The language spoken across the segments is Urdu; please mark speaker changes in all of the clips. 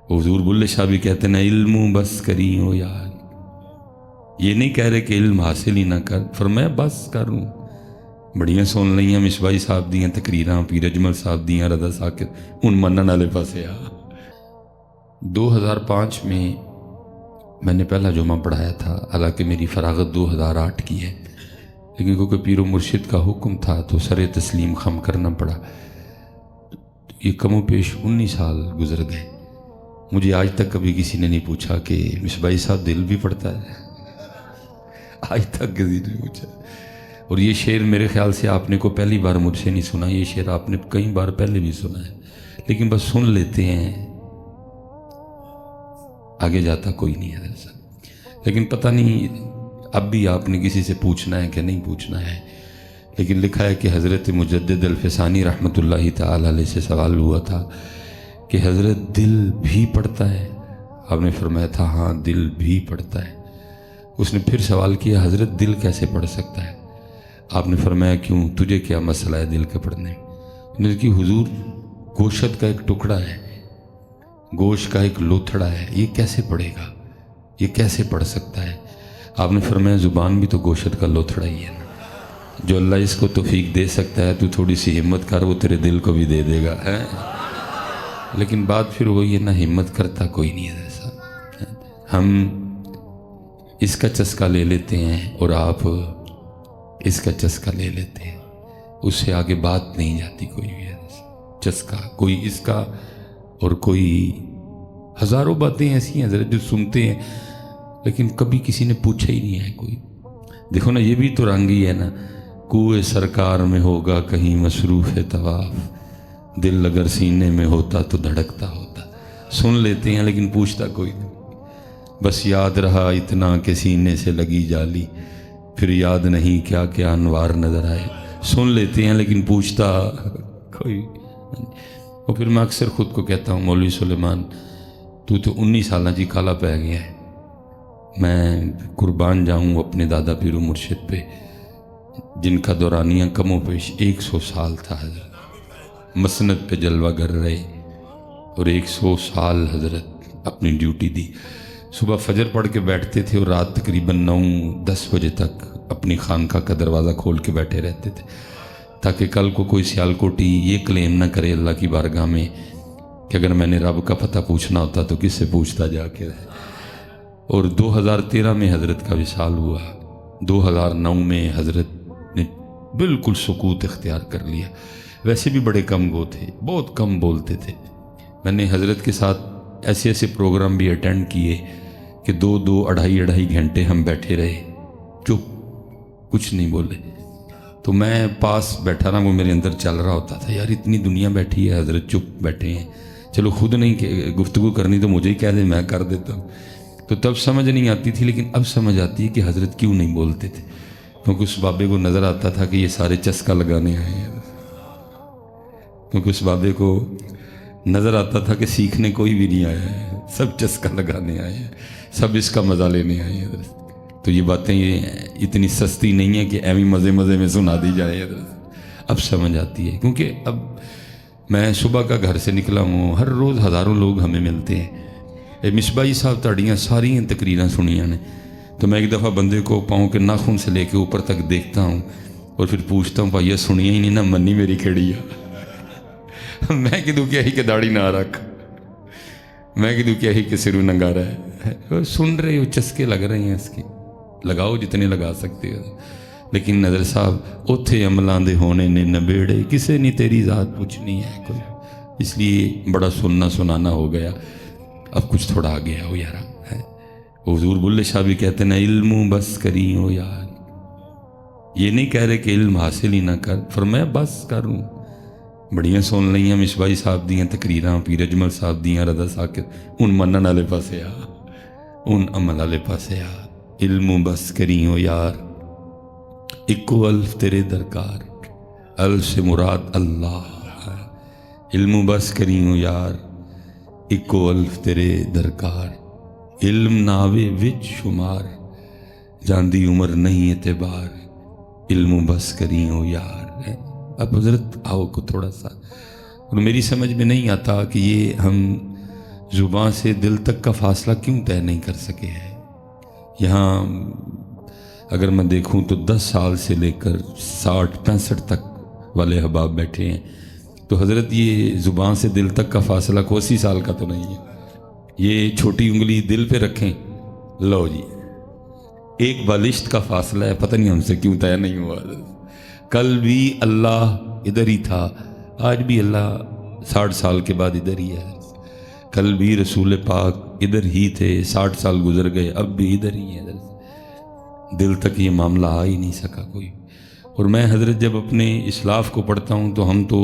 Speaker 1: حضور بلے شاہ بھی کہتے ہیں علم بس کری ہو یار، یہ نہیں کہہ رہے کہ علم حاصل ہی نہ کر، فرمایا بس کروں۔ بڑیاں سن لئیاں مصباحی صاحب دیاں تقریراں، پیر اجمل صاحب دیاں، رضا ثاقب، ان منن والے پاسے آ۔ 2005 میں نے پہلا جمعہ پڑھایا تھا، حالانکہ میری فراغت 2008 کی ہے، لیکن کیونکہ پیر و مرشد کا حکم تھا تو سر تسلیم خم کرنا پڑا۔ یہ کم و بیش 19 سال گزر گئے، مجھے آج تک کبھی کسی نے نہیں پوچھا کہ مصباحی صاحب دل بھی پڑتا ہے، آج تک کسی نے پوچھا۔ اور یہ شعر میرے خیال سے آپ نے کو پہلی بار مجھ سے نہیں سنا، یہ شعر آپ نے کئی بار پہلے بھی سنا ہے، لیکن بس سن لیتے ہیں، آگے جاتا کوئی نہیں ہے دراصل۔ لیکن پتہ نہیں اب بھی آپ نے کسی سے پوچھنا ہے کہ نہیں پوچھنا ہے، لیکن لکھا ہے کہ حضرت مجدد الفسانی رحمۃ اللہ تعالی علیہ سے سوال ہوا تھا کہ حضرت دل بھی پڑھتا ہے؟ آپ نے فرمایا تھا ہاں دل بھی پڑھتا ہے۔ اس نے پھر سوال کیا حضرت دل کیسے پڑھ سکتا ہے؟ آپ نے فرمایا کیوں، تجھے کیا مسئلہ ہے دل کے پڑھنے میں؟ کہ حضور گوشت کا ایک ٹکڑا ہے، گوشت کا ایک لوتھڑا ہے، یہ کیسے پڑھے گا، یہ کیسے پڑھ سکتا ہے؟ آپ نے فرمایا زبان بھی تو گوشت کا لوتھڑا ہی ہے نا، جو اللہ اس کو توفیق دے سکتا ہے تو تھوڑی سی ہمت کر، وہ تیرے دل کو بھی دے دے گا ہے۔ لیکن بات پھر وہی ہے، نہ ہمت کرتا کوئی نہیں ہے ایسا۔ ہم اس کا چسکا لے لیتے ہیں اور آپ اس کا چسکا لے لیتے ہیں، اس سے آگے بات نہیں جاتی کوئی بھی ہے چسکا، کوئی اس کا اور کوئی ہزاروں باتیں ایسی ہیں حضرت جو سنتے ہیں لیکن کبھی کسی نے پوچھا ہی نہیں ہے کوئی۔ دیکھو نا یہ بھی تو رنگی ہے نا، کوئے سرکار میں ہوگا کہیں مصروف طواف، دل اگر سینے میں ہوتا تو دھڑکتا ہوتا۔ سن لیتے ہیں لیکن پوچھتا کوئی نہیں، بس یاد رہا اتنا کہ سینے سے لگی جالی، پھر یاد نہیں کیا کیا انوار نظر آئے۔ سن لیتے ہیں لیکن پوچھتا کوئی۔ اور پھر میں اکثر خود کو کہتا ہوں مولوی سلیمان تو 19 سالہ جی کالا پہ گیا ہے، میں قربان جاؤں اپنے دادا پیر و مرشد پہ جن کا دورانیہ کم و بیش 100 سال تھا حضرت، مسند پہ جلوہ گر رہے اور 100 سال حضرت اپنی ڈیوٹی دی۔ صبح فجر پڑھ کے بیٹھتے تھے اور رات تقریباً 9-10 بجے تک اپنی خانقاہ کا دروازہ کھول کے بیٹھے رہتے تھے تاکہ کل کو کوئی سیالکوٹی یہ کلیم نہ کرے اللہ کی بارگاہ میں کہ اگر میں نے رب کا پتہ پوچھنا ہوتا تو کس سے پوچھتا جا کے رہے۔ اور 2013 میں حضرت کا وصال ہوا، 2009 میں حضرت نے بالکل سکوت اختیار کر لیا۔ ویسے بھی بڑے کم گو تھے، بہت کم بولتے تھے۔ میں نے حضرت کے ساتھ ایسے ایسے پروگرام بھی اٹینڈ کیے کہ 2-2 2.5 گھنٹے ہم بیٹھے رہے، چپ، کچھ نہیں بولے۔ تو میں پاس بیٹھا رہا، وہ میرے اندر چل رہا ہوتا تھا یار اتنی دنیا بیٹھی ہے، حضرت چپ بیٹھے ہیں، چلو خود نہیں کہ گفتگو کرنی تو مجھے ہی کہہ دیں، میں کر دیتا ہوں۔ تو تب سمجھ نہیں آتی تھی، لیکن اب سمجھ آتی ہے کہ حضرت کیوں نہیں بولتے تھے، کیونکہ اس بابے کو نظر آتا تھا کہ یہ سارے چسکا لگانے آئے ہیں، کیونکہ اس بابے کو نظر آتا تھا کہ سیکھنے کوئی بھی نہیں آیا ہے، سب چسکا لگانے آئے ہیں، سب اس کا مزہ لینے آئے ہیں حضرت۔ تو یہ باتیں یہ اتنی سستی نہیں ہیں کہ ایویں مزے مزے میں سنا دی جائے حضرت، اب سمجھ آتی ہے، کیونکہ اب میں صبح کا گھر سے نکلا ہوں، ہر روز ہزاروں لوگ ہمیں ملتے ہیں۔ مصباحی صاحب تاڑیاں ساری تقریراں سنیاں نے، تو میں ایک دفعہ بندے کو پاؤں کے ناخن سے لے کے اوپر تک دیکھتا ہوں اور پھر پوچھتا ہوں بھائی سنیا ہی نہیں نہ منی میری کھڑی ہے، میں کدوں کیا ہی کہ داڑھی نہ رکھ، میں کدوں کیا ہی کہ سرو ننگا رہا ہے، سن رہے ہو چسکے لگ رہے ہیں، اس کے لگاؤ جتنے لگا سکتے ہو، لیکن نظر صاحب اوتھے عملاں دے ہونے نے نبیڑے، کسے نہیں تیری ذات پوچھنی ہے کوئی، اس لیے بڑا سننا سنانا ہو گیا، اب کچھ تھوڑا آگے آؤ یار۔ حضور بلے شاہ بھی کہتے ہیں علم بس کری ہو یار، یہ نہیں کہہ رہے کہ علم حاصل ہی نہ کر، فرمایا بس کروں۔ بڑیاں سن لئیاں مصباحی صاحب دیاں تقریراں، پیر اجمل صاحب دیاں، رضا ثاقب، ان منن والے پاسے آ، ان عمل والے پاسے آ۔ علم بس کری ہو یار، اکو الف تیرے درکار، الف سے مراد اللہ، علم بس کری ہو یار، اکو الف تیرے درکار، علم ناوے وچ شمار، جاندی عمر نہیں اعتبار، علم بس کری ہو یار۔ اب حضرت آؤ کو تھوڑا سا، اور میری سمجھ میں نہیں آتا کہ یہ ہم زبان سے دل تک کا فاصلہ کیوں طے نہیں کر سکے ہیں؟ یہاں اگر میں دیکھوں تو 10 سال سے لے کر 60-65 تک والے احباب بیٹھے ہیں، تو حضرت یہ زبان سے دل تک کا فاصلہ کو 80 سال کا تو نہیں ہے۔ یہ چھوٹی انگلی دل پہ رکھیں، لو جی ایک بالشت کا فاصلہ ہے، پتہ نہیں ہم سے کیوں طے نہیں ہوا۔ کل بھی اللہ ادھر ہی تھا، آج بھی اللہ 60 سال کے بعد ادھر ہی ہے۔ کل بھی رسول پاک ادھر ہی تھے، 60 سال گزر گئے، اب بھی ادھر ہی ہیں۔ دل تک یہ معاملہ آ ہی نہیں سکا کوئی۔ اور میں حضرت جب اپنے اسلاف کو پڑھتا ہوں تو ہم تو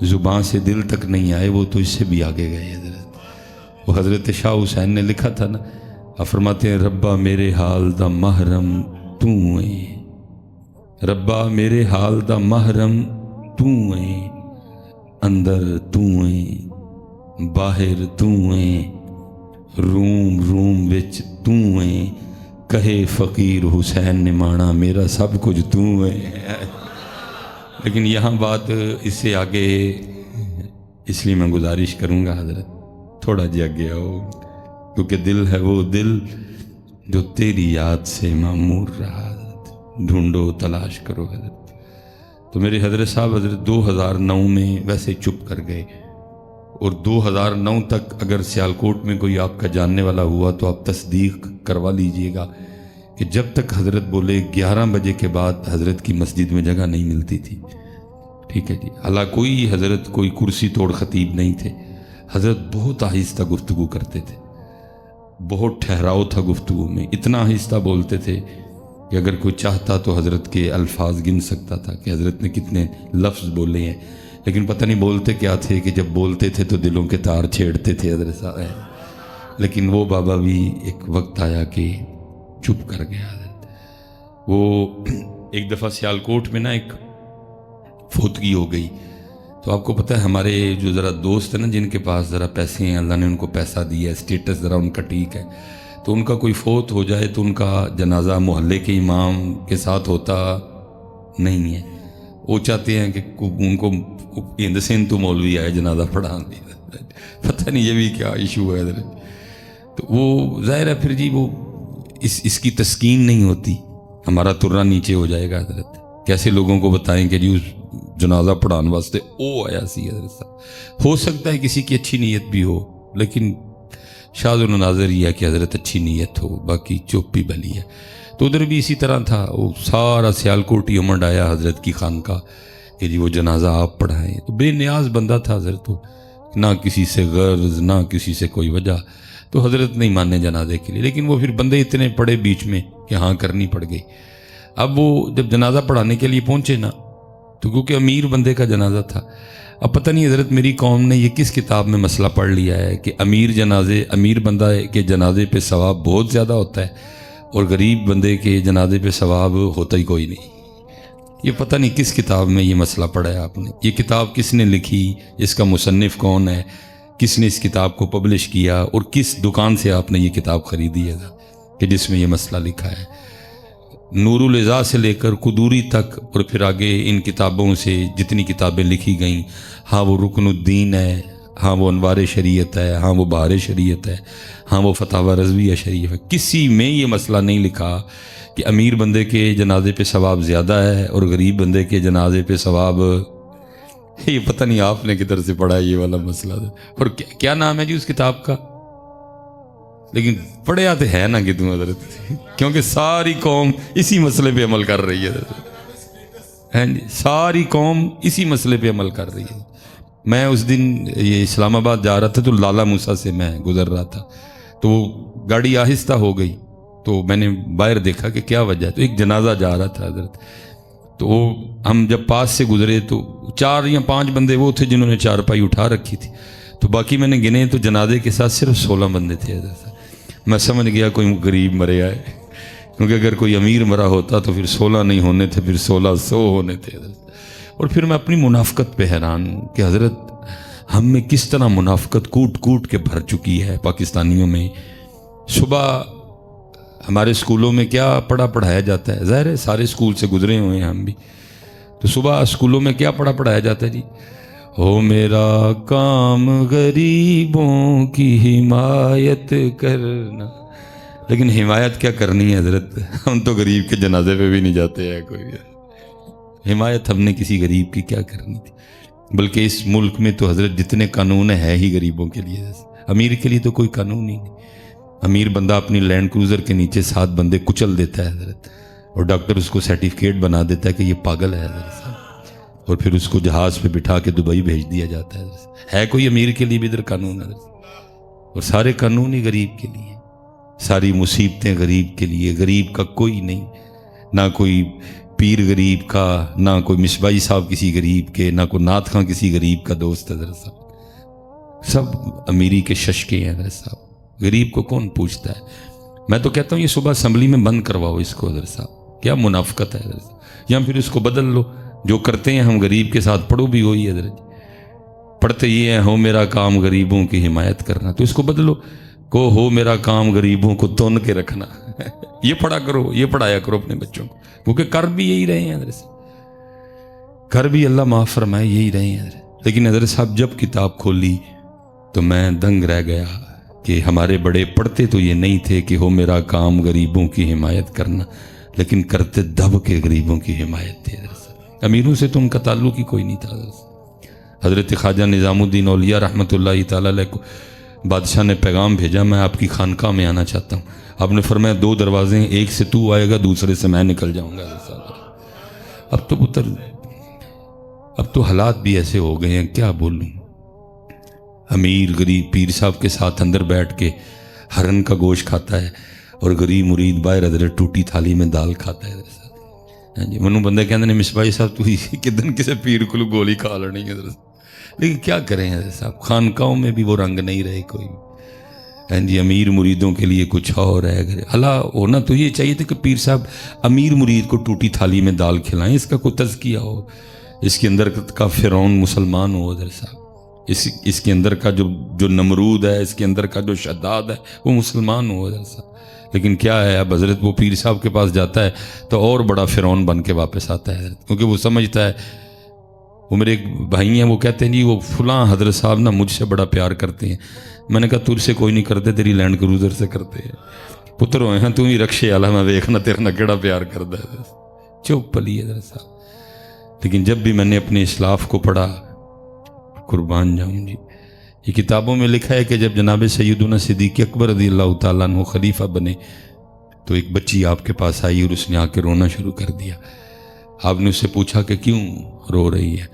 Speaker 1: زبان سے دل تک نہیں آئے، وہ تو اس سے بھی آگے گئے حضرت۔ وہ حضرت شاہ حسین نے لکھا تھا نا، فرماتے ہیں ربا میرے حال دا محرم تو ہے، ربا میرے حال دا محرم تو ہے، اندر تو ہے باہر تو ہے، روم روم وچ تو ہے، کہے فقیر حسین نے مانا میرا سب کچھ تو ہے۔ لیکن یہاں بات اس سے آگے، اس لیے میں گزارش کروں گا حضرت تھوڑا جی آگے آؤ، کیونکہ دل ہے وہ دل جو تیری یاد سے معمور رہا۔ حضرت ڈھونڈو تلاش کرو حضرت۔ تو میرے حضرت صاحب حضرت 2009 میں ویسے چپ کر گئے، اور 2009 تک اگر سیالکوٹ میں کوئی آپ کا جاننے والا ہوا تو آپ تصدیق کروا لیجئے گا کہ جب تک حضرت بولے 11 بجے کے بعد حضرت کی مسجد میں جگہ نہیں ملتی تھی۔ ٹھیک ہے جی، حالانکہ کوئی حضرت کوئی کرسی توڑ خطیب نہیں تھے، حضرت بہت آہستہ گفتگو کرتے تھے، بہت ٹھہراؤ تھا گفتگو میں، اتنا آہستہ بولتے تھے کہ اگر کوئی چاہتا تو حضرت کے الفاظ گن سکتا تھا کہ حضرت نے کتنے لفظ بولے ہیں، لیکن پتہ نہیں بولتے کیا تھے کہ جب بولتے تھے تو دلوں کے تار چھیڑتے تھے حضرت صاحب۔ لیکن وہ بابا بھی ایک وقت آیا کہ چپ کر گیا حضرت۔ وہ ایک دفعہ سیالکوٹ میں نا ایک فوتگی ہو گئی، تو آپ کو پتہ ہے ہمارے جو ذرا دوست ہیں نا جن کے پاس ذرا پیسے ہیں، اللہ نے ان کو پیسہ دیا ہے، اسٹیٹس ذرا ان کا ٹھیک ہے، تو ان کا کوئی فوت ہو جائے تو ان کا جنازہ محلے کے امام کے ساتھ ہوتا نہیں ہے۔ وہ چاہتے ہیں کہ ان کو ہند سندھ تو مولوی آئے جنازہ پڑھا دیا، پتہ نہیں یہ بھی کیا ایشو ہے حضرت۔ تو وہ ظاہر ہے پھر جی وہ اس کی تسکین نہیں ہوتی، ہمارا ترا نیچے ہو جائے گا حضرت۔ کیسے لوگوں کو بتائیں کہ جی اس جنازہ پڑھان واسطے او آیا سی حضرت صاحب۔ ہو سکتا ہے کسی کی اچھی نیت بھی ہو، لیکن شاذ و نادر یہ ہے کہ حضرت اچھی نیت ہو، باقی چوپی بلی ہے۔ تو ادھر بھی اسی طرح تھا، وہ سارا سیالکوٹی امنڈ آیا حضرت کی خانقاہ کہ جی وہ جنازہ آپ پڑھائیں۔ تو بے نیاز بندہ تھا حضرت، تو نہ کسی سے غرض نہ کسی سے کوئی وجہ، تو حضرت نہیں مانے جنازے کے لیے، لیکن وہ پھر بندے اتنے پڑے بیچ میں کہ ہاں کرنی پڑ گئی۔ اب وہ جب جنازہ پڑھانے کے لیے پہنچے نا، تو کیونکہ امیر بندے کا جنازہ تھا، اب پتہ نہیں حضرت میری قوم نے یہ کس کتاب میں مسئلہ پڑھ لیا ہے کہ امیر بندہ کے جنازے پہ ثواب بہت زیادہ ہوتا ہے اور غریب بندے کے جنازے پہ ثواب ہوتا ہی کوئی نہیں۔ یہ پتہ نہیں کس کتاب میں یہ مسئلہ پڑھا ہے آپ نے، یہ کتاب کس نے لکھی، اس کا مصنف کون ہے، کس نے اس کتاب کو پبلش کیا، اور کس دکان سے آپ نے یہ کتاب خریدی ہے کہ جس میں یہ مسئلہ لکھا ہے۔ نور العزا سے لے کر قدوری تک، اور پھر آگے ان کتابوں سے جتنی کتابیں لکھی گئیں، ہاں وہ رکن الدین ہے، ہاں وہ انوار شریعت ہے، ہاں وہ بہار شریعت ہے، ہاں وہ فتاوی رضویہ شریف ہے، کسی میں یہ مسئلہ نہیں لکھا کہ امیر بندے کے جنازے پہ ثواب زیادہ ہے اور غریب بندے کے جنازے پہ ثواب۔ یہ پتہ نہیں آپ نے کدھر سے پڑھا ہے یہ والا مسئلہ، اور کیا نام ہے جی اس کتاب کا؟ لیکن پڑھیا تو ہے نا کہ تم حضرت، کیونکہ ساری قوم اسی مسئلے پہ عمل کر رہی ہے، ساری قوم اسی مسئلے پہ عمل کر رہی ہے۔ میں اس دن یہ اسلام آباد جا رہا تھا تو لالا موسیٰ سے میں گزر رہا تھا، تو وہ گاڑی آہستہ ہو گئی، تو میں نے باہر دیکھا کہ کیا وجہ ہے، تو ایک جنازہ جا رہا تھا حضرت۔ تو ہم جب پاس سے گزرے تو 4 یا 5 بندے وہ تھے جنہوں نے چارپائی اٹھا رکھی تھی، تو باقی میں نے گنے تو جنازے کے ساتھ صرف 16 بندے تھے حضرت۔ میں سمجھ گیا کوئی غریب مرے آئے، کیونکہ اگر کوئی امیر مرا ہوتا تو پھر 16 نہیں ہونے تھے، پھر 1600 ہونے تھے حضرت۔ اور پھر میں اپنی منافقت پہ حیران ہوں کہ حضرت ہم میں کس طرح منافقت کوٹ کوٹ کے بھر چکی ہے پاکستانیوں میں۔ صبح ہمارے اسکولوں میں کیا پڑھایا جاتا ہے، ظاہر ہے سارے اسکول سے گزرے ہوئے ہیں ہم بھی، تو صبح اسکولوں میں کیا پڑھایا جاتا ہے جی، ہو میرا کام غریبوں کی حمایت کرنا. لیکن حمایت کیا کرنی ہے حضرت، ہم تو غریب کے جنازے پہ بھی نہیں جاتے ہیں کوئی. حمایت ہم نے کسی غریب کی کیا کرنی تھی. بلکہ اس ملک میں تو حضرت جتنے قانون ہیں ہی غریبوں کے لیے. امیر کے لیے تو کوئی قانون ہی نہیں. امیر بندہ اپنی لینڈ کروزر کے نیچے 7 بندے کچل دیتا ہے حضرت، اور ڈاکٹر اس کو سرٹیفکیٹ بنا دیتا ہے کہ یہ پاگل ہے حضرت صاحب، اور پھر اس کو جہاز پہ بٹھا کے دبئی بھیج دیا جاتا ہے حضرت. ہے کوئی امیر کے لیے بھی ادھر قانون حضرت؟ اور سارے قانون ہی غریب کے لیے، ساری مصیبتیں غریب کے لیے. غریب کا کوئی نہیں، نہ کوئی پیر غریب کا، نہ کوئی مصباحی صاحب کسی غریب کے، نہ کوئی نعت خاں کسی غریب کا دوست حضرت صاحب. سب امیری کے ششکے ہیں حضرت صاحب. غریب کو کون پوچھتا ہے؟ میں تو کہتا ہوں یہ صبح اسمبلی میں بند کرواؤ اس کو حضرت صاحب. کیا منافقت ہے حضرت صاحب؟ یا پھر اس کو بدل لو. جو کرتے ہیں ہم غریب کے ساتھ، پڑھو بھی وہی حضرت. پڑھتے یہ ہیں ہو میرا کام غریبوں کی حمایت کرنا، تو اس کو بدلو کو ہو میرا کام غریبوں کو تون کے رکھنا. یہ پڑھا کرو، یہ پڑھایا کرو اپنے بچوں کو، کیونکہ کر بھی یہی رہے ہیں حضرت صاحب. کر بھی اللہ معاف فرمائے یہی رہے ہیں حضرت. لیکن حضرت صاحب جب کتاب کھولی تو میں دنگ رہ گیا کہ ہمارے بڑے پڑھتے تو یہ نہیں تھے کہ ہو میرا کام غریبوں کی حمایت کرنا، لیکن کرتے دب کے غریبوں کی حمایت تھے حضرت صاحب. امیروں سے تو ان کا تعلق ہی کوئی نہیں تھا حضرت صاحب. حضرت خواجہ نظام الدین اولیاء رحمۃ اللہ تعالیٰ علیہ کو بادشاہ نے پیغام بھیجا میں آپ کی خانقاہ میں آنا چاہتا ہوں. آپ نے فرمایا 2 دروازے ہیں، ایک سے تو آئے گا، دوسرے سے میں نکل جاؤں گا حضرت صاحب. اب تو پتر، اب تو حالات بھی ایسے ہو گئے ہیں کیا بولوں. امیر غریب پیر صاحب کے ساتھ اندر بیٹھ کے ہرن کا گوشت کھاتا ہے، اور غریب مرید باہر حضرت ٹوٹی تھالی میں دال کھاتا ہے حضرت صاحب. ہاں جی، منو بندے کہتے ہیں مصباحی صاحب تو کدن کسے پیر کو گولی کھا لڑنی حضرت. لیکن کیا کریں حضرت صاحب، خانقاہوں میں بھی وہ رنگ نہیں رہے کوئی. ہاں جی، امیر مریدوں کے لیے کچھ اور ہے. اللہ ہونا تو یہ چاہیے تھا کہ پیر صاحب امیر مرید کو ٹوٹی تھالی میں دال کھلائیں، اس کا کوئی تزکیہ ہو، اس کے اندر کا فرعون مسلمان ہو حضرت صاحب، اس کے اندر کا جو نمرود ہے، اس کے اندر کا جو شداد ہے وہ مسلمان ہو حضرت صاحب. لیکن کیا ہے اب حضرت، وہ پیر صاحب کے پاس جاتا ہے تو اور بڑا فرعون بن کے واپس آتا ہے حضرت، کیونکہ وہ سمجھتا ہے. وہ میرے ایک بھائی ہیں، وہ کہتے ہیں جی وہ فلاں حضرت صاحب نا مجھ سے بڑا پیار کرتے ہیں. میں نے کہا تجھ سے کوئی نہیں کرتے، تیری لینڈ کروزر سے کرتے ہیں. پتر ہوئے ہیں تم ہی رکشے والا، میں دیکھنا تیرا نہ کیڑا پیار کرتا ہے. چپ پلی حضرت صاحب. لیکن جب بھی میں نے اپنے اسلاف کو پڑھا، قربان جاؤں جی، یہ کتابوں میں لکھا ہے کہ جب جناب سیدنا صدیق اکبر رضی اللہ تعالیٰ عنہ خلیفہ بنے تو ایک بچی آپ کے پاس آئی اور اس نے آ کے رونا شروع کر دیا. آپ نے اس سے پوچھا کہ کیوں رو رہی ہے؟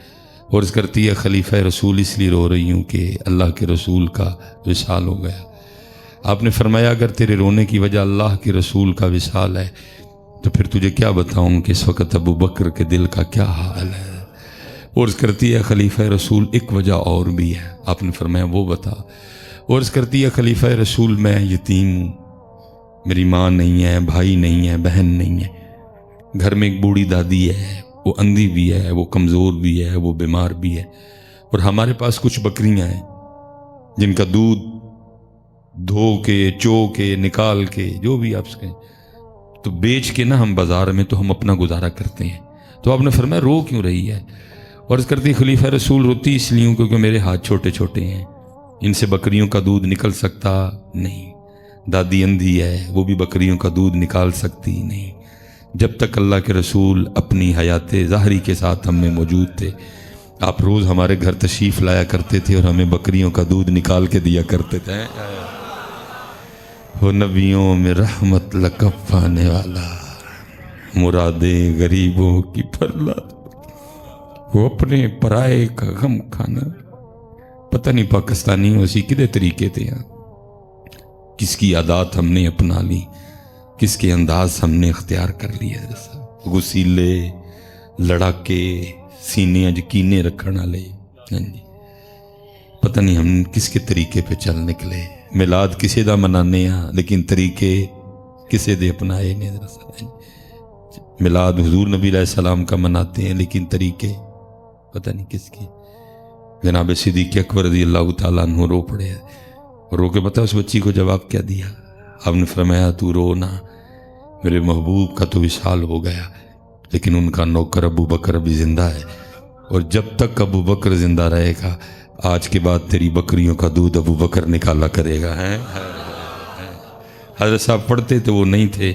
Speaker 1: اور اس کرتی ہے خلیفہ رسول اس لیے رو رہی ہوں کہ اللہ کے رسول کا وصال ہو گیا. آپ نے فرمایا اگر تیرے رونے کی وجہ اللہ کے رسول کا وصال ہے تو پھر تجھے کیا بتاؤں کہ اس وقت ابو بکر کے دل کا کیا حال ہے. اور اس کرتی ہے خلیفہ رسول ایک وجہ اور بھی ہے. آپ نے فرمایا وہ بتا. اور اس کرتی ہے خلیفہ رسول میں یتیم ہوں، میری ماں نہیں ہے، بھائی نہیں ہے، بہن نہیں ہے، گھر میں ایک بوڑھی دادی ہے، وہ اندھی بھی ہے، وہ کمزور بھی ہے، وہ بیمار بھی ہے، اور ہمارے پاس کچھ بکریاں ہیں جن کا دودھ دھو کے چو کے نکال کے جو بھی آپ سے تو بیچ کے نا ہم بازار میں تو ہم اپنا گزارا کرتے ہیں. تو آپ نے فرمایا رو کیوں رہی ہے؟ اور اس کرتی خلیفہ رسول روتی اس لیے کیونکہ میرے ہاتھ چھوٹے چھوٹے ہیں، ان سے بکریوں کا دودھ نکل سکتا نہیں. دادی اندھی ہے، وہ بھی بکریوں کا دودھ نکال سکتی نہیں. جب تک اللہ کے رسول اپنی حیات ظاہری کے ساتھ ہم میں موجود تھے، آپ روز ہمارے گھر تشریف لایا کرتے تھے اور ہمیں بکریوں کا دودھ نکال کے دیا کرتے تھے. وہ نبیوں میں رحمت لقب پانے والا، مرادیں غریبوں کی پھرلا، وہ اپنے پرائے کا غم کھانا. پتہ نہیں پاکستانی اسی کدے طریقے تھے یہاں، کس کی عادات ہم نے اپنا لی، کس کے انداز ہم نے اختیار کر لیا. غسیلے لڑاکے سینے یقینے رکھنے والے، پتہ نہیں ہم کس کے طریقے پہ چل نکلے. میلاد کسے دا منانے ہاں لیکن طریقے کسے دے اپنائے نے. میلاد حضور نبی علیہ السلام کا مناتے ہیں لیکن طریقے پتہ نہیں کس کی. جناب صدیق اکبر رضی اللہ تعالیٰ عنہ رو پڑے، رو کے بتا اس بچی کو جواب کیا دیا. آپ نے فرمایا تو رو نہ، میرے محبوب کا تو وصال ہو گیا لیکن ان کا نوکر ابو بکر ابھی زندہ ہے اور جب تک ابو بکر زندہ رہے گا آج کے بعد تیری بکریوں کا دودھ ابو بکر نکالا کرے گا. ہیں حضرت صاحب پڑھتے تو وہ نہیں تھے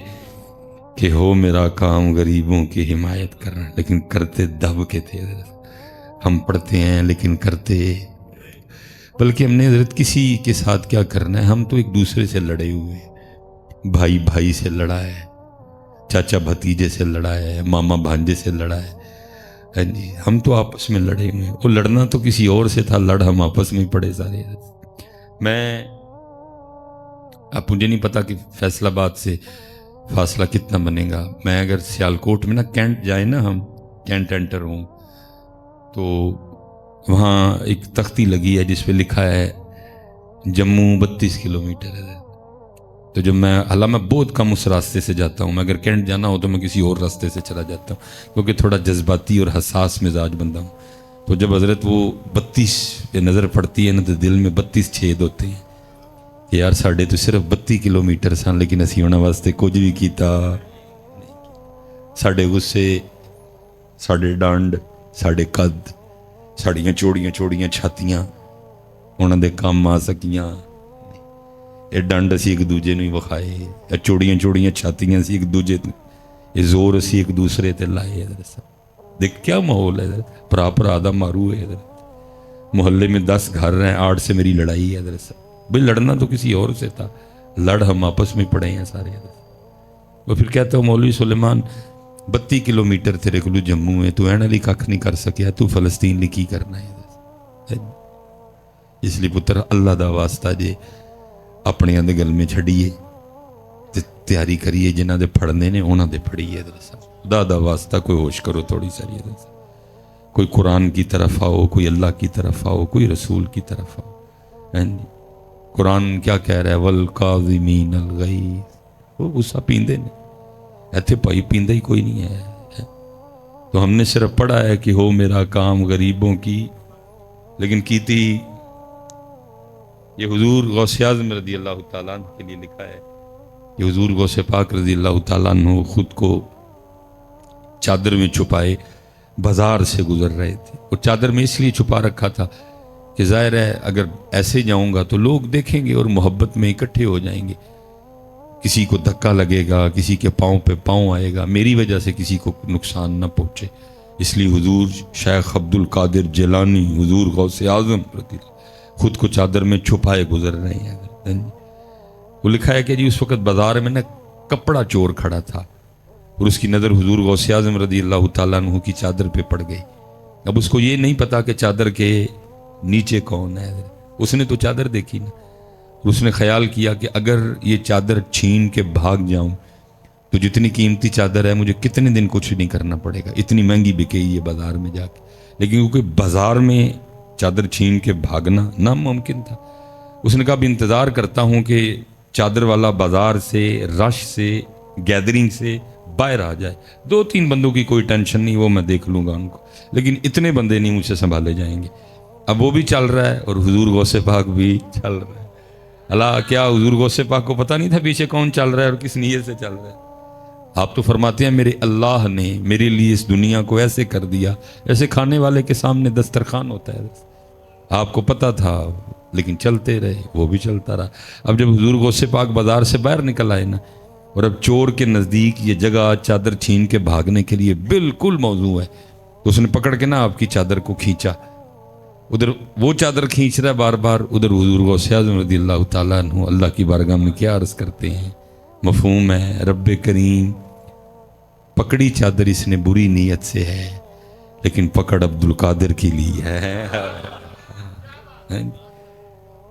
Speaker 1: کہ ہو میرا کام غریبوں کی حمایت کرنا، لیکن کرتے دب کے تھے. ہم پڑھتے ہیں لیکن کرتے، بلکہ ہم نے حضرت کسی کے ساتھ کیا کرنا ہے، ہم تو ایک دوسرے سے لڑے ہوئے، بھائی بھائی سے لڑا ہے، چاچا بھتیجے سے لڑا ہے، ماما بھانجے سے لڑا ہے. ہاں جی، ہم تو آپس میں لڑے ہوئے ہیں. وہ لڑنا تو کسی اور سے تھا، لڑ ہم آپس میں پڑے سارے. اب مجھے نہیں پتا کہ فیصل آباد سے فاصلہ کتنا بنے گا. میں اگر سیالکوٹ میں نا کینٹ جائیں نا، ہم کینٹ انٹر ہوں تو وہاں ایک تختی لگی ہے جس پہ لکھا ہے جموں 32 کلومیٹر ہے. تو جب میں بہت کم اس راستے سے جاتا ہوں، میں اگر کینٹ جانا ہو تو میں کسی اور راستے سے چلا جاتا ہوں کیونکہ تھوڑا جذباتی اور حساس مزاج بندہ ہوں. تو جب حضرت وہ 32 پہ نظر پڑتی ہے نا تو دل میں 32 چھید ہوتے ہیں کہ یار ساڑھے تو صرف 32 کلومیٹر سن، لیکن اسی انہوں واسطے کچھ بھی کیتا. ساڑھے غصے، ساڑھے ڈانڈ، ساڑھے قد، ساڑیاں چوڑیاں چوڑیاں چھاتیاں انہوں دے کام آ سکیاں. یہ ڈانڈ اسی ایک دوجے نو ہی وکھائے، یہ چوڑیاں چوڑیاں چھاتیاں اسی ایک دوجے، یہ زور اسی ایک دوسرے تے لائے. دیکھ کیا ماحول ہے، پرا پرا دا مارو ہے. محلے میں 10 گھر ہیں، 8 سے میری لڑائی ہے. بھئی لڑنا تو کسی اور سے تھا، لڑ ہم آپس میں پڑے ہیں سارے. وہ پھر کہتا ہوں مولوی سلیمان 32 کلومیٹر تیرے کو جموں ہے، تو اینا لی کھ نہیں کر سکیا، تو فلسطین لی کی کرنا ہے. اس لیے پتر اللہ دا واسطہ جے اپنے اندے گل میں چھڑیے تیاری کریے، جنہ دے پڑھنے نے انہاں دے پڑھیے. خدا دا واسطہ کوئی ہوش کرو تھوڑی ساری. کوئی قرآن کی طرف آؤ، کوئی اللہ کی طرف آؤ، کوئی رسول کی طرف آؤ. قرآن کیا کہہ رہا ہے؟ والقاظمین الغیظ. وہ غصہ پیندے نے، ایتھے پائی پیندہ ہی کوئی نہیں ہے. تو ہم نے صرف پڑھا ہے کہ ہو میرا کام غریبوں کی، لیکن کیتی یہ حضور غوث اعظم رضی اللہ تعالیٰ عنہ کے لیے لکھا ہے. یہ حضور غوث پاک رضی اللہ تعالیٰ عنہ خود کو چادر میں چھپائے بازار سے گزر رہے تھے. اور چادر میں اس لیے چھپا رکھا تھا کہ ظاہر ہے اگر ایسے جاؤں گا تو لوگ دیکھیں گے اور محبت میں اکٹھے ہو جائیں گے. کسی کو دھکا لگے گا، کسی کے پاؤں پہ پاؤں آئے گا، میری وجہ سے کسی کو نقصان نہ پہنچے. اس لیے حضور شیخ عبد القادر جیلانی، حضور غوث اعظم خود کو چادر میں چھپائے گزر رہے ہیں. وہ لکھا ہے کہ جی اس وقت بازار میں نا کپڑا چور کھڑا تھا اور اس کی نظر حضور غوث اعظم رضی اللہ تعالیٰ عنہ کی چادر پہ پڑ گئی. اب اس کو یہ نہیں پتا کہ چادر کے نیچے کون ہے. اس نے تو چادر دیکھی نا، اس نے خیال کیا کہ اگر یہ چادر چھین کے بھاگ جاؤں تو جتنی قیمتی چادر ہے مجھے کتنے دن کچھ نہیں کرنا پڑے گا، اتنی مہنگی بکے یہ بازار میں جا کے. لیکن کیونکہ بازار میں چادر چھین کے بھاگنا ناممکن تھا، اس نے کہا اب انتظار کرتا ہوں کہ چادر والا بازار سے، رش سے، گیدرنگ سے باہر آ جائے. 2-3 بندوں کی کوئی ٹینشن نہیں، وہ میں دیکھ لوں گا ان کو، لیکن اتنے بندے نہیں مجھ سے سنبھالے جائیں گے. اب وہ بھی چل رہا ہے اور حضور غوث پاک بھی چل رہا ہے. اللہ کیا حضور غوث پاک کو پتہ نہیں تھا پیچھے کون چل رہا ہے اور کس نیت سے چل رہا ہے؟ آپ تو فرماتے ہیں میرے اللہ نے میرے لیے اس دنیا کو ایسے کر دیا ایسے کھانے والے کے سامنے دسترخوان ہوتا ہے. آپ کو پتہ تھا لیکن چلتے رہے، وہ بھی چلتا رہا. اب جب حضور غوث پاک بازار سے باہر نکل آئے نا، اور اب چور کے نزدیک یہ جگہ چادر چھین کے بھاگنے کے لیے بالکل موزوں ہے، تو اس نے پکڑ کے نا آپ کی چادر کو کھینچا. ادھر وہ چادر کھینچ رہا ہے بار بار، ادھر حضور غوث اعظم رضی اللہ تعالیٰ عنہ اللہ کی بارگاہ میں کیا عرض کرتے ہیں؟ مفہوم ہے رب کریم پکڑی چادر اس نے بری نیت سے ہے، لیکن پکڑ عبد القادر کی لی ہے.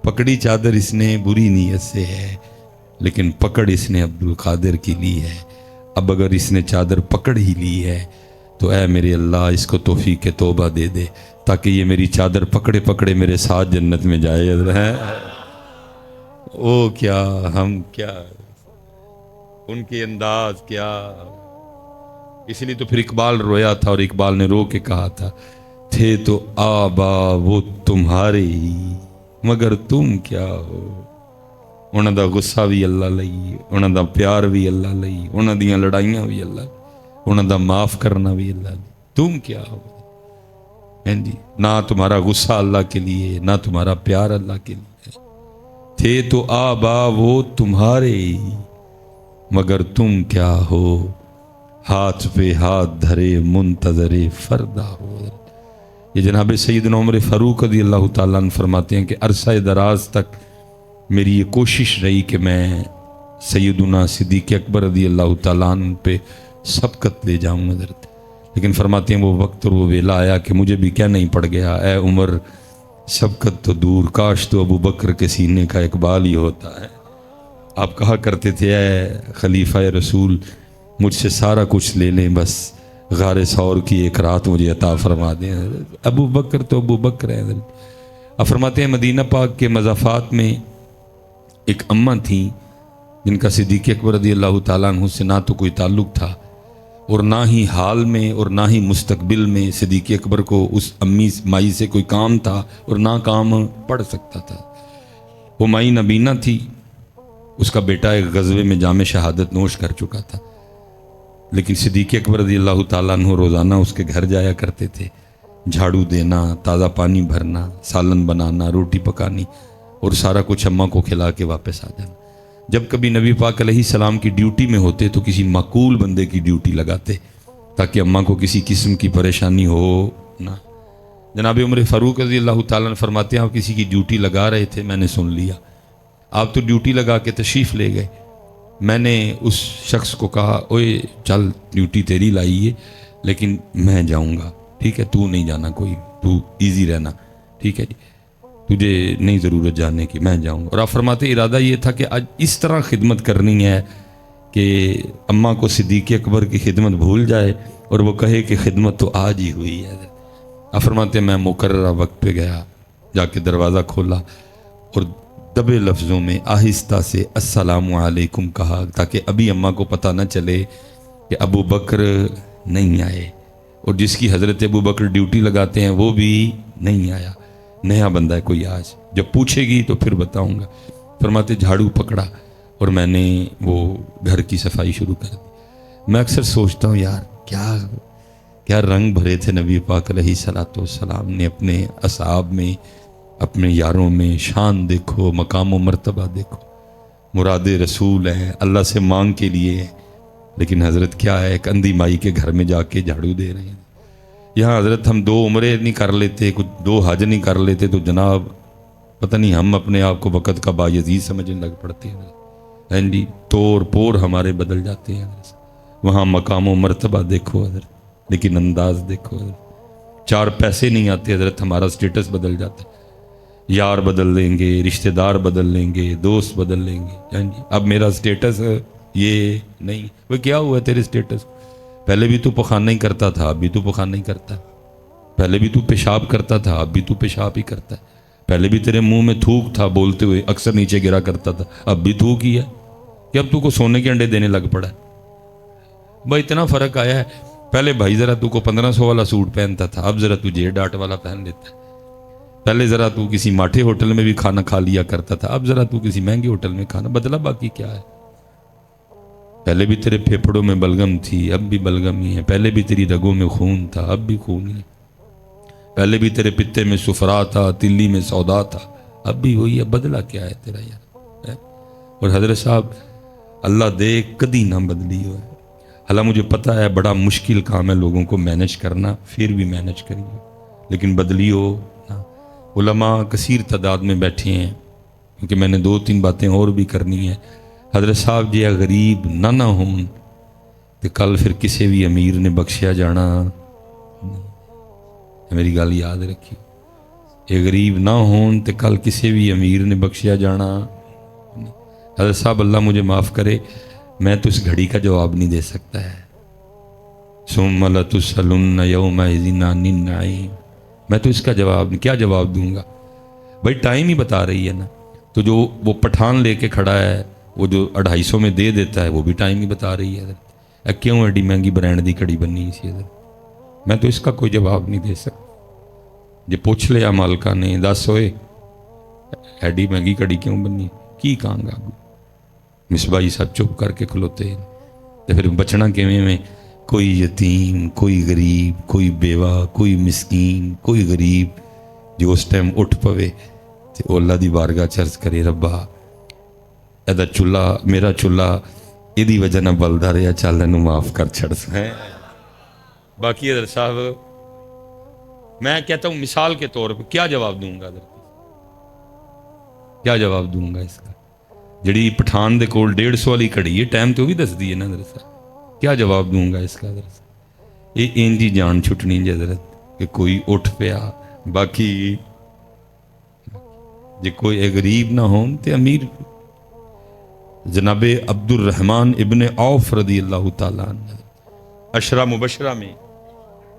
Speaker 1: پکڑی چادر اس نے بری نیت سے ہے، لیکن پکڑ اس نے عبد القادر کی لی ہے. اب اگر اس نے چادر پکڑ ہی لی ہے تو اے میرے اللہ اس کو توفیق توبہ دے دے تاکہ یہ میری چادر پکڑے پکڑے میرے ساتھ جنت میں جائے. او کیا ہم کیا، ان کے انداز کیا. اس لیے تو پھر اقبال رویا تھا اور اقبال نے رو کے کہا تھا تھے تو آبا وہ تمہارے ہی مگر تم کیا ہو. انہاں دا غصہ بھی اللہ لئی، انہاں دا پیار بھی اللہ لئی، انہاں دیاں لڑائیاں بھی اللہ، انہاں دا معاف کرنا بھی اللہ لئی. تم کیا ہو؟ ہیں جی، نہ تمہارا غصہ اللہ کے لیے، نہ تمہارا پیار اللہ کے لیے، تھے تو آبا وہ تمہارے مگر تم کیا ہو، ہاتھ پہ ہاتھ دھرے منتظر فردا ہو۔ یہ جناب سیدنا عمر فاروق رضی اللہ تعالیٰ عنہ فرماتے ہیں کہ عرصہ دراز تک میری یہ کوشش رہی کہ میں سیدنا صدیق اکبر رضی اللہ تعالیٰ عنہ پہ سبقت لے جاؤں حضرت، لیکن فرماتے ہیں وہ وقت اور وہ ویلا آیا کہ مجھے بھی کہنا ہی پڑ گیا، اے عمر سبقت تو دور، کاش تو ابو بکر کے سینے کا اقبال ہی ہوتا ہے۔ آپ کہا کرتے تھے اے خلیفہ رسول مجھ سے سارا کچھ لے لیں، بس غار ثور کی ایک رات مجھے عطا فرما دیں۔ ابو بکر تو ابو بکر ہے حضرت۔ آپ فرماتے ہیں مدینہ پاک کے مضافات میں ایک اماں تھیں جن کا صدیق اکبر رضی اللہ تعالیٰ عنہ سے نہ تو کوئی تعلق تھا اور نہ ہی حال میں اور نہ ہی مستقبل میں صدیق اکبر کو اس امی مائی سے کوئی کام تھا اور نہ کام پڑ سکتا تھا۔ وہ مائی نبینہ تھی، اس کا بیٹا ایک غزوے میں جام شہادت نوش کر چکا تھا، لیکن صدیق اکبر رضی اللہ تعالیٰ عنہ روزانہ اس کے گھر جایا کرتے تھے، جھاڑو دینا، تازہ پانی بھرنا، سالن بنانا، روٹی پکانی اور سارا کچھ اماں کو کھلا کے واپس آ جانا۔ جب کبھی نبی پاک علیہ السلام کی ڈیوٹی میں ہوتے تو کسی معقول بندے کی ڈیوٹی لگاتے تاکہ اماں کو کسی قسم کی پریشانی ہو نہ۔ جناب عمر فاروق رضی اللہ تعالیٰ نے فرماتے ہیں آپ کسی کی ڈیوٹی لگا رہے تھے، میں نے سن لیا، آپ تو ڈیوٹی لگا کے تشریف لے گئے، میں نے اس شخص کو کہا اوئے چل ڈیوٹی تیری لائی ہے لیکن میں جاؤں گا، ٹھیک ہے، تو نہیں جانا، کوئی تو ایزی رہنا، ٹھیک ہے جی، تجھے نہیں ضرورت جانے کی، میں جاؤں گا۔ اور آپ فرماتے ارادہ یہ تھا کہ آج اس طرح خدمت کرنی ہے کہ اماں کو صدیق اکبر کی خدمت بھول جائے اور وہ کہے کہ خدمت تو آج ہی ہوئی ہے۔ آپ فرماتے میں مقررہ وقت پہ گیا، جا کے دروازہ کھولا اور دبے لفظوں میں آہستہ سے السلام علیکم کہا تاکہ ابھی اماں کو پتہ نہ چلے کہ ابو بکر نہیں آئے، اور جس کی حضرت ابو بکر ڈیوٹی لگاتے ہیں وہ بھی نہیں آیا، نیا بندہ ہے کوئی آج، جب پوچھے گی تو پھر بتاؤں گا۔ فرماتے جھاڑو پکڑا اور میں نے وہ گھر کی صفائی شروع کر دی۔ میں اکثر سوچتا ہوں یار کیا رنگ بھرے تھے نبی پاک علیہ الصلوۃ والسلام نے اپنے اصحاب میں، اپنے یاروں میں، شان دیکھو، مقام و مرتبہ دیکھو، مراد رسول ہے، اللہ سے مانگ کے لیے ہے، لیکن حضرت کیا ہے ایک اندھی مائی کے گھر میں جا کے جھاڑو دے رہے ہیں۔ یہاں حضرت ہم 2 عمرے نہیں کر لیتے، کچھ 2 حج نہیں کر لیتے تو جناب پتہ نہیں ہم اپنے آپ کو وقت کا بایزید سمجھنے لگ پڑتے ہیں جی، طور پور ہمارے بدل جاتے ہیں۔ وہاں مقام و مرتبہ دیکھو حضرت، لیکن انداز دیکھو حضرت، 4 پیسے نہیں آتے حضرت ہمارا سٹیٹس بدل جاتا ہے، یار بدل لیں گے، رشتہ دار بدل لیں گے، دوست بدل لیں گے جی۔ اب میرا سٹیٹس یہ نہیں، وہ کیا ہوا تیرے سٹیٹس؟ پہلے بھی تو پخانہ ہی کرتا تھا، اب بھی تو پخانہ ہی کرتا ہے، پہلے بھی تو پیشاب کرتا تھا، اب بھی تو پیشاب ہی کرتا ہے، پہلے بھی تیرے منہ میں تھوک تھا، بولتے ہوئے اکثر نیچے گرا کرتا تھا، اب بھی تھوک ہی ہے کہ اب تو کو سونے کے انڈے دینے لگ پڑا ہے۔ بھائی اتنا فرق آیا ہے، پہلے بھائی ذرا تو کو 1500 والا سوٹ پہنتا تھا، اب ذرا تجھے ڈاٹ والا پہن لیتا ہے۔ پہلے ذرا تو کسی ماٹھے ہوٹل میں بھی کھانا کھا لیا کرتا تھا، اب ذرا تو کسی مہنگے ہوٹل میں کھانا بدلا، باقی کیا ہے؟ پہلے بھی تیرے پھیپھڑوں میں بلغم تھی، اب بھی بلغم ہی ہے، پہلے بھی تیری رگوں میں خون تھا، اب بھی خون ہی ہے، پہلے بھی تیرے پتے میں سفرا تھا، تلی میں سودا تھا، اب بھی وہی ہے، بدلا کیا ہے تیرا یار؟ اور حضرت صاحب اللہ دے کدی نہ بدلی ہو ہے۔ حالانکہ مجھے پتہ ہے بڑا مشکل کام ہے لوگوں کو مینج کرنا، پھر بھی مینج کریے، لیکن بدلی ہو نا۔ علماء کثیر تعداد میں بیٹھے ہیں کیونکہ میں نے 2-3 باتیں اور بھی کرنی ہیں۔ حضرت صاحب جی غریب نہ ہوں تو کل پھر کسی بھی امیر نے بخشیا جانا، میری گل یاد رکھی، یہ غریب نہ ہوں تو کل کسی بھی امیر نے بخشیا جانا۔ حضرت صاحب اللہ مجھے معاف کرے، میں تو اس گھڑی کا جواب نہیں دے سکتا ہے، ثم لتسألن یومئذ عن النعیم، میں تو اس کا جواب نہیں، کیا جواب دوں گا؟ بھائی ٹائم ہی بتا رہی ہے نا، تو جو وہ پٹھان لے کے کھڑا ہے، وہ جو 250 میں دے دیتا ہے، وہ بھی ٹائم ہی بتا رہی ہے حضرت، کیوں ایڈی مہنگی برانڈ دی کڑی بنی سی حضرت؟ میں تو اس کا کوئی جواب نہیں دے سکتا۔ جی پوچھ لیا مالکہ نے، 10 ہوئے ایڈی مہنگی کڑی کیوں بنی، کی کہاں گا؟ مصباحی صاحب چپ کر کے کھلوتے ہیں، تو پھر بچنا کیویں میں کوئی یتیم، کوئی غریب، کوئی بیوہ، کوئی مسکین، کوئی غریب جو اس ٹائم اٹھ پوے تو وہ اللہ دی بارگاہ چرچ کرے، ربا ایدا چولہا میرا چولہا یہ وجہ نہ بلدا رہا، چل انہوں معاف کر چھڑ سیں۔ باقی حضرت صاحب میں کہتا ہوں مثال کے طور پہ کیا جواب دوں گا حضرت، کیا جواب دوں گا اس کا؟ جڑی پٹھان دے کول 150 والی کھڑی ہے ٹائم تو وہ بھی دس دی ہے نا حضرت صاحب، کیا جواب دوں گا اس کا حضرت صاحب؟ یہ انجی جان چھٹنی جی حضرت کہ کوئی اٹھ پیا، باقی جی کوئی غریب نہ ہون تے امیر۔ جناب عبد الرحمن ابن عوف رضی اللہ تعالیٰ عنہ عشرہ مبشرہ میں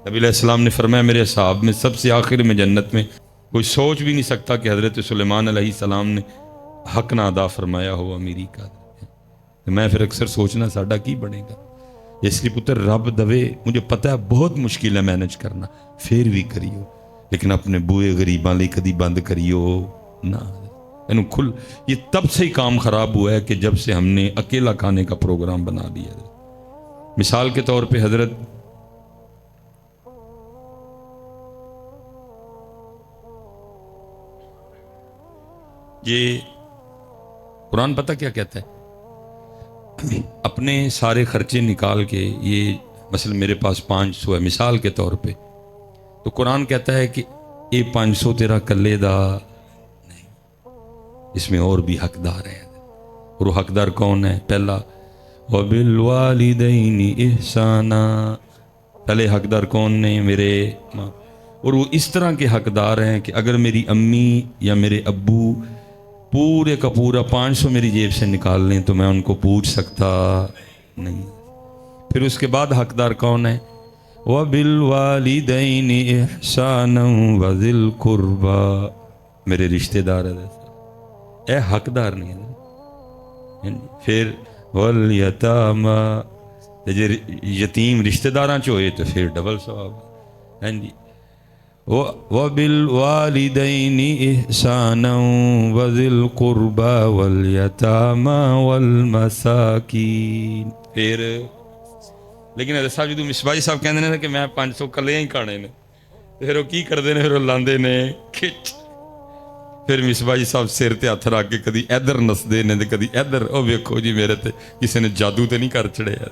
Speaker 1: نبی علیہ السلام نے فرمایا میرے صحاب میں سب سے آخر میں جنت میں کوئی سوچ بھی نہیں سکتا کہ حضرت سلیمان علیہ السلام نے حق نہ ادا فرمایا ہو امیری کا۔ میں پھر اکثر سوچنا ساڈا کی بنے گا، اس لیے پتر رب دوے مجھے پتہ ہے بہت مشکل ہے مینج کرنا، پھر بھی کریو، لیکن اپنے بوئے غریباں لئی کدی بند کریو نہ۔ کھل یہ تب سے ہی کام خراب ہوا ہے کہ جب سے ہم نے اکیلا کھانے کا پروگرام بنا لیا ہے۔ مثال کے طور پہ حضرت یہ قرآن پتہ کیا کہتا ہے؟ اپنے سارے خرچے نکال کے، یہ مثلا میرے پاس 500 ہے مثال کے طور پہ، تو قرآن کہتا ہے کہ یہ 500 تیرا کلے دا نہیں، اس میں اور بھی حقدار ہیں، اور وہ حقدار کون ہے؟ پہلا وَبِالْوَالِدَيْنِ إِحْسَانًا، پہلے حقدار کون نے؟ میرے ماں، اور وہ اس طرح کے حقدار ہیں کہ اگر میری امی یا میرے ابو پورے کا پورا 500 میری جیب سے نکال لیں تو میں ان کو پوچھ سکتا نہیں۔ پھر اس کے بعد حقدار کون ہے؟ وَبِالْوَالِدَيْنِ إِحْسَانًا وَذِي الْقُرْبَى، میرے رشتہ دار ہے، اے حقدار نہیں ہے۔ پھر وَالْيَتَامَى، یتیم رشتہ داراں چوئے تو پھر ڈبل ثواب ہے جی۔ وَبِالْوَالِدَيْنِ إِحْسَانًا وَذِي الْقُرْبَى وَالْيَتَامَى وَالْمَسَاكِينِ۔ پھر لیکن حضرت صاحب جدو مصباحی صاحب کہندے نے کہ میں 500 کلے ہی کھانے نے، پھر وہ کی کردے نے؟ پھر وہ لاندے نے کھچ، پھر مصباحی صاحب سر تے ہاتھ رکھ کے کدی ادھر نسدے نے تے کدی ادھر، او ویکھو جی میرے تے کسی نے جادو تے نہیں کر چڑھیا۔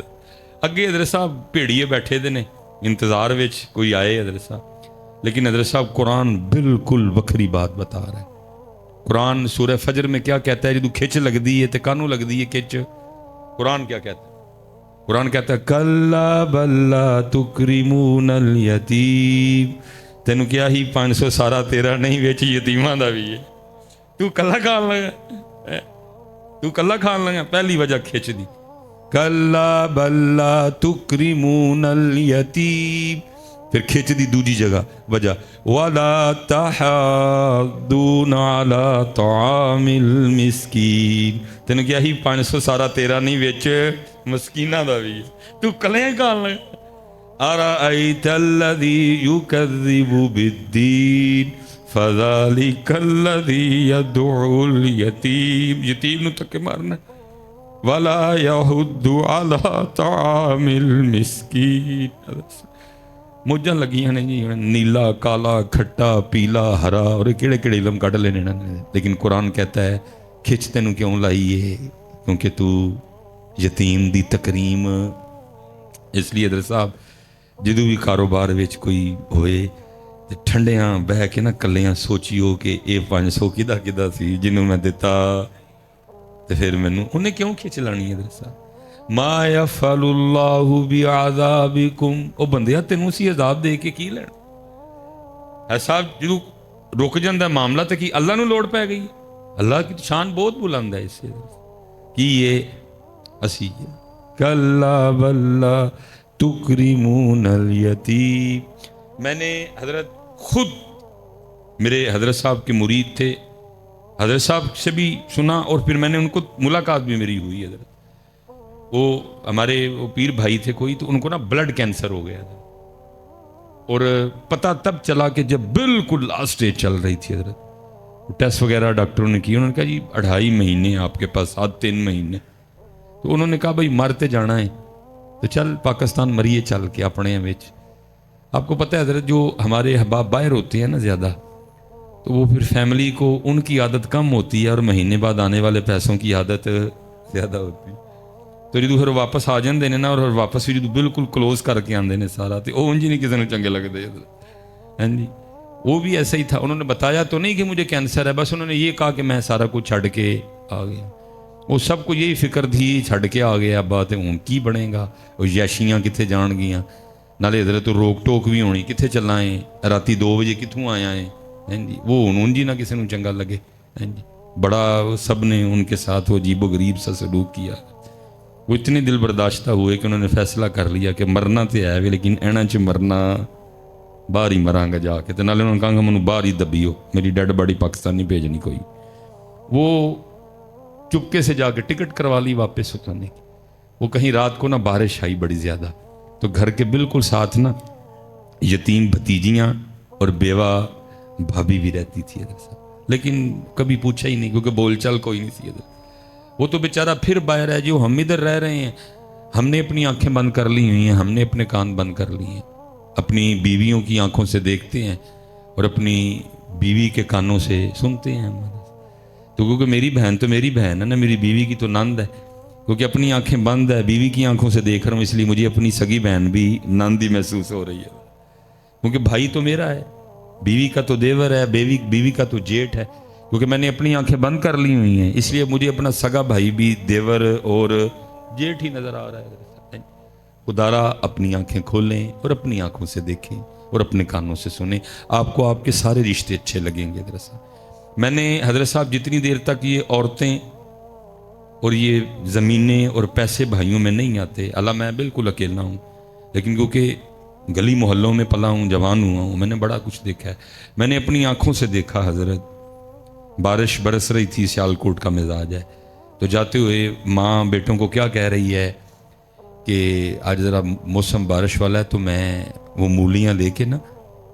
Speaker 1: اگے حضرت صاحب بھیڑیے بیٹھے دے نے انتظار وچ کوئی آئے حضرت صاحب، لیکن حضرت صاحب قرآن بالکل وکھری بات بتا رہا ہے۔ قرآن سورہ فجر میں کیا کہتا ہے؟ جدو کھچ لگ دی ہے تے کانوں لگ دی ہے کھچ، قرآن کیا کہتا ہے؟ قرآن کہتا ہے کلا بل لا تکرمون الیتیم، تینوں کیا ہی 500 سارا تیرا نہیں، وچ یتیماں دا بھی ہے، تو کلا کھان لگا، تو کلا کھان لگا، پہلی وجہ کھچ دی۔ کلا بل لا تکرمون الیتیم، پھر کھچ دی دوجی جگہ وجہ وَلَا تَحَاضُّونَ عَلَىٰ طَعَامِ الْمِسْكِينِ، تینوں کیا ہی 500 سارا تیرا نہیں، وچ مسکینہ دا بھی تو کلیں کھان لگا۔ أَرَأَيْتَ الَّذِي يُكَذِّبُ بِالدِّينِ فَذَلِكَ الَّذِي يَدْعُو الْيَتِيمَ، یتیم نو تکے مارنا، وَلَا يَحُضُّ عَلَىٰ طَعَامِ الْمِسْكِينِ۔ موجاں لگیاں نے جی، نیلا کالا کھٹا پیلا ہرا، اور کیڑے کیڑے علم کڈ لینے، لیکن قرآن کہتا ہے کھچ تینوں کیوں لائی ہے؟ کیونکہ تو یتیم دی تکریم۔ اس لیے حضرت صاحب جدو بھی کاروبار وچ کوئی ہوئے تے ٹھنڈیاں بہ کے نہ کلیاں سوچیو کہ اے 500 کدا کدا سی جنوں میں دیتا، تے پھر مینوں انہیں کیوں کھچ لانی ہے؟ حضرت صاحب ما یفعل اللہ بعذابکم، او بندیا تینوں اسی عذاب دے کے کی لینا؟ ایسا جدو رک جاندہ معاملہ تے کی اللہ نو لوڑ پہ گئی؟ اللہ کی شان بہت بلند ہے اس سے کی یہ اسی کلا بل لا تکرمون الیتیم۔ میں نے حضرت خود، میرے حضرت صاحب کے مرید تھے، حضرت صاحب سے بھی سنا اور پھر میں نے ان کو ملاقات بھی میری ہوئی۔ حضرت وہ ہمارے وہ پیر بھائی تھے کوئی، تو ان کو نا بلڈ کینسر ہو گیا تھا، اور پتہ تب چلا کہ جب بالکل لاسٹ سٹیج چل رہی تھی۔ حضرت ٹیسٹ وغیرہ ڈاکٹروں نے کی، انہوں نے کہا جی 2.5 مہینے آپ کے پاس، 3 مہینے۔ تو انہوں نے کہا بھائی مرتے جانا ہے، تو چل پاکستان مریے چل کے اپنے وچ. آپ کو پتہ ہے حضرت جو ہمارے احباب باہر ہوتے ہیں نا زیادہ، تو وہ پھر فیملی کو ان کی عادت کم ہوتی ہے اور مہینے بعد آنے والے پیسوں کی عادت زیادہ ہوتی ہے. تو جدو پھر واپس آ جاندے نے نا، اور واپس بھی جدو بالکل کلوز کر کے آندے نے سارا، تو وہ انج نہیں کسی نے چنگے لگتے. ہاں جی، وہ بھی ایسا ہی تھا. انہوں نے بتایا تو نہیں کہ مجھے کینسر ہے، بس انہوں نے یہ کہا کہ میں سارا کچھ چھڑ کے آ گیا. وہ سب کو یہی فکر تھی چھڑ کے آ گیا، بات ہوں کی بنے گا، وہ یاشیاں کتنے جان گیاں، نالے حضرت روک ٹوک بھی ہونی کتنے چلائیں، راتی 2 بجے کتوں آیا ہے. ہاں جی، وہ ہوں جی نہ کسی نے چنگا لگے. ہاں جی، بڑا سب نے ان کے ساتھ وہ عجیب و غریب سا سلوک کیا. وہ اتنے دل برداشتہ ہوئے کہ انہوں نے فیصلہ کر لیا کہ مرنا تو ہے بھی، لیکن اینا چ مرنا باہر ہی مراں گا جا کے. تو نالے انہوں نے کہا کہ مجھے باہر ہی دبیو، میری ڈیڈ باڈی پاکستان نہیں بھیجنی کوئی. وہ چپکے سے جا کے ٹکٹ کروا لی واپس اترنے کی. وہ کہیں رات کو نہ بارش آئی بڑی زیادہ، تو گھر کے بالکل ساتھ نا یتیم بھتیجیاں اور بیوہ بھابھی بھی رہتی تھی ادھر صاحب، لیکن کبھی پوچھا ہی نہیں کیونکہ بول چال کوئی نہیں سی ادھر. وہ تو بیچارہ پھر باہر ہے جو ہم ادھر رہ رہے ہیں. ہم نے اپنی آنکھیں بند کر لی ہوئی ہیں، ہم نے اپنے کان بند کر لیے ہیں، اپنی بیویوں کی آنکھوں سے دیکھتے ہیں اور اپنی بیوی کے کانوں سے سنتے ہیں. تو کیونکہ میری بہن تو میری بہن ہے نا، میری بیوی کی تو نند ہے. کیونکہ اپنی آنکھیں بند ہے، بیوی کی آنکھوں سے دیکھ رہا ہوں، اس لیے مجھے اپنی سگی بہن بھی نند ہی محسوس ہو رہی ہے. کیونکہ بھائی تو میرا ہے، بیوی کا تو دیور ہے، بیوی کا تو جیٹ ہے. کیونکہ میں نے اپنی آنکھیں بند کر لی ہوئی ہیں، اس لیے مجھے اپنا سگا بھائی بھی دیور اور جیٹ ہی نظر آ رہا ہے. خدارا اپنی آنکھیں کھولیں اور اپنی آنکھوں سے دیکھیں اور اپنے کانوں سے سنیں، آپ کو آپ کے سارے رشتے اچھے لگیں گے. دراصل میں نے حضرت صاحب جتنی دیر تک یہ عورتیں اور یہ زمینیں اور پیسے بھائیوں میں نہیں آتے، اللہ میں بالکل اکیلا ہوں، لیکن کیونکہ گلی محلوں میں پلا ہوں، جوان ہوا ہوں، میں نے بڑا کچھ دیکھا ہے. میں نے اپنی آنکھوں سے دیکھا حضرت بارش برس رہی تھی، سیالکوٹ کا مزاج ہے، تو جاتے ہوئے ماں بیٹوں کو کیا کہہ رہی ہے کہ آج ذرا موسم بارش والا ہے، تو میں وہ مولیاں لے کے نا،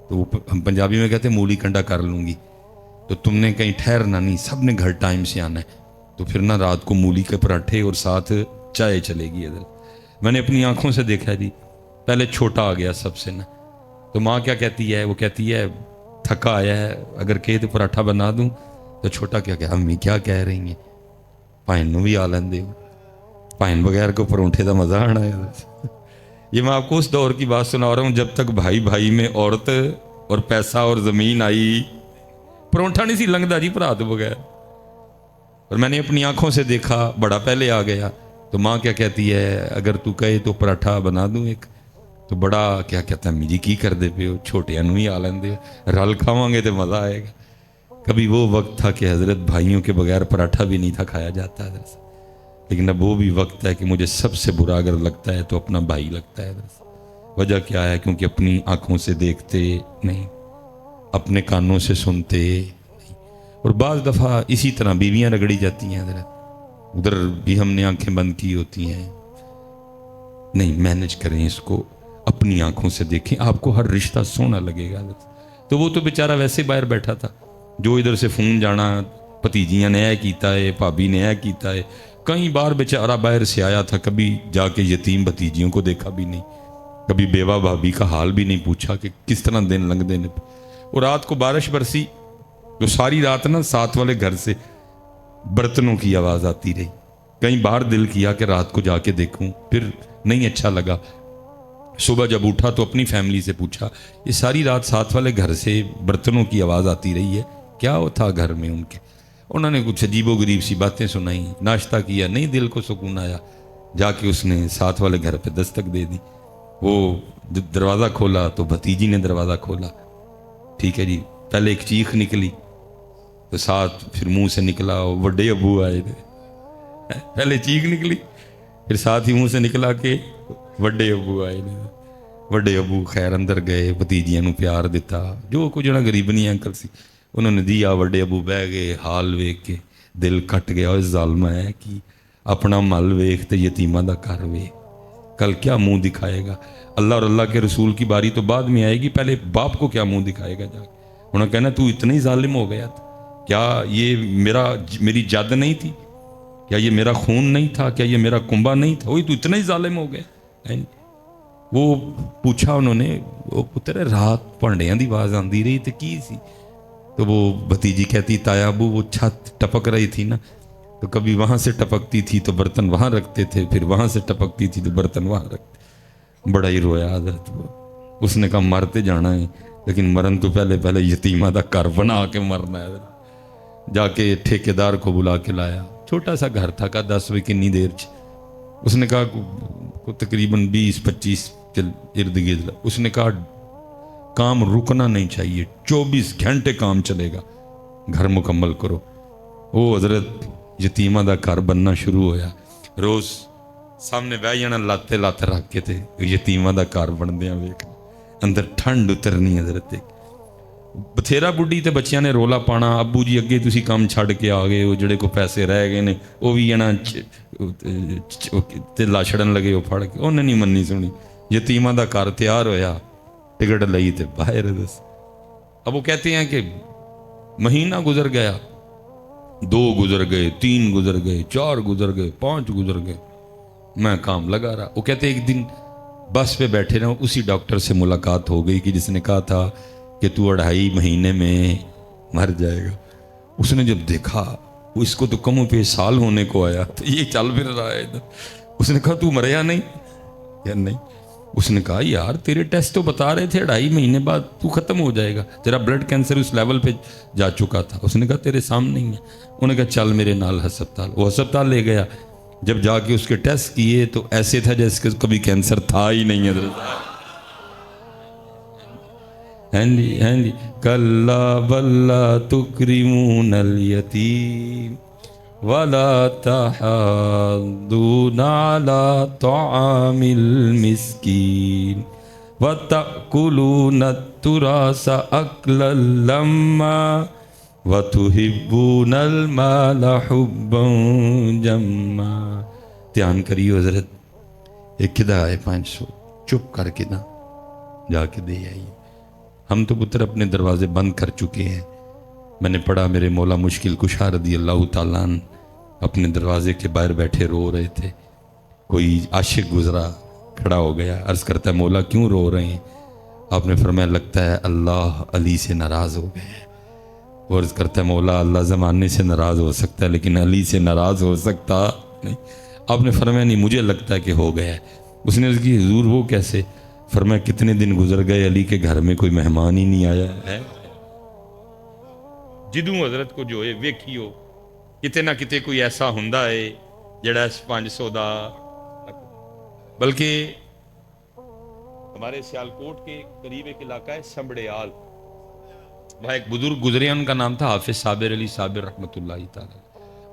Speaker 1: تو وہ ہم پنجابی میں کہتے ہیں مولی کنڈا کر لوں گی، تو تم نے کہیں ٹھہرنا نہیں، سب نے گھر ٹائم سے آنا ہے، تو پھر نہ رات کو مولی کے پراٹھے اور ساتھ چائے چلے گی. ادھر میں نے اپنی آنکھوں سے دیکھا جی. پہلے چھوٹا آ گیا سب سے نا، تو ماں کیا کہتی ہے، وہ کہتی ہے تھکا آیا ہے، اگر کہے تو پراٹھا بنا دوں، تو چھوٹا کیا کہ امی کیا کہہ رہی ہیں، پائن نو بھی آ لین دے، پائن بغیر کو پرونٹھے کا مزہ آنا ہے. یہ میں آپ کو اس دور کی بات سنا رہا ہوں جب تک بھائی بھائی میں عورت اور پیسہ اور زمین آئی، پرونٹھا نہیں سی لنگدا جی پرا تو بغیر. اور میں نے اپنی آنکھوں سے دیکھا، بڑا پہلے آ گیا، تو ماں کیا کہتی ہے اگر تو کہے تو پراٹھا بنا دوں ایک، تو بڑا کیا کہتا ہے امی جی کی کر دے پے ہو، چھوٹے انو ہی آ لین دے، رل کھاواں گے تو مزہ آئے گا. کبھی وہ وقت تھا کہ حضرت بھائیوں کے بغیر پراٹھا بھی نہیں تھا کھایا جاتا حضرت، لیکن اب وہ بھی وقت ہے کہ مجھے سب سے برا اگر لگتا ہے تو اپنا بھائی لگتا ہے حضرت. وجہ کیا ہے؟ کیونکہ اپنی آنکھوں سے دیکھتے نہیں، اپنے کانوں سے سنتے نہیں، اور بعض دفعہ اسی طرح بیویاں رگڑی جاتی ہیں حضرت، ادھر بھی ہم نے آنکھیں بند کی ہوتی ہیں. نہیں، مینج کریں اس کو، اپنی آنکھوں سے دیکھیں، آپ کو ہر رشتہ سونا لگے گا حضرت. تو وہ تو بیچارہ ویسے باہر بیٹھا تھا، جو ادھر سے فون جانا، بھتیجیاں نے اے کیتا ہے، بھابی نے اے کیتا ہے، کئی بار بیچارہ باہر سے آیا تھا، کبھی جا کے یتیم بھتیجیوں کو دیکھا بھی نہیں، کبھی بیوہ بھابی کا حال بھی نہیں پوچھا کہ کس طرح دن لنگ دینے. اور رات کو بارش برسی تو ساری رات نا ساتھ والے گھر سے برتنوں کی آواز آتی رہی. کہیں باہر دل کیا کہ رات کو جا کے دیکھوں، پھر نہیں اچھا لگا. صبح جب اٹھا تو اپنی فیملی سے پوچھا، یہ ساری رات ساتھ والے گھر سے برتنوں کی آواز آتی رہی ہے، کیا وہ تھا گھر میں ان کے؟ انہوں نے کچھ عجیب و غریب سی باتیں سنائی، ناشتہ کیا، نہیں دل کو سکون آیا، جا کے اس نے ساتھ والے گھر پہ دستک دے دی. وہ دروازہ کھولا تو بھتیجی نے دروازہ کھولا، ٹھیک ہے جی، پہلے ایک چیخ نکلی تو ساتھ پھر منہ سے نکلا وڈے ابو آئے تھے. پہلے چیخ نکلی، پھر ساتھ ہی منہ سے نکلا کہ وڈے ابو آئے نے. وڈے ابو خیر اندر گئے، بھتیجیاں نو پیار دیتا، جو کچھ نہ غریبنی انکل سی انہوں نے دیا. وڈے ابو بہ گئے، حال ویکھ کے دل کٹ گیا، اور ظالمہ ہے کہ اپنا مل ویکھ تے یتیماں دا کر ویکھ، کل کیا منہ دکھائے گا؟ اللہ اور اللہ کے رسول کی باری تو بعد میں آئے گی، پہلے باپ کو کیا منہ دکھائے گا؟ جا کے انہوں نے کہنا تو اتنا ہی ظالم ہو گیا تھا، کیا یہ میری جد نہیں تھی؟ کیا یہ میرا خون نہیں تھا؟ کیا یہ میرا کنبا نہیں تھا؟ وہی تو اتنا ہی ظالم ہو گیا. وہ پوچھا انہوں نے, وہ پتر رات بھانڈیاں دی آواز آندی رہی تو کی سی؟ تو وہ بھتیجی کہتی تایا ابو وہ چھت ٹپک رہی تھی نا, تو کبھی وہاں سے ٹپکتی تھی تو برتن وہاں رکھتے تھے, پھر وہاں سے ٹپکتی تھی تو برتن وہاں رکھتے. بڑا ہی رویا حضرت. وہ اس نے کہا مرتے جانا ہے لیکن مرن تو پہلے یتیمہ دا گھر بنا کے مرنا ہے. جا کے ٹھیکیدار کو بلا کے لایا, چھوٹا سا گھر تھا, کہا 10 بجے کنی دیر اس نے کہا تقریباً 20-25 ارد گرد. اس نے کہا کام رکنا نہیں چاہیے, 24 گھنٹے کام چلے گا, گھر مکمل کرو. وہ حضرت یتیمہ دا گھر بننا شروع ہویا. روز سامنے بہ جانا لاتے لاتے رکھ کے تھے یتیمہ دا گھر بندیاں ویکھ, اندر ٹھنڈ اترنی. حضرت بتھیرا بڈھی تے بچیاں نے رولا پانا, ابو جی اگے تسی کام چھڈ کے آ گئے, وہ جڑے کو پیسے رہ گئے نے وہ بھی جنا لا چھڑن لگے, وہ پھڑ کے انہیں نہیں مننی سنی. یتیمہ دا گھر تیار ہویا, ٹکٹ لئی تے باہر. دس اب وہ کہتے ہیں کہ مہینہ گزر گیا, 2 گزر گئے, 3 گزر گئے, 4 گزر گئے, 5 گزر گئے, میں کام لگا رہا. وہ کہتے ایک دن بس پہ بیٹھے رہے, اسی ڈاکٹر سے ملاقات ہو گئی کہ جس نے کہا تھا کہ تو 2.5 مہینے میں مر جائے گا. اس نے جب دیکھا وہ اس کو تو کم و بیش سال ہونے کو آیا, تو یہ چل پھر رہا ہے ادھر. اس نے کہا تو مریا نہیں؟ یا نہیں. اس نے کہا یار تیرے ٹیسٹ تو بتا رہے تھے 2.5 مہینے بعد تو ختم ہو جائے گا, تیرا بلڈ کینسر اس لیول پہ جا چکا تھا. اس نے کہا تیرے سامنے ہی ہے. انہوں نے کہا چل میرے نال ہسپتال. وہ ہسپتال لے گیا. جب جا کے اس کے ٹیسٹ کیے تو ایسے تھا جیسے کہ کبھی کینسر تھا ہی نہیں. حضرت ہیں جی کلا بلا تکرمون الیتیم ولا تحاضون علی طعام المسکین وتأکلون التراث اکلا لما وتحبون المال حبا جما. دھیان کریو حضرت, ایک کدا ہے 500 چپ کر کے نا جا کے دے آئیے. ہم تو پتر اپنے دروازے بند کر چکے ہیں. میں نے پڑھا میرے مولا مشکل کشا رضی اللہ تعالیٰ عنہ اپنے دروازے کے باہر بیٹھے رو رہے تھے. کوئی عاشق گزرا, کھڑا ہو گیا, عرض کرتا ہے مولا کیوں رو رہے ہیں؟ آپ نے فرمایا لگتا ہے اللہ علی سے ناراض ہو گئے ہیں. وہ عرض کرتا ہے مولا اللہ زمانے سے ناراض ہو سکتا ہے لیکن علی سے ناراض ہو سکتا نہیں. آپ نے فرمایا نہیں مجھے لگتا ہے کہ ہو گیا ہے. اس نے عرض کی حضور وہ کیسے؟ فرمایا کتنے دن گزر گئے علی کے گھر میں کوئی مہمان ہی نہیں آیا ہے. جدوں حضرت کو جو ہے ویکھیو کتے نہ کتے کوئی ایسا ہوندا ہے جڑا 500 دا. بلکہ ہمارے سیالکوٹ کے قریب ایک علاقہ ہے سمبڑیال, وہاں ایک بزرگ گزرے ہیں, ان کا نام تھا حافظ صابر علی صابر رحمۃ اللہ تعالی.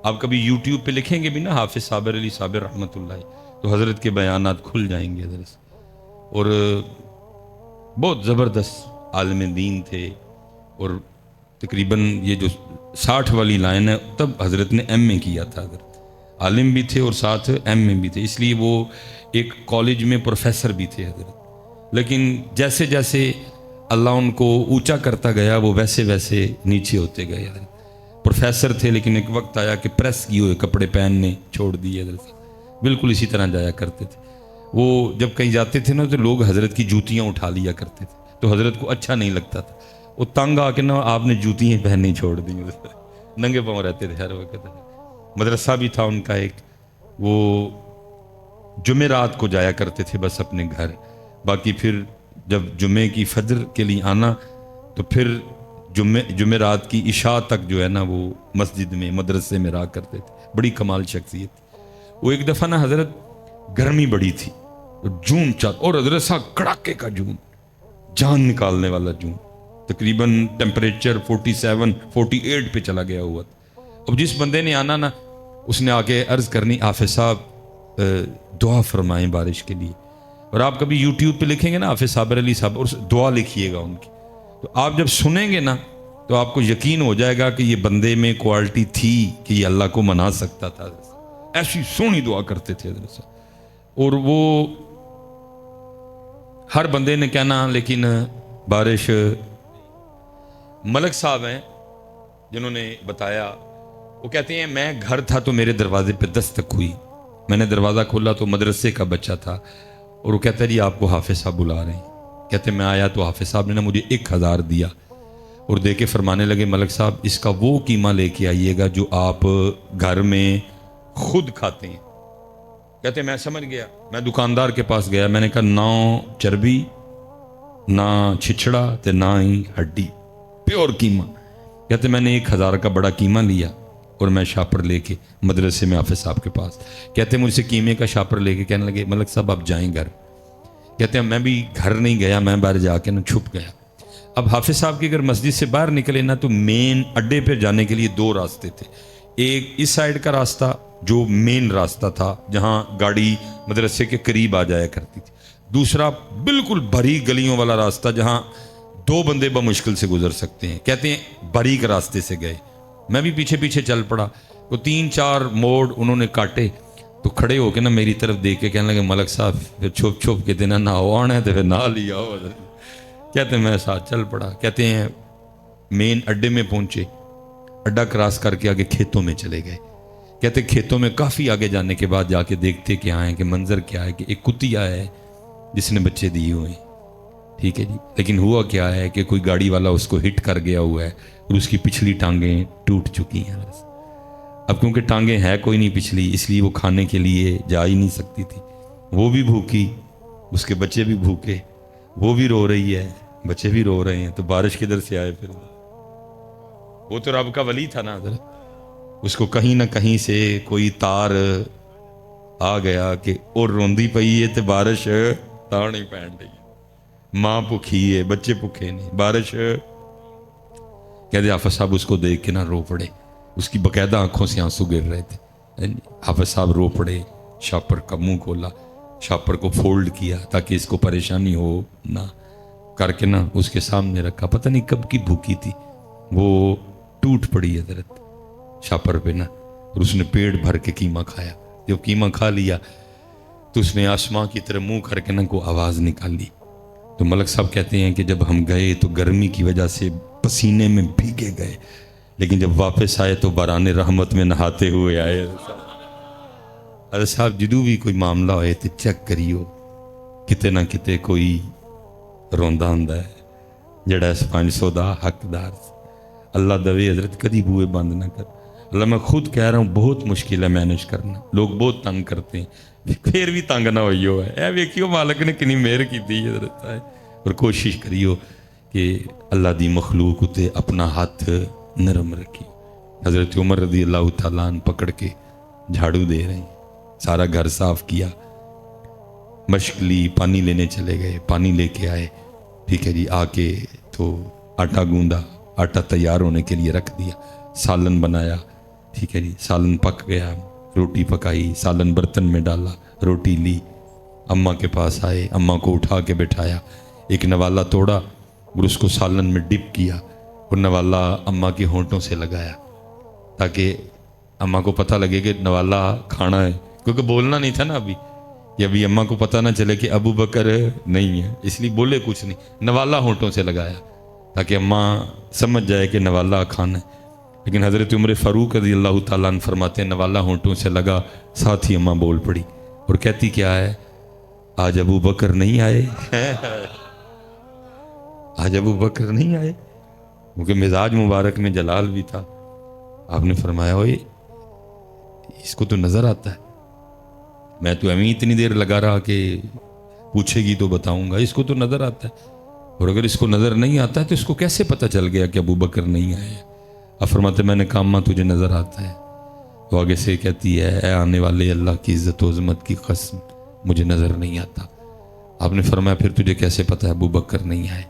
Speaker 1: آپ کبھی یوٹیوب پہ لکھیں گے بھی نا حافظ صابر علی صابر رحمۃ اللہ, تو حضرت کے بیانات کھل جائیں گے حضرت. اور بہت زبردست عالم دین تھے, اور تقریباً یہ جو 60 والی لائن ہے تب حضرت نے ایم اے کیا تھا. حضرت عالم بھی تھے اور ساتھ ایم اے بھی تھے, اس لیے وہ ایک کالج میں پروفیسر بھی تھے حضرت. لیکن جیسے جیسے اللہ ان کو اونچا کرتا گیا وہ ویسے ویسے نیچے ہوتے گئے. حضرت پروفیسر تھے لیکن ایک وقت آیا کہ پریس کیے ہوئے کپڑے پہننے چھوڑ دیے. حضرت بالکل اسی طرح جایا کرتے تھے. وہ جب کہیں جاتے تھے نا تو لوگ حضرت کی جوتیاں اٹھا لیا کرتے تھے, تو حضرت کو اچھا نہیں لگتا تھا. وہ تنگ آ کے نا آپ نے جوتیاں پہننی چھوڑ دی, ننگے پاؤں رہتے تھے ہر وقت. مدرسہ بھی تھا ان کا ایک, وہ جمعرات کو جایا کرتے تھے بس اپنے گھر. باقی پھر جب جمعے کی فجر کے لیے آنا تو پھر جمعرات کی عشاء تک جو ہے نا وہ مسجد میں مدرسے میں رہا کرتے تھے. بڑی کمال شخصیت تھی. وہ ایک دفعہ نا حضرت گرمی بڑی تھی, جون چل, اور حضرت صاحب کڑاکے کا جون, جان نکالنے والا جون, تقریباً ٹیمپریچر 47-48 پہ چلا گیا ہوا. اب جس بندے نے آنا نا اس نے آ کے عرض کرنی حافظ صاحب دعا فرمائیں بارش کے لیے. اور آپ کبھی یوٹیوب پہ لکھیں گے نا حافظ صابر علی صاحب اور دعا لکھیے گا ان کی, تو آپ جب سنیں گے نا تو آپ کو یقین ہو جائے گا کہ یہ بندے میں کوالٹی تھی کہ یہ اللہ کو منا سکتا تھا. ایسی سونی دعا کرتے تھے حضرت صاحب. اور وہ ہر بندے نے کہنا لیکن بارش. ملک صاحب ہیں جنہوں نے بتایا, وہ کہتے ہیں میں گھر تھا تو میرے دروازے پہ دستک ہوئی, میں نے دروازہ کھولا تو مدرسے کا بچہ تھا, اور وہ کہتا ہے جی آپ کو حافظ صاحب بلا رہے ہیں. کہتے میں آیا تو حافظ صاحب نے نا مجھے 1000 دیا اور دے کے فرمانے لگے ملک صاحب اس کا وہ قیمہ لے کے آئیے گا جو آپ گھر میں خود کھاتے ہیں. کہتے میں سمجھ گیا. میں دکاندار کے پاس گیا, میں نے کہا نہ چربی نہ چھچڑا تے نہ ہی ہڈی, پیور قیمہ. کہتے میں نے 1000 کا بڑا قیمہ لیا اور میں شاپر لے کے مدرسے میں حافظ صاحب کے پاس. کہتے مجھ سے قیمے کا شاپر لے کے کہنے لگے ملک صاحب آپ جائیں گھر. کہتے ہیں میں بھی گھر نہیں گیا, میں باہر جا کے نا چھپ گیا. اب حافظ صاحب کی اگر مسجد سے باہر نکلے نا تو مین اڈے پہ جانے کے لیے 2 راستے تھے. ایک اس سائیڈ کا راستہ جو مین راستہ تھا جہاں گاڑی مدرسے کے قریب آ جایا کرتی تھی, دوسرا بالکل بھری گلیوں والا راستہ جہاں 2 بندے بمشکل سے گزر سکتے ہیں. کہتے ہیں باریک راستے سے گئے, میں بھی پیچھے پیچھے چل پڑا. تو 3-4 موڑ انہوں نے کاٹے تو کھڑے ہو کے نا میری طرف دیکھ کے کہنے لگے ملک صاحب پھر چھپ چھپ کے دینا نہ آنا ہے تو پھر نہ لیا ہو. کہتے ہیں میں ساتھ چل پڑا. کہتے ہیں مین اڈے میں پہنچے, اڈا کراس کر کے آگے کھیتوں میں چلے گئے. کہتے کھیتوں میں کافی آگے جانے کے بعد جا کے دیکھتے کیا ہے کہ منظر کیا ہے کہ ایک کتیا ہے جس نے بچے دیے ہوئے ہیں. ٹھیک ہے جی, لیکن ہوا کیا ہے کہ کوئی گاڑی والا اس کو ہٹ کر گیا ہوا ہے اور اس کی پچھلی ٹانگیں ٹوٹ چکی ہیں. اب کیونکہ ٹانگیں ہے کوئی نہیں پچھلی, اس لیے وہ کھانے کے لیے جا ہی نہیں سکتی تھی. وہ بھی بھوکی, اس کے بچے بھی بھوکے, وہ بھی رو رہی ہے, بچے بھی رو رہے ہیں. تو بارش کدھر سے آئے پھر؟ وہ تو رب کا ولی تھا نا حضرت, اس کو کہیں نہ کہیں سے کوئی تار آ گیا کہ اور روندی پئی ہے تو بارش تار نہیں پہن رہی. ماں بھوکھی ہے, بچے بھوکے نہیں, بارش. کہتے حافظ صاحب اس کو دیکھ کے نہ رو پڑے, اس کی باقاعدہ آنکھوں سے آنسو گر رہے تھے. حافظ صاحب رو پڑے, شاپر کا منہ کھولا, شاپر کو فولڈ کیا تاکہ اس کو پریشانی ہو نہ, کر کے نا اس کے سامنے رکھا. پتہ نہیں کب کی بھوکی تھی, وہ ٹوٹ پڑی حضرت شاپر پہ نا, اور اس نے پیٹ بھر کے قیمہ کھایا. جب قیمہ کھا لیا تو اس نے آسماں کی طرح منہ کر کے نا کو آواز نکالی. تو ملک صاحب کہتے ہیں کہ جب ہم گئے تو گرمی کی وجہ سے پسینے میں بھیگے گئے, لیکن جب واپس آئے تو باران رحمت میں نہاتے ہوئے آئے. ارے صاحب جدو بھی کوئی معاملہ ہوئے تو چیک کریو, کتے نہ کتے کوئی روندا ہوندا ہے جڑا اس 500 دا حقدار. اللہ دوے حضرت کدی بوئے بند نہ کر. اللہ میں خود کہہ رہا ہوں بہت مشکل ہے مینج کرنا, لوگ بہت تنگ کرتے ہیں, پھر بھی تنگ نہ ہوئیو ہے. اے ویکھیو مالک نے کنی مہر کیتی حضرت ہے. اور کوشش کریو کہ اللہ دی مخلوق اتے اپنا ہاتھ نرم رکھی. حضرت عمر رضی اللہ تعالیٰ عنہ پکڑ کے جھاڑو دے رہے ہیں, سارا گھر صاف کیا, مشق لی, پانی لینے چلے گئے, پانی لے کے آئے. ٹھیک ہے جی, آ کے تو آٹا گوندا, آٹا تیار ہونے کے لیے رکھ دیا, سالن بنایا. ٹھیک ہے جی, سالن پک گیا, روٹی پکائی, سالن برتن میں ڈالا, روٹی لی, اماں کے پاس آئے, اماں کو اٹھا کے بٹھایا, ایک نوالا توڑا اور اس کو سالن میں ڈپ کیا, اور نوالا اماں کے ہونٹوں سے لگایا تاکہ اماں کو پتہ لگے کہ نوالا کھانا ہے, کیونکہ بولنا نہیں تھا نا ابھی, کہ ابھی اماں کو پتہ نہ چلے کہ ابو بکر نہیں ہے, اس لیے بولے کچھ نہیں. نوالا ہونٹوں سے لگایا تاکہ اماں سمجھ جائے کہ نوالا کھانا ہے. لیکن حضرت عمر فاروق رضی اللہ تعالیٰ عنہ فرماتے ہیں نوالا ہونٹوں سے لگا, ساتھ ہی اماں بول پڑی اور کہتی کیا ہے, آج ابو بکر نہیں آئے. آج ابو بکر نہیں آئے, کیونکہ مزاج مبارک میں جلال بھی تھا. آپ نے فرمایا اوئے اس کو تو نظر آتا ہے, میں تو امی اتنی دیر لگا رہا کہ پوچھے گی تو بتاؤں گا, اس کو تو نظر آتا ہے, اور اگر اس کو نظر نہیں آتا ہے تو اس کو کیسے پتہ چل گیا کہ ابو بکر نہیں آئے. اب فرماتے میں نے کہا اماں تجھے نظر آتا ہے. وہ آگے سے کہتی ہے اے آنے والے اللہ کی عزت و عظمت کی قسم مجھے نظر نہیں آتا. آپ نے فرمایا پھر تجھے کیسے پتہ ہے ابو بکر نہیں آئے؟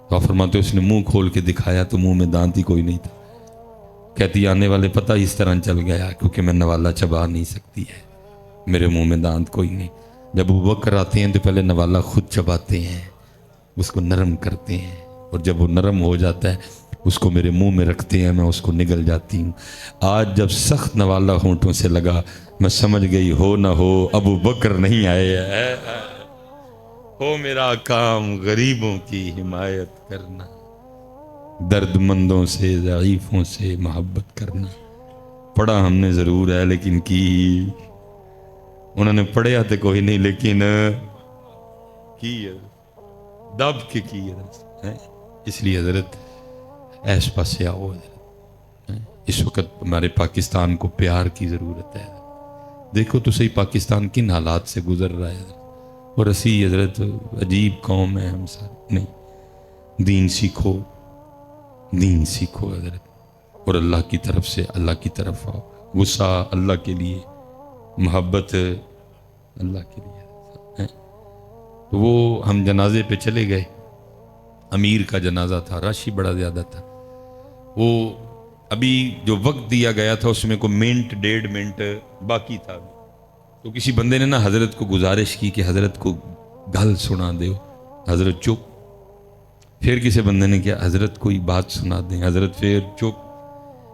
Speaker 1: تو آپ فرماتے اس نے منہ کھول کے دکھایا تو منہ میں دانت ہی کوئی نہیں تھا. کہتی آنے والے پتہ اس طرح چل گیا کیونکہ میں نوالا چبا نہیں سکتی ہے, میرے منہ میں دانت کوئی نہیں. جب ابو بکر آتے ہیں تو پہلے نوالا خود چباتے ہیں, اس کو نرم کرتے ہیں, اور جب وہ نرم ہو جاتا ہے اس کو میرے منہ میں رکھتے ہیں, میں اس کو نگل جاتی ہوں. آج جب سخت نوالا ہونٹوں سے لگا میں سمجھ گئی ہو نہ ہو ابو بکر نہیں آئے ہیں. ہو میرا کام غریبوں کی حمایت کرنا, درد مندوں سے ضعیفوں سے محبت کرنا. پڑھا ہم نے ضرور ہے لیکن کی انہوں نے پڑھیا تو کوئی نہیں, لیکن کی دب کے کی ہے، اس لیے حضرت ایس پاسے آؤ حضرت، اس وقت ہمارے پاکستان کو پیار کی ضرورت ہے۔ دیکھو تو صحیح پاکستان کن حالات سے گزر رہا ہے حضرت، اور اسی حضرت عجیب قوم ہے ہم سارے، نہیں دین سیکھو، دین سیکھو حضرت، اور اللہ کی طرف سے اللہ کی طرف آؤ، غصہ اللہ کے لیے، محبت اللہ کے لیے۔ تو وہ ہم جنازے پہ چلے گئے، امیر کا جنازہ تھا، رش ہی بڑا زیادہ تھا۔ وہ ابھی جو وقت دیا گیا تھا اس میں کوئی منٹ 1.5 منٹ باقی تھا، تو کسی بندے نے نا حضرت کو گزارش کی کہ حضرت کو گل سنا دو، حضرت چپ۔ پھر کسی بندے نے کہا حضرت کوئی بات سنا دیں، حضرت پھر چپ۔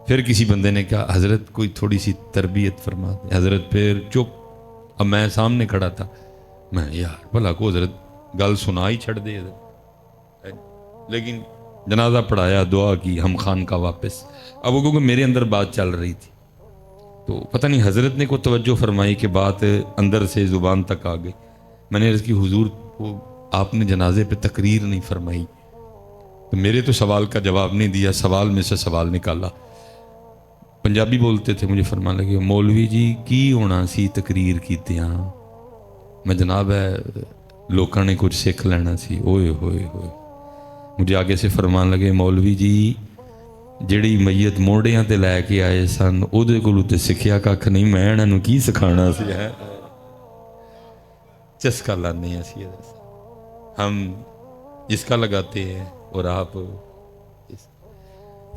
Speaker 1: پھر کسی بندے نے کہا حضرت کوئی تھوڑی سی تربیت فرما دیں، حضرت پھر چپ۔ اب میں سامنے کھڑا تھا، میں یار بھلا کو حضرت گل سنا ہی چھڑ دے حضرت، لیکن جنازہ پڑھایا، دعا کی، ہم خان کا واپس۔ اب وہ کیونکہ میرے اندر بات چل رہی تھی تو پتہ نہیں حضرت نے کوئی توجہ فرمائی کہ بات اندر سے زبان تک آ گئی۔ میں نے عرض کی حضور وہ آپ نے جنازے پہ تقریر نہیں فرمائی، تو میرے تو سوال کا جواب نہیں دیا، سوال میں سے سوال نکالا۔ پنجابی بولتے تھے، مجھے فرمان لگے مولوی جی کی ہونا سی تقریر کیتیاں، میں جناب ہے لوکاں نے کچھ سیکھ لینا سی۔ اوئے ہوئے ہوئے، مجھے آگے سے فرمان لگے مولوی جی جیڑی میت موڑیاں تے لے کے آئے سن او دے کولوں تے سکھیا ککھ نہیں، میں انہاں نوں کی سکھانا سی ہے۔ چسکا لانے ہیں سی ہم، جس کا لگاتے ہیں، اور آپ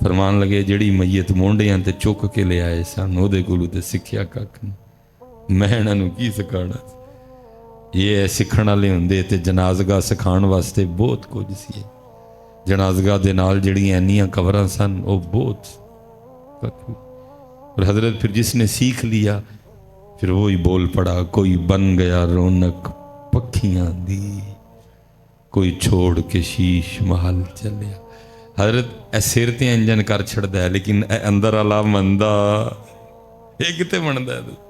Speaker 1: فرمان لگے جیڑی میت مونڈیاں تے چک کے لے آئے سن او دے کولوں تے سکھیا ککھ نہیں، میں انہاں نوں کی سکھانا سی۔ یہ سکھن والے ہوندے تے جنازگاہ سکھان واسطے بہت کچھ سی۔ جنازگاہ دے نال جڑیاں اینیاں قبراں سن وہ بہت، اور حضرت پھر جس نے سیکھ لیا پھر وہی بول پڑا، کوئی بن گیا رونق پکھیاں دی، کوئی چھوڑ کے شیش محل چلیا۔ حضرت اے سر تے انجن کر چھڑدا ہے لیکن اے اندر والا مندا اے کتے مندا ہے؟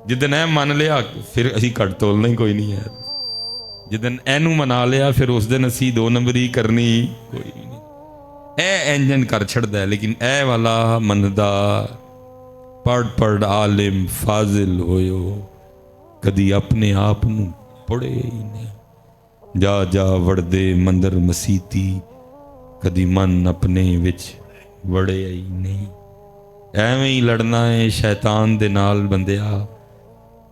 Speaker 1: جدن اے من لیا پھر اسی کٹ تولنا ہی کوئی نہیں ہے، جدن اینو منا لیا پھر اس دن اسی 2 نمبری کرنی کوئی نہیں۔ اے انجن کر چھڑدا ہے لیکن اے والا مندا، پڑھ پڑھ عالم فاضل ہوئیو، کدی اپنے آپ نو پڑھے ہی نہیں، جا جا وڑدے مندر مسیتی، کدی من اپنے وچ وڑے ہی نہیں۔ ایویں ہی لڑنا ہے شیطان دے نال بندیا،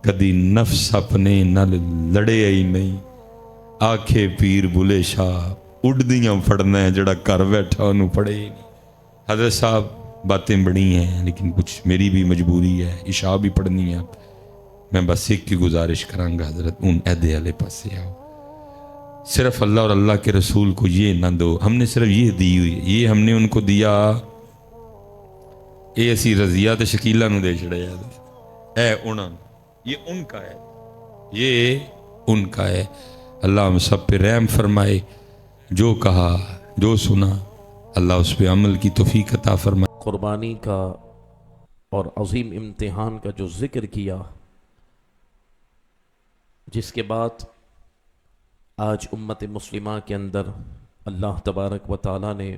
Speaker 1: کدی نفس اپنے نال لڑے ہی نہیں۔ آکھے پیر بلے شاہ اڑدیاں پڑھنا ہے، جڑا کر بیٹھا انہوں پڑھے ہی نہیں۔ حضرت صاحب باتیں بڑی ہیں لیکن کچھ میری بھی مجبوری ہے، عشاء بھی پڑھنی ہے۔ میں بس ایک کی گزارش کروں گا حضرت، ان عہدے والے پاسے آؤ، صرف اللہ اور اللہ کے رسول کو یہ نہ دو، ہم نے صرف یہ دی ہوئی ہے، یہ ہم نے ان کو دیا، اے اسی رضیہ تے شکیلہ نو دے چھڑے اے انہاں، یہ ان کا ہے، یہ ان کا ہے۔ اللہ ہم سب پہ رحم فرمائے، جو کہا جو سنا اللہ اس پہ عمل کی توفیق عطا فرمائے۔
Speaker 2: قربانی کا اور عظیم امتحان کا جو ذکر کیا، جس کے بعد آج امت مسلمہ کے اندر اللہ تبارک و تعالیٰ نے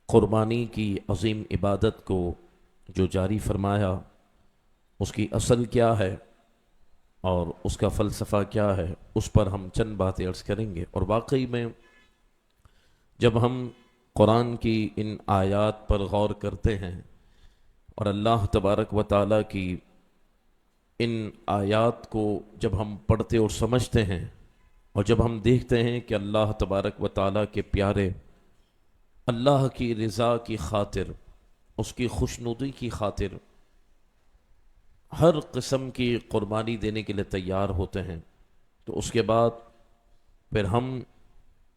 Speaker 2: قربانی کی عظیم عبادت کو جو جاری فرمایا، اس کی اصل کیا ہے اور اس کا فلسفہ کیا ہے، اس پر ہم چند باتیں عرض کریں گے۔ اور واقعی میں جب ہم قرآن کی ان آیات پر غور کرتے ہیں اور اللہ تبارک و تعالیٰ کی ان آیات کو جب ہم پڑھتے اور سمجھتے ہیں، اور جب ہم دیکھتے ہیں کہ اللہ تبارک و تعالیٰ کے پیارے اللہ کی رضا کی خاطر، اس کی خوشنودی کی خاطر ہر قسم کی قربانی دینے کے لیے تیار ہوتے ہیں، تو اس کے بعد پھر ہم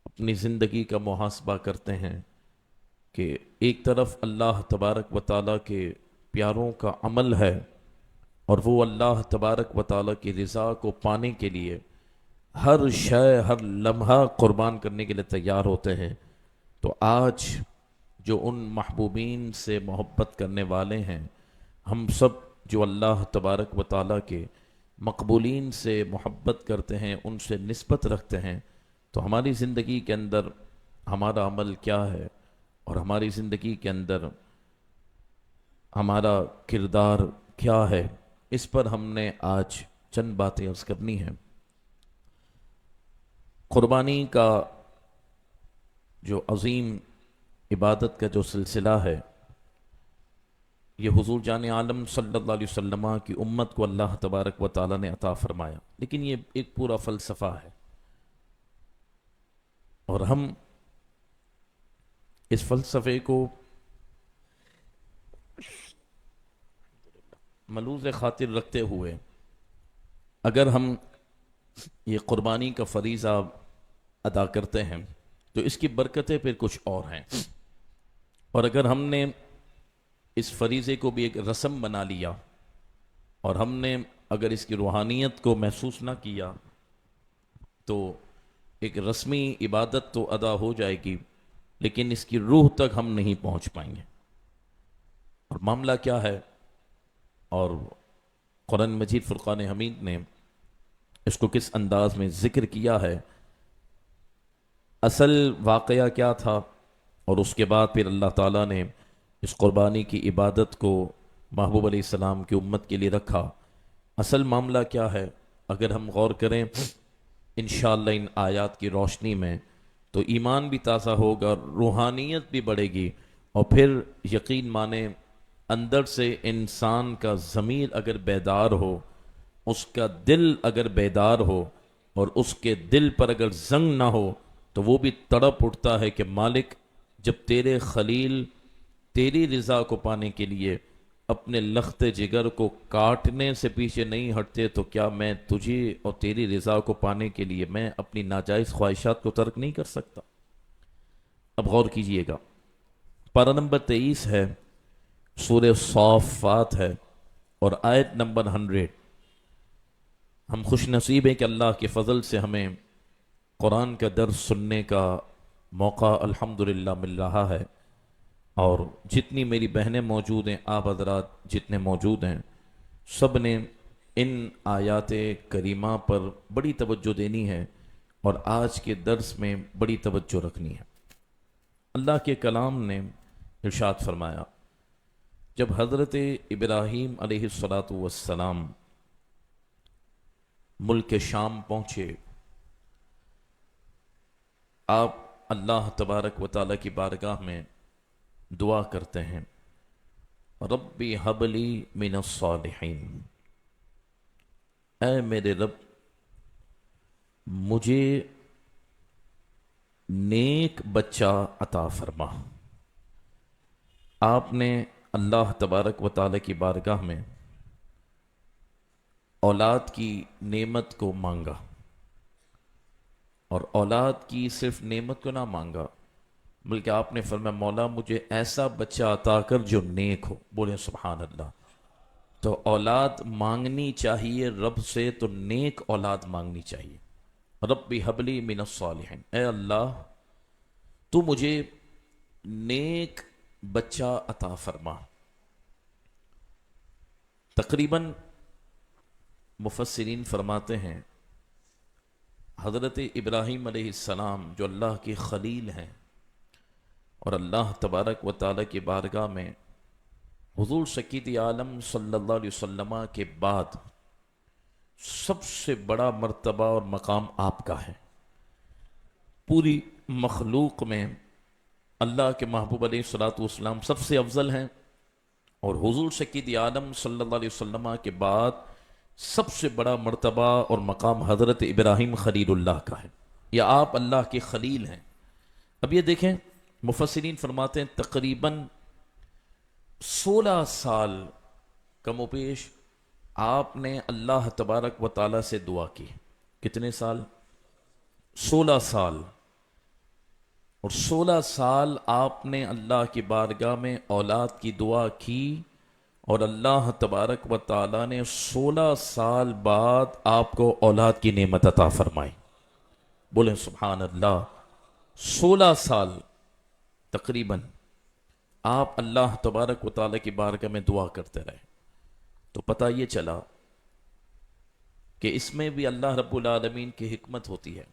Speaker 2: اپنی زندگی کا محاسبہ کرتے ہیں کہ ایک طرف اللہ تبارک و تعالیٰ کے پیاروں کا عمل ہے، اور وہ اللہ تبارک و تعالیٰ کی رضا کو پانے کے لیے ہر شے ہر لمحہ قربان کرنے کے لیے تیار ہوتے ہیں۔ تو آج جو ان محبوبین سے محبت کرنے والے ہیں، ہم سب جو اللہ تبارک و تعالیٰ کے مقبولین سے محبت کرتے ہیں، ان سے نسبت رکھتے ہیں، تو ہماری زندگی کے اندر ہمارا عمل کیا ہے اور ہماری زندگی کے اندر ہمارا کردار کیا ہے، اس پر ہم نے آج چند باتیں عرض کرنی ہیں۔ قربانی کا جو عظیم عبادت کا جو سلسلہ ہے، یہ حضور جان عالم صلی اللہ علیہ وسلم کی امت کو اللہ تبارک و تعالی نے عطا فرمایا، لیکن یہ ایک پورا فلسفہ ہے، اور ہم اس فلسفے کو ملوز خاطر رکھتے ہوئے اگر ہم یہ قربانی کا فریضہ ادا کرتے ہیں تو اس کی برکتیں پھر کچھ اور ہیں، اور اگر ہم نے اس فریضے کو بھی ایک رسم بنا لیا اور ہم نے اگر اس کی روحانیت کو محسوس نہ کیا تو ایک رسمی عبادت تو ادا ہو جائے گی لیکن اس کی روح تک ہم نہیں پہنچ پائیں گے۔ اور معاملہ کیا ہے، اور قرآن مجید فرقان حمید نے اس کو کس انداز میں ذکر کیا ہے، اصل واقعہ کیا تھا، اور اس کے بعد پھر اللہ تعالیٰ نے اس قربانی کی عبادت کو محبوب علیہ السلام کی امت کے لیے رکھا۔ اصل معاملہ کیا ہے اگر ہم غور کریں انشاءاللہ ان آیات کی روشنی میں، تو ایمان بھی تازہ ہوگا، روحانیت بھی بڑھے گی، اور پھر یقین مانے اندر سے انسان کا ضمیر اگر بیدار ہو، اس کا دل اگر بیدار ہو، اور اس کے دل پر اگر زنگ نہ ہو تو وہ بھی تڑپ اٹھتا ہے کہ مالک جب تیرے خلیل تیری رضا کو پانے کے لیے اپنے لخت جگر کو کاٹنے سے پیچھے نہیں ہٹتے تو کیا میں تجھے اور تیری رضا کو پانے کے لیے میں اپنی ناجائز خواہشات کو ترک نہیں کر سکتا؟ اب غور کیجئے گا، پارہ نمبر 23 ہے، سورہ صافات ہے، اور آیت نمبر 100۔ ہم خوش نصیب ہیں کہ اللہ کے فضل سے ہمیں قرآن کا درس سننے کا موقع الحمدللہ مل رہا ہے، اور جتنی میری بہنیں موجود ہیں، آپ حضرات جتنے موجود ہیں، سب نے ان آیات کریمہ پر بڑی توجہ دینی ہے اور آج کے درس میں بڑی توجہ رکھنی ہے۔ اللہ کے کلام نے ارشاد فرمایا، جب حضرت ابراہیم علیہ السلام ملک شام پہنچے، آپ اللہ تبارک و تعالیٰ کی بارگاہ میں دعا کرتے ہیں، ربی حب لی من الصالحین، اے میرے رب مجھے نیک بچہ عطا فرما۔ آپ نے اللہ تبارک و تعالیٰ کی بارگاہ میں اولاد کی نعمت کو مانگا، اور اولاد کی صرف نعمت کو نہ مانگا بلکہ آپ نے فرمایا مولا مجھے ایسا بچہ عطا کر جو نیک ہو۔ بولیں سبحان اللہ۔ تو اولاد مانگنی چاہیے رب سے، تو نیک اولاد مانگنی چاہیے۔ ربی حبلی من الصالحین، اے اللہ تو مجھے نیک بچہ عطا فرما۔ تقریباً مفسرین فرماتے ہیں حضرت ابراہیم علیہ السلام جو اللہ کے خلیل ہیں اور اللہ تبارک و تعالیٰ کی بارگاہ میں حضور سید عالم صلی اللہ علیہ وسلم کے بعد سب سے بڑا مرتبہ اور مقام آپ کا ہے۔ پوری مخلوق میں اللہ کے محبوب علیہ الصلوۃ والسلام سب سے افضل ہیں، اور حضور سید عالم صلی اللہ علیہ وسلم کے بعد سب سے بڑا مرتبہ اور مقام حضرت ابراہیم خلیل اللہ کا ہے، یا آپ اللہ کے خلیل ہیں۔ اب یہ دیکھیں مفسرین فرماتے ہیں تقریباً 16 سال کم و بیش آپ نے اللہ تبارک و تعالیٰ سے دعا کی۔ کتنے سال؟ 16 سال۔ اور 16 سال آپ نے اللہ کی بارگاہ میں اولاد کی دعا کی، اور اللہ تبارک و تعالیٰ نے 16 سال بعد آپ کو اولاد کی نعمت عطا فرمائی۔ بولیں سبحان اللہ۔ 16 سال تقریباً آپ اللہ تبارک و تعالیٰ کی بارگاہ میں دعا کرتے رہے، تو پتہ یہ چلا کہ اس میں بھی اللہ رب العالمین کی حکمت ہوتی ہے.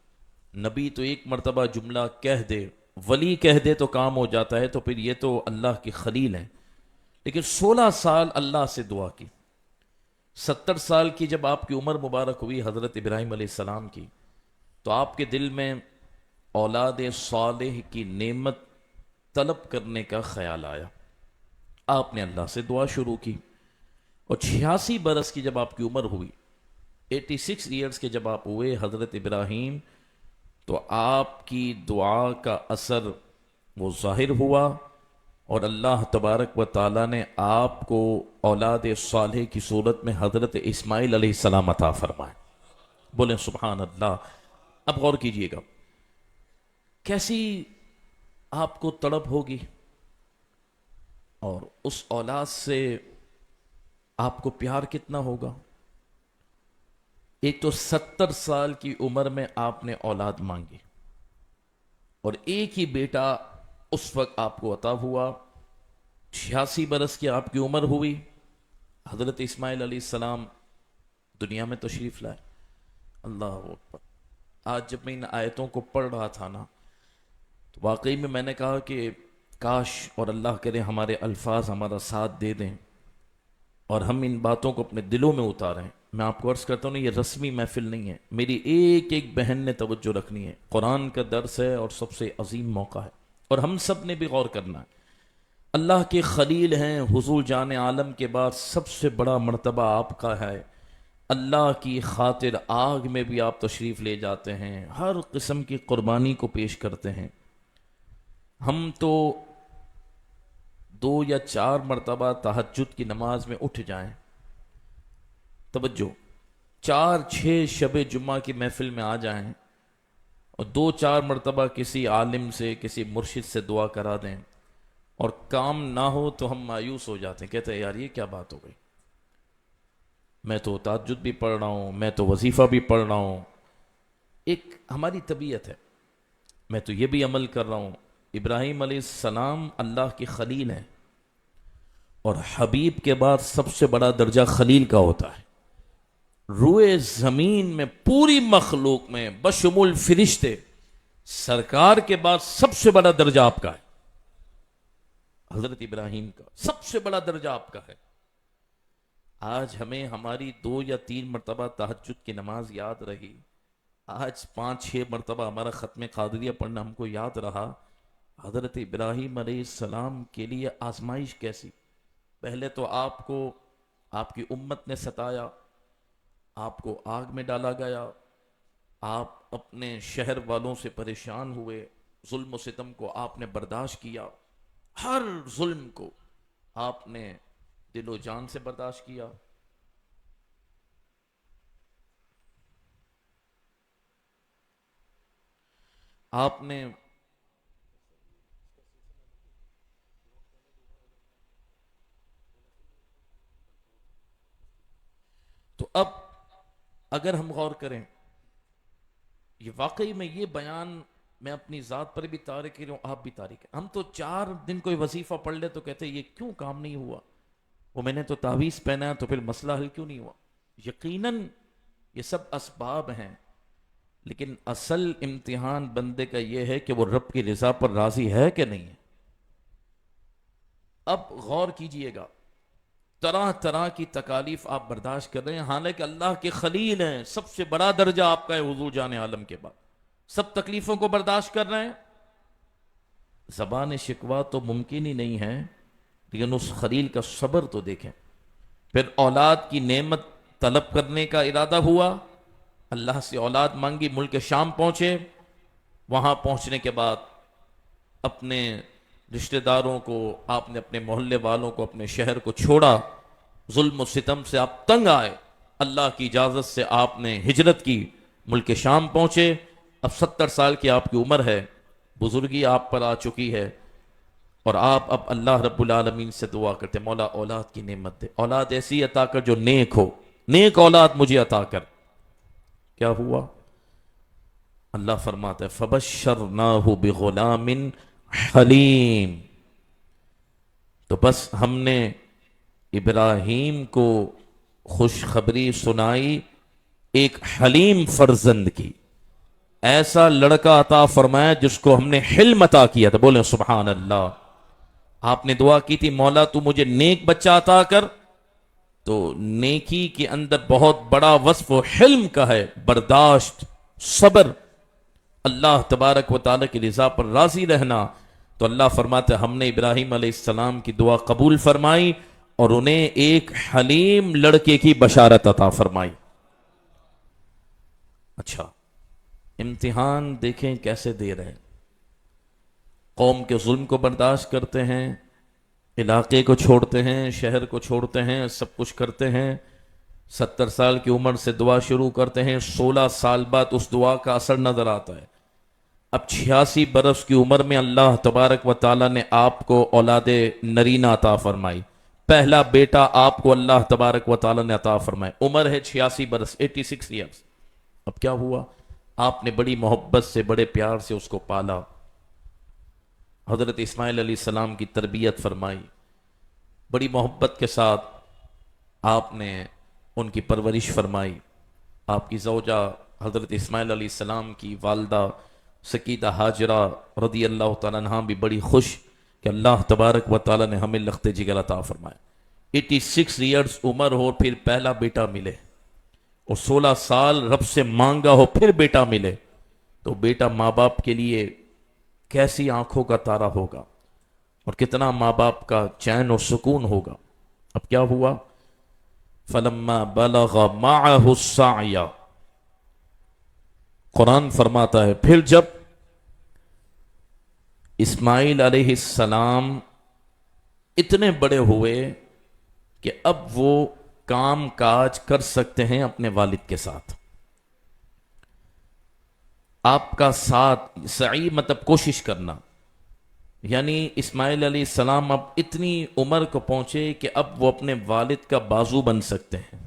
Speaker 2: نبی تو ایک مرتبہ جملہ کہہ دے، ولی کہہ دے تو کام ہو جاتا ہے، تو پھر یہ تو اللہ کی خلیل ہیں. لیکن 16 سال اللہ سے دعا کی. 70 سال کی جب آپ کی عمر مبارک ہوئی حضرت ابراہیم علیہ السلام کی، تو آپ کے دل میں اولاد صالح کی نعمت طلب کرنے کا خیال آیا. آپ نے اللہ سے دعا شروع کی، اور 86 برس کی جب آپ کی عمر ہوئی، 86 ایئرز کے جب آپ ہوئے حضرت ابراہیم، تو آپ کی دعا کا اثر وہ ظاہر ہوا، اور اللہ تبارک و تعالیٰ نے آپ کو اولاد صالح کی صورت میں حضرت اسماعیل علیہ السلام عطا فرمائے. بولیں سبحان اللہ. اب غور کیجئے گا کیسی آپ کو تڑپ ہوگی، اور اس اولاد سے آپ کو پیار کتنا ہوگا. ایک تو 70 سال کی عمر میں آپ نے اولاد مانگی، اور ایک ہی بیٹا اس وقت آپ کو عطا ہوا. 86 برس کی آپ کی عمر ہوئی، حضرت اسماعیل علیہ السلام دنیا میں تشریف لائے. اللہ اکبر. آج جب میں ان آیتوں کو پڑھ رہا تھا نا، تو واقعی میں نے کہا کہ کاش اور اللہ کرے ہمارے الفاظ ہمارا ساتھ دے دیں اور ہم ان باتوں کو اپنے دلوں میں اتاریں. میں آپ کو عرض کرتا ہوں یہ رسمی محفل نہیں ہے، میری ایک ایک بہن نے توجہ رکھنی ہے. قرآن کا درس ہے اور سب سے عظیم موقع ہے، اور ہم سب نے بھی غور کرنا ہے. اللہ کے خلیل ہیں، حضور جان عالم کے بعد سب سے بڑا مرتبہ آپ کا ہے. اللہ کی خاطر آگ میں بھی آپ تشریف لے جاتے ہیں، ہر قسم کی قربانی کو پیش کرتے ہیں. ہم تو 2 یا 4 مرتبہ تہجد کی نماز میں اٹھ جائیں، توجہ 4-6 شب جمعہ کی محفل میں آ جائیں، اور 2-4 مرتبہ کسی عالم سے کسی مرشد سے دعا کرا دیں، اور کام نہ ہو تو ہم مایوس ہو جاتے ہیں. کہتے ہیں یار یہ کیا بات ہو گئی، میں تو تہجد بھی پڑھ رہا ہوں، میں تو وظیفہ بھی پڑھ رہا ہوں. ایک ہماری طبیعت ہے، میں تو یہ بھی عمل کر رہا ہوں. ابراہیم علیہ السلام اللہ کی خلیل ہیں، اور حبیب کے بعد سب سے بڑا درجہ خلیل کا ہوتا ہے. روئے زمین میں پوری مخلوق میں بشمول فرشتے سرکار کے بعد سب سے بڑا درجہ آپ کا ہے، حضرت ابراہیم کا سب سے بڑا درجہ آپ کا ہے. آج ہمیں ہماری 2 یا 3 مرتبہ تہجد کی نماز یاد رہی، آج 5-6 مرتبہ ہمارا ختم قادریہ پڑھنا ہم کو یاد رہا. حضرت ابراہیم علیہ السلام کے لیے آزمائش کیسی. پہلے تو آپ کو آپ کی امت نے ستایا، آپ کو آگ میں ڈالا گیا، آپ اپنے شہر والوں سے پریشان ہوئے، ظلم و ستم کو آپ نے برداشت کیا، ہر ظلم کو آپ نے دل و جان سے برداشت کیا. آپ نے تو اب اگر ہم غور کریں، یہ واقعی میں یہ بیان میں اپنی ذات پر بھی تارک ہوں، آپ بھی تارک ہیں. ہم تو 4 دن کوئی وظیفہ پڑھ لے تو کہتے ہیں یہ کیوں کام نہیں ہوا، وہ میں نے تو تعویذ پہنا تو پھر مسئلہ حل کیوں نہیں ہوا. یقیناً یہ سب اسباب ہیں، لیکن اصل امتحان بندے کا یہ ہے کہ وہ رب کی رضا پر راضی ہے کہ نہیں ہے. اب غور کیجئے گا، طرح طرح کی تکالیف آپ برداشت کر رہے ہیں، حالانکہ اللہ کے خلیل ہیں، سب سے بڑا درجہ آپ کا ہے حضور جان عالم کے بعد. سب تکلیفوں کو برداشت کر رہے ہیں. زبان شکوہ تو ممکن ہی نہیں ہے، لیکن اس خلیل کا صبر تو دیکھیں. پھر اولاد کی نعمت طلب کرنے کا ارادہ ہوا، اللہ سے اولاد مانگی، ملک شام پہنچے. وہاں پہنچنے کے بعد اپنے رشتہ داروں کو، آپ نے اپنے محلے والوں کو، اپنے شہر کو چھوڑا. ظلم و ستم سے آپ تنگ آئے، اللہ کی اجازت سے آپ نے ہجرت کی، ملک شام پہنچے. اب 70 سال کی آپ کی عمر ہے، بزرگی آپ پر آ چکی ہے، اور آپ اب اللہ رب العالمین سے دعا کرتے، مولا اولاد کی نعمت دے، اولاد ایسی عطا کر جو نیک ہو، نیک اولاد مجھے عطا کر. کیا ہوا؟ اللہ فرماتا ہے فَبَشَّرْنَاهُ بِغُلَامٍ حَلِيمٍ. تو بس ہم نے ابراہیم کو خوشخبری سنائی ایک حلیم فرزند کی، ایسا لڑکا عطا فرمایا جس کو ہم نے حلم عطا کیا تھا. بولیں سبحان اللہ. آپ نے دعا کی تھی مولا تو مجھے نیک بچہ عطا کر، تو نیکی کے اندر بہت بڑا وصف و حلم کا ہے، برداشت، صبر، اللہ تبارک و تعالیٰ کی رضا پر راضی رہنا. تو اللہ فرماتے ہم نے ابراہیم علیہ السلام کی دعا قبول فرمائی اور انہیں ایک حلیم لڑکے کی بشارت عطا فرمائی. اچھا، امتحان دیکھیں کیسے دے رہے ہیں. قوم کے ظلم کو برداشت کرتے ہیں، علاقے کو چھوڑتے ہیں، شہر کو چھوڑتے ہیں، سب کچھ کرتے ہیں. 70 سال کی عمر سے دعا شروع کرتے ہیں، 16 سال بعد اس دعا کا اثر نظر آتا ہے. اب 86 برس کی عمر میں اللہ تبارک و تعالیٰ نے آپ کو اولاد نرینہ عطا فرمائی. پہلا بیٹا آپ کو اللہ تبارک و تعالیٰ نے عطا فرمائی. عمر ہے 86 برس، 86 ایئرس. اب کیا ہوا؟ آپ نے بڑی محبت سے، بڑے پیار سے اس کو پالا. حضرت اسماعیل علیہ السلام کی تربیت فرمائی، بڑی محبت کے ساتھ آپ نے ان کی پرورش فرمائی. آپ کی زوجہ حضرت اسماعیل علیہ السلام کی والدہ سکیدہ ہاجرہ رضی اللہ تعالیٰ عنہ بھی بڑی خوش کہ اللہ تبارک و تعالیٰ نے ہمیں لخت جگر عطا فرمایا. 86 ایئرز عمر ہو پھر پہلا بیٹا ملے، اور 16 سال رب سے مانگا ہو پھر بیٹا ملے، تو بیٹا ماں باپ کے لیے کیسی آنکھوں کا تارا ہوگا، اور کتنا ماں باپ کا چین اور سکون ہوگا. اب کیا ہوا؟ فلما بلغ معه السعی، قرآن فرماتا ہے پھر جب اسماعیل علیہ السلام اتنے بڑے ہوئے کہ اب وہ کام کاج کر سکتے ہیں اپنے والد کے ساتھ. آپ کا ساتھ، سعی مطلب کوشش کرنا، یعنی اسماعیل علیہ السلام اب اتنی عمر کو پہنچے کہ اب وہ اپنے والد کا بازو بن سکتے ہیں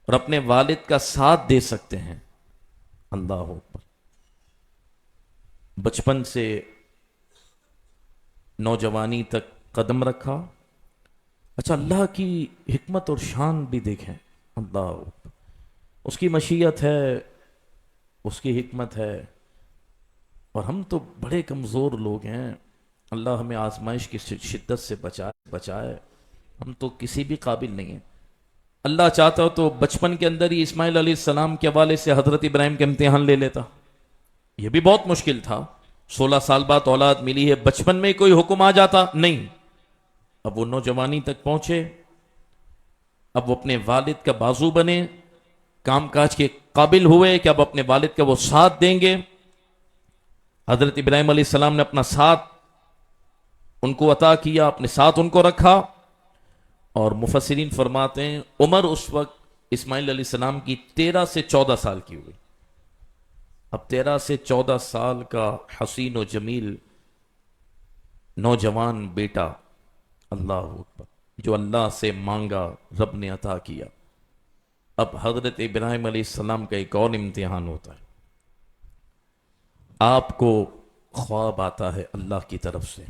Speaker 2: اور اپنے والد کا ساتھ دے سکتے ہیں. اللہ اکبر. بچپن سے نوجوانی تک قدم رکھا. اچھا، اللہ کی حکمت اور شان بھی دیکھیں. اللہ اکبر. اس کی مشیت ہے، اس کی حکمت ہے، اور ہم تو بڑے کمزور لوگ ہیں. اللہ ہمیں آزمائش کی شدت سے بچائے. ہم تو کسی بھی قابل نہیں ہیں. اللہ چاہتا ہو تو بچپن کے اندر ہی اسماعیل علیہ السلام کے حوالے سے حضرت ابراہیم کا امتحان لے لیتا. یہ بھی بہت مشکل تھا. 16 سال بعد اولاد ملی ہے، بچپن میں کوئی حکم آ جاتا نہیں. اب وہ نوجوانی تک پہنچے، اب وہ اپنے والد کا بازو بنے، کام کاج کے قابل ہوئے کہ اب اپنے والد کا وہ ساتھ دیں گے. حضرت ابراہیم علیہ السلام نے اپنا ساتھ ان کو عطا کیا، اپنے ساتھ ان کو رکھا. اور مفسرین فرماتے ہیں عمر اس وقت اسماعیل علیہ السلام کی 13 سے 14 سال کی ہوئی. اب 13 سے 14 سال کا حسین و جمیل نوجوان بیٹا، اللہ اکبر، جو اللہ سے مانگا رب نے عطا کیا. اب حضرت ابراہیم علیہ السلام کا ایک اور امتحان ہوتا ہے. آپ کو خواب آتا ہے اللہ کی طرف سے،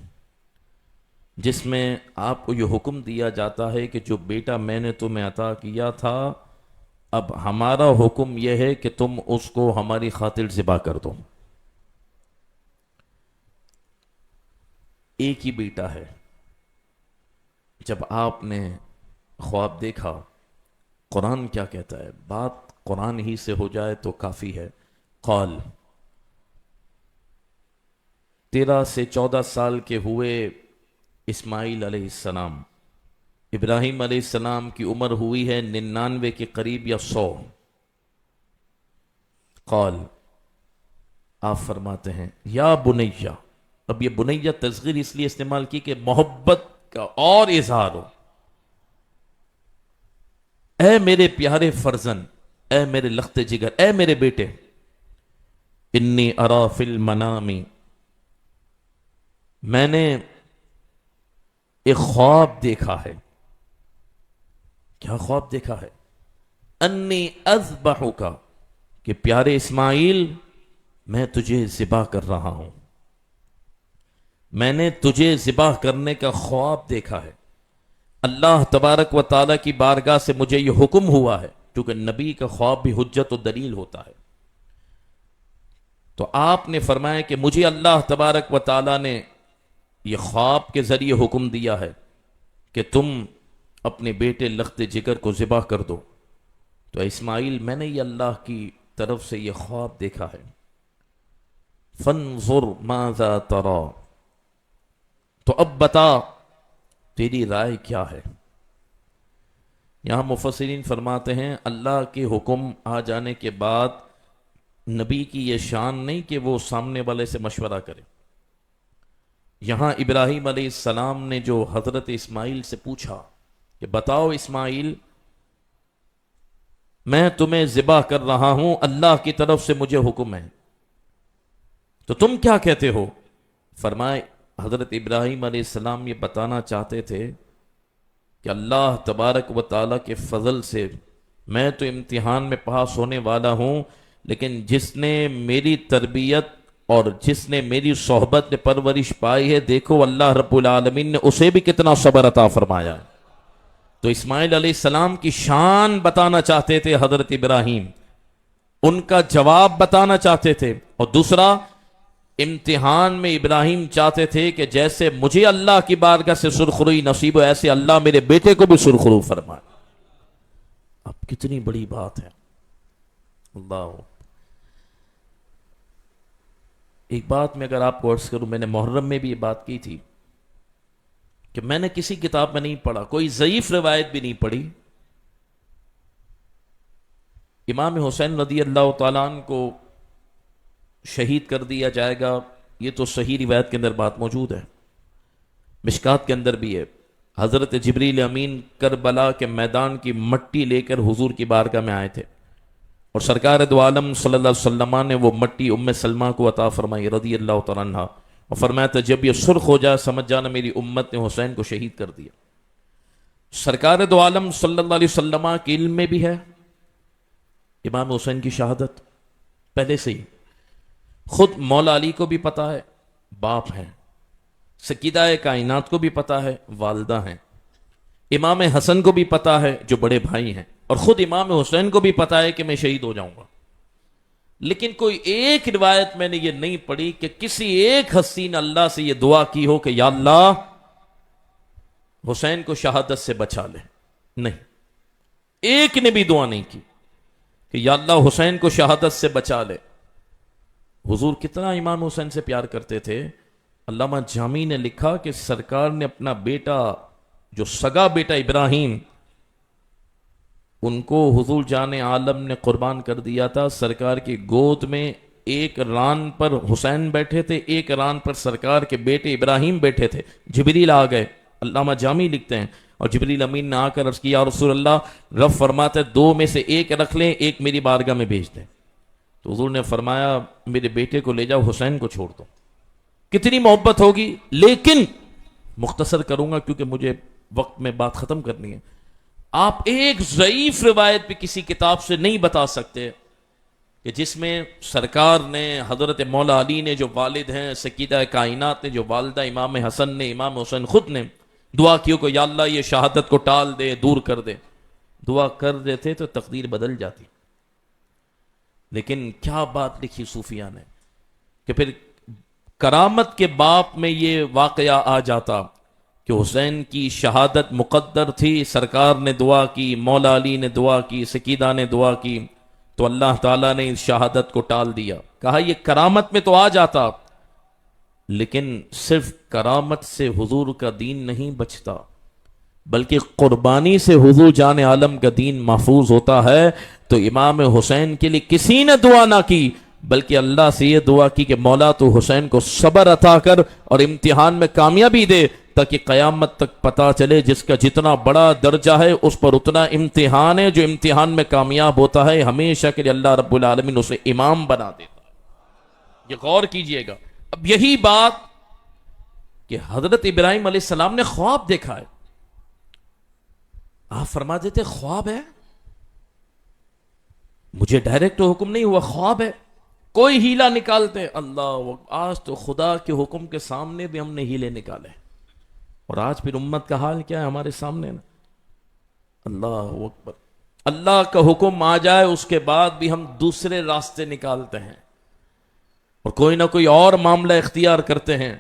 Speaker 2: جس میں آپ کو یہ حکم دیا جاتا ہے کہ جو بیٹا میں نے تمہیں عطا کیا تھا، اب ہمارا حکم یہ ہے کہ تم اس کو ہماری خاطر ذبح کر دو. ایک ہی بیٹا ہے. جب آپ نے خواب دیکھا، قرآن کیا کہتا ہے؟ بات قرآن ہی سے ہو جائے تو کافی ہے. قال، 13 سے 14 سال کے ہوئے اسماعیل علیہ السلام. ابراہیم علیہ السلام کی عمر ہوئی ہے 99 کے قریب یا 100. قال، آپ فرماتے ہیں یا بنیہ. اب یہ بنیہ تصغیر اس لیے استعمال کی کہ محبت کا اور اظہار ہو. اے میرے پیارے فرزند، اے میرے لخت جگر، اے میرے بیٹے، انی ارا فی المنامی، میں نے ایک خواب دیکھا ہے. کیا خواب دیکھا ہے؟ انی اذبحک، کہ پیارے اسماعیل میں تجھے ذبح کر رہا ہوں. میں نے تجھے ذبح کرنے کا خواب دیکھا ہے. اللہ تبارک و تعالیٰ کی بارگاہ سے مجھے یہ حکم ہوا ہے کیونکہ نبی کا خواب بھی حجت و دلیل ہوتا ہے. تو آپ نے فرمایا کہ مجھے اللہ تبارک و تعالیٰ نے یہ خواب کے ذریعے حکم دیا ہے کہ تم اپنے بیٹے لخت جگر کو ذبح کر دو. تو اسماعیل میں نے یہ اللہ کی طرف سے یہ خواب دیکھا ہے. فانظر ماذا ترى، تو اب بتا تیری رائے کیا ہے. یہاں مفسرین فرماتے ہیں اللہ کے حکم آ جانے کے بعد نبی کی یہ شان نہیں کہ وہ سامنے والے سے مشورہ کرے. یہاں ابراہیم علیہ السلام نے جو حضرت اسماعیل سے پوچھا کہ بتاؤ اسماعیل میں تمہیں ذبح کر رہا ہوں، اللہ کی طرف سے مجھے حکم ہے، تو تم کیا کہتے ہو؟ فرمائے حضرت ابراہیم علیہ السلام یہ بتانا چاہتے تھے کہ اللہ تبارک و تعالیٰ کے فضل سے میں تو امتحان میں پاس ہونے والا ہوں، لیکن جس نے میری تربیت اور جس نے میری صحبت میں پرورش پائی ہے، دیکھو اللہ رب العالمین نے اسے بھی کتنا صبر عطا فرمایا ہے. تو اسماعیل علیہ السلام کی شان بتانا چاہتے تھے حضرت ابراہیم، ان کا جواب بتانا چاہتے تھے. اور دوسرا امتحان میں ابراہیم چاہتے تھے کہ جیسے مجھے اللہ کی بارگاہ سے سرخروئی نصیب ہو، ایسے اللہ میرے بیٹے کو بھی سرخرو فرمائے. اب کتنی بڑی بات ہے. اللہ، ایک بات میں اگر آپ کو عرض کروں، میں نے محرم میں بھی یہ بات کی تھی کہ میں نے کسی کتاب میں نہیں پڑھا، کوئی ضعیف روایت بھی نہیں پڑھی، امام حسین رضی اللہ تعالیٰ عنہ کو شہید کر دیا جائے گا. یہ تو صحیح روایت کے اندر بات موجود ہے، مشکات کے اندر بھی ہے. حضرت جبریل امین کربلا کے میدان کی مٹی لے کر حضور کی بارگاہ میں آئے تھے، اور سرکار دو عالم صلی اللہ علیہ وسلم نے وہ مٹی ام سلمہ کو عطا فرمائی رضی اللہ تعالیٰ عنہ، اور فرمایا تھا جب یہ سرخ ہو جائے سمجھ جانا میری امت نے حسین کو شہید کر دیا. سرکار دو عالم صلی اللہ علیہ وسلم کے علم میں بھی ہے امام حسین کی شہادت پہلے سے ہی. خود مولا علی کو بھی پتا ہے، باپ ہیں. سکیدہ کائنات کو بھی پتا ہے، والدہ ہیں. امام حسن کو بھی پتا ہے جو بڑے بھائی ہیں، اور خود امام حسین کو بھی پتا ہے کہ میں شہید ہو جاؤں گا. لیکن کوئی ایک روایت میں نے یہ نہیں پڑھی کہ کسی ایک ہستی نے اللہ سے یہ دعا کی ہو کہ یا اللہ حسین کو شہادت سے بچا لے. نہیں، ایک نے بھی دعا نہیں کی کہ یا اللہ حسین کو شہادت سے بچا لے. حضور کتنا امام حسین سے پیار کرتے تھے. علامہ جامی نے لکھا کہ سرکار نے اپنا بیٹا جو سگا بیٹا ابراہیم، ان کو حضور جان عالم نے قربان کر دیا تھا. سرکار کی گود میں ایک ران پر حسین بیٹھے تھے، ایک ران پر سرکار کے بیٹے ابراہیم بیٹھے تھے. جبریل آ گئے، علامہ جامی لکھتے ہیں، اور جبریل امین نے آ کر عرض کیا رسول اللہ رب فرماتے دو میں سے ایک رکھ لیں، ایک میری بارگاہ میں بھیج دیں. تو حضور نے فرمایا میرے بیٹے کو لے جاؤ، حسین کو چھوڑ دو. کتنی محبت ہوگی. لیکن مختصر کروں گا کیونکہ مجھے وقت میں بات ختم کرنی ہے. آپ ایک ضعیف روایت بھی کسی کتاب سے نہیں بتا سکتے کہ جس میں سرکار نے، حضرت مولا علی نے جو والد ہیں، سکیدہ کائنات نے جو والدہ امام حسن نے، امام حسین خود نے دعا کیوں کہ یا اللہ یہ شہادت کو ٹال دے، دور کر دے. دعا کر دیتے تو تقدیر بدل جاتی. لیکن کیا بات لکھی صوفیہ نے کہ پھر کرامت کے باب میں یہ واقعہ آ جاتا کہ حسین کی شہادت مقدر تھی. سرکار نے دعا کی، مولا علی نے دعا کی، سکیدہ نے دعا کی، تو اللہ تعالیٰ نے اس شہادت کو ٹال دیا. کہا یہ کرامت میں تو آ جاتا، لیکن صرف کرامت سے حضور کا دین نہیں بچتا، بلکہ قربانی سے حضور جان عالم کا دین محفوظ ہوتا ہے. تو امام حسین کے لیے کسی نے دعا نہ کی، بلکہ اللہ سے یہ دعا کی کہ مولا تو حسین کو صبر عطا کر اور امتحان میں کامیابی دے، تاکہ قیامت تک پتا چلے جس کا جتنا بڑا درجہ ہے اس پر اتنا امتحان ہے. جو امتحان میں کامیاب ہوتا ہے ہمیشہ کے لیے اللہ رب العالمین اسے امام بنا دیتا ہے. یہ غور کیجئے گا. اب یہی بات کہ حضرت ابراہیم علیہ السلام نے خواب دیکھا ہے، آپ فرما دیتے خواب ہے، مجھے ڈائریکٹ حکم نہیں ہوا، خواب ہے. کوئی ہیلا نکالتے. اللہ، آج تو خدا کے حکم کے سامنے بھی ہم نے ہیلے نکالے، اور آج پھر امت کا حال کیا ہے ہمارے سامنے نا. اللہ اکبر. اللہ کا حکم آ جائے اس کے بعد بھی ہم دوسرے راستے نکالتے ہیں اور کوئی نہ کوئی اور معاملہ اختیار کرتے ہیں.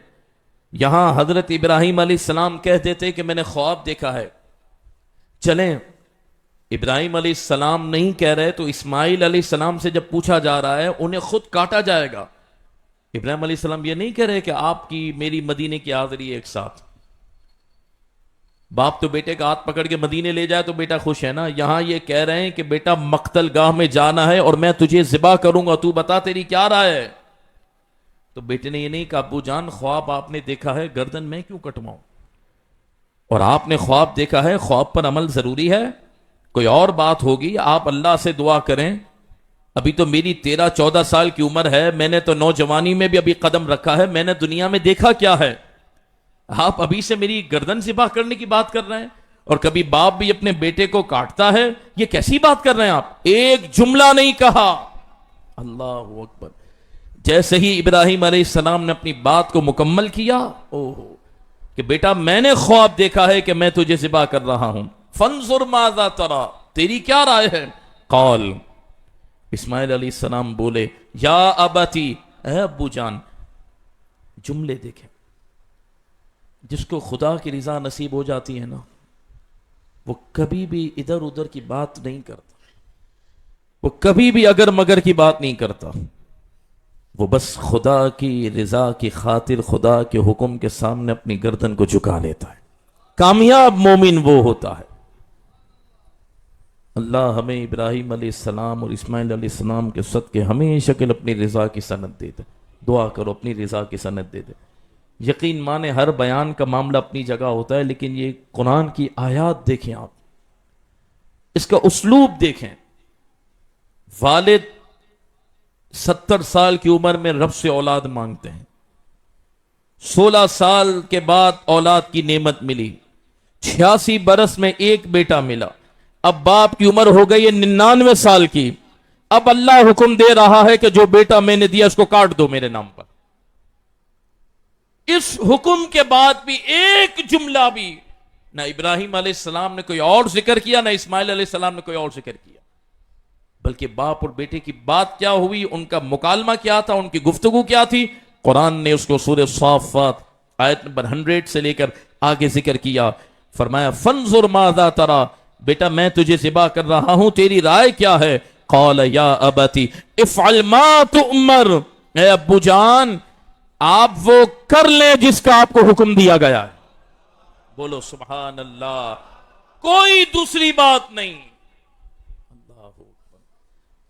Speaker 2: یہاں حضرت ابراہیم علیہ السلام کہہ دیتے کہ میں نے خواب دیکھا ہے. چلیں، ابراہیم علیہ السلام نہیں کہہ رہے تو اسماعیل علیہ السلام سے جب پوچھا جا رہا ہے انہیں خود کاٹا جائے گا. ابراہیم علیہ السلام یہ نہیں کہہ رہے کہ آپ کی میری مدینے کی حاضری ایک ساتھ. باپ تو بیٹے کا ہاتھ پکڑ کے مدینے لے جائے تو بیٹا خوش ہے نا. یہاں یہ کہہ رہے ہیں کہ بیٹا مقتل گاہ میں جانا ہے اور میں تجھے ذبح کروں گا، تو بتا تیری کیا رائے ہے. تو بیٹے نے یہ نہیں کہا ابو جان خواب آپ نے دیکھا ہے، گردن میں کیوں کٹواؤں، اور آپ نے خواب دیکھا ہے، خواب پر عمل ضروری ہے. کوئی اور بات ہوگی، آپ اللہ سے دعا کریں. ابھی تو میری 13-14 سال کی عمر ہے، میں نے تو نوجوانی میں بھی ابھی قدم رکھا ہے، میں نے دنیا میں دیکھا کیا ہے. آپ ابھی سے میری گردن ذبح کرنے کی بات کر رہے ہیں، اور کبھی باپ بھی اپنے بیٹے کو کاٹتا ہے، یہ کیسی بات کر رہے ہیں آپ. ایک جملہ نہیں کہا. اللہ اکبر. جیسے ہی ابراہیم علیہ السلام نے اپنی بات کو مکمل کیا، کہ بیٹا میں نے خواب دیکھا ہے کہ میں تجھے ذبح کر رہا ہوں، فانظر ماذا ترى، تیری کیا رائے ہے. قال، اسماعیل علیہ السلام بولے، یا ابتی، اے ابو جان. جملے دیکھیں، جس کو خدا کی رضا نصیب ہو جاتی ہے نا، وہ کبھی بھی ادھر ادھر کی بات نہیں کرتا، وہ کبھی بھی اگر مگر کی بات نہیں کرتا. وہ بس خدا کی رضا کی خاطر خدا کے حکم کے سامنے اپنی گردن کو جھکا لیتا ہے. کامیاب مومن وہ ہوتا ہے. اللہ ہمیں ابراہیم علیہ السلام اور اسماعیل علیہ السلام کے صدقے ہمیشہ کے اپنی رضا کی سند دے دے. دعا کرو اپنی رضا کی سند دے دے. یقین مانے ہر بیان کا معاملہ اپنی جگہ ہوتا ہے، لیکن یہ قرآن کی آیات دیکھیں آپ، اس کا اسلوب دیکھیں. والد 70 سال کی عمر میں رب سے اولاد مانگتے ہیں، 16 سال کے بعد اولاد کی نعمت ملی، 86 برس میں ایک بیٹا ملا. اب باپ کی عمر ہو گئی ہے 99 سال کی. اب اللہ حکم دے رہا ہے کہ جو بیٹا میں نے دیا اس کو کاٹ دو میرے نام پر. اس حکم کے بعد بھی ایک جملہ بھی نہ ابراہیم علیہ السلام نے کوئی اور ذکر کیا، نہ اسماعیل علیہ السلام نے کوئی اور ذکر کیا، بلکہ باپ اور بیٹے کی بات کیا ہوئی، ان کا مکالمہ کیا تھا، ان کی گفتگو کیا تھی. قرآن نے اس کو سورہ صافات آیت نمبر 100 سے لے کر آگے ذکر کیا. فرمایا فانظر ماذا ترى، بیٹا میں تجھے ذبح کر رہا ہوں، تیری رائے کیا ہے. قال یا ابتی افعل ما تؤمر، اے ابو جان آپ وہ کر لیں جس کا آپ کو حکم دیا گیا ہے. بولو سبحان اللہ. کوئی دوسری بات نہیں.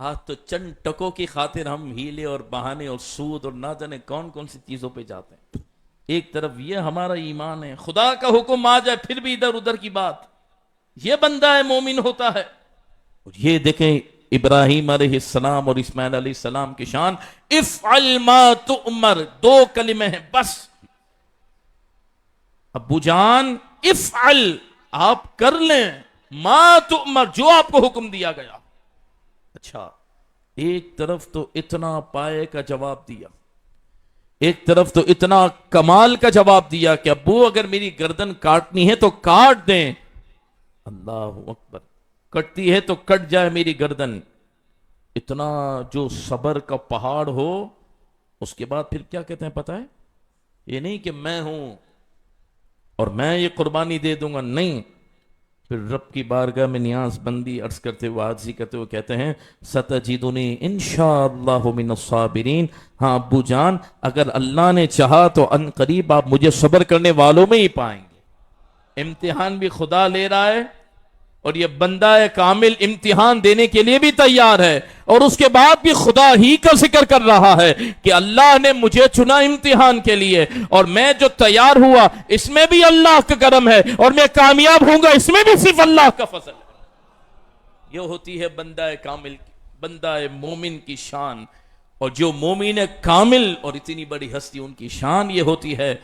Speaker 2: آج تو چند ٹکوں کی خاطر ہم ہیلے اور بہانے اور سود اور نہ جانے کون کون سی چیزوں پہ جاتے ہیں. ایک طرف یہ ہمارا ایمان ہے، خدا کا حکم آ جائے پھر بھی ادھر ادھر کی بات. یہ بندہ ہے مومن ہوتا ہے. اور یہ دیکھیں ابراہیم علیہ السلام اور اسماعیل علیہ السلام کی شان. افعل ما تؤمر، 2 کلمے ہیں بس. ابو جان افعل، آپ کر لیں، ما تؤمر، جو آپ کو حکم دیا گیا. اچھا، ایک طرف تو اتنا پائے کا جواب دیا، ایک طرف تو اتنا کمال کا جواب دیا کہ ابو اگر میری گردن کاٹنی ہے تو کاٹ دیں. اللہ اکبر. کٹتی ہے تو کٹ جائے میری گردن. اتنا جو صبر کا پہاڑ ہو. اس کے بعد پھر کیا کہتے ہیں پتہ ہے؟ یہ نہیں کہ میں ہوں اور میں یہ قربانی دے دوں گا، نہیں. پھر رب کی بارگاہ میں نیاز بندی عرض کرتے ہوئے عاجزی کرتے ہوئے کہتے ہیں ستجدنی انشاءاللہ من الصابرین. ہاں ابو جان اگر اللہ نے چاہا تو ان قریب آپ مجھے صبر کرنے والوں میں ہی پائیں گے. امتحان بھی خدا لے رہا ہے اور یہ بندہ کامل امتحان دینے کے لیے بھی تیار ہے، اور اس کے بعد بھی خدا ہی کا ذکر کر رہا ہے کہ اللہ نے مجھے چنا امتحان کے لیے، اور میں جو تیار ہوا اس میں بھی اللہ کا کرم ہے، اور میں کامیاب ہوں گا اس میں بھی صرف اللہ کا فضل ہے. یہ ہوتی ہے بندہ کامل، بندہ مومن کی شان. اور جو مومن کامل اور اتنی بڑی ہستی ان کی شان یہ ہوتی ہے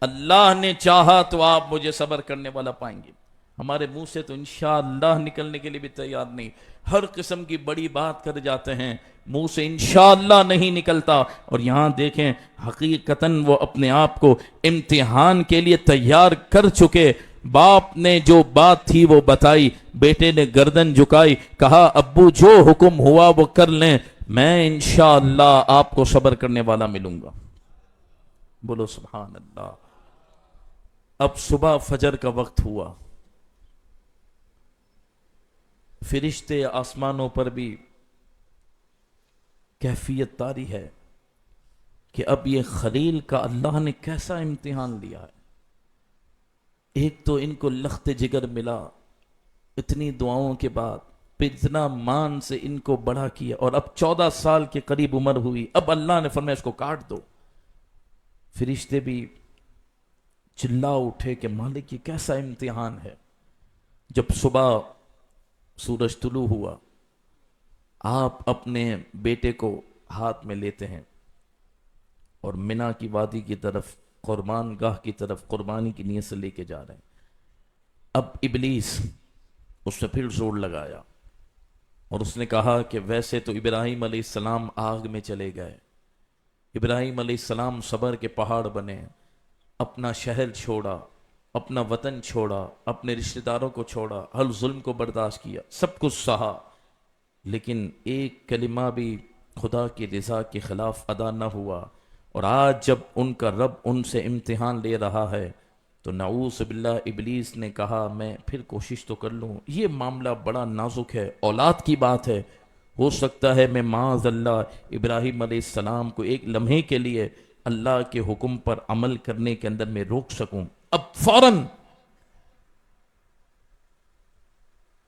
Speaker 2: اللہ نے چاہا تو آپ مجھے صبر کرنے والا پائیں گے. ہمارے منہ سے تو انشاءاللہ نکلنے کے لیے بھی تیار نہیں. ہر قسم کی بڑی بات کر جاتے ہیں، منہ سے انشاءاللہ نہیں نکلتا. اور یہاں دیکھیں حقیقتاً وہ اپنے آپ کو امتحان کے لیے تیار کر چکے، باپ نے جو بات تھی وہ بتائی، بیٹے نے گردن جھکائی، کہا ابو جو حکم ہوا وہ کر لیں، میں انشاءاللہ آپ کو صبر کرنے والا ملوں گا۔ بولو سبحان اللہ۔ اب صبح فجر کا وقت ہوا، فرشتے آسمانوں پر بھی کیفیت طاری ہے کہ اب یہ خلیل کا اللہ نے کیسا امتحان لیا ہے۔ ایک تو ان کو لخت جگر ملا اتنی دعاؤں کے بعد، پھر اتنا مان سے ان کو بڑا کیا، اور اب 14 سال کے قریب عمر ہوئی، اب اللہ نے فرمایا اس کو کاٹ دو۔ فرشتے بھی چلا اٹھے کہ مالک یہ کیسا امتحان ہے۔ جب صبح سورج طلوع ہوا، آپ اپنے بیٹے کو ہاتھ میں لیتے ہیں اور منا کی وادی کی طرف، قربان گاہ کی طرف قربانی کی نیت سے لے کے جا رہے ہیں۔ اب ابلیس اس نے پھر زور لگایا اور اس نے کہا کہ ویسے تو ابراہیم علیہ السلام آگ میں چلے گئے، ابراہیم علیہ السلام صبر کے پہاڑ بنے، اپنا شہر چھوڑا، اپنا وطن چھوڑا، اپنے رشتہ داروں کو چھوڑا، ہر ظلم کو برداشت کیا، سب کچھ سہا، لیکن ایک کلمہ بھی خدا کی رضا کے خلاف ادا نہ ہوا۔ اور آج جب ان کا رب ان سے امتحان لے رہا ہے تو نعوذ باللہ ابلیس نے کہا میں پھر کوشش تو کر لوں، یہ معاملہ بڑا نازک ہے، اولاد کی بات ہے، ہو سکتا ہے میں معاذ اللہ ابراہیم علیہ السلام کو ایک لمحے کے لیے اللہ کے حکم پر عمل کرنے کے اندر میں روک سکوں۔ اب فوراً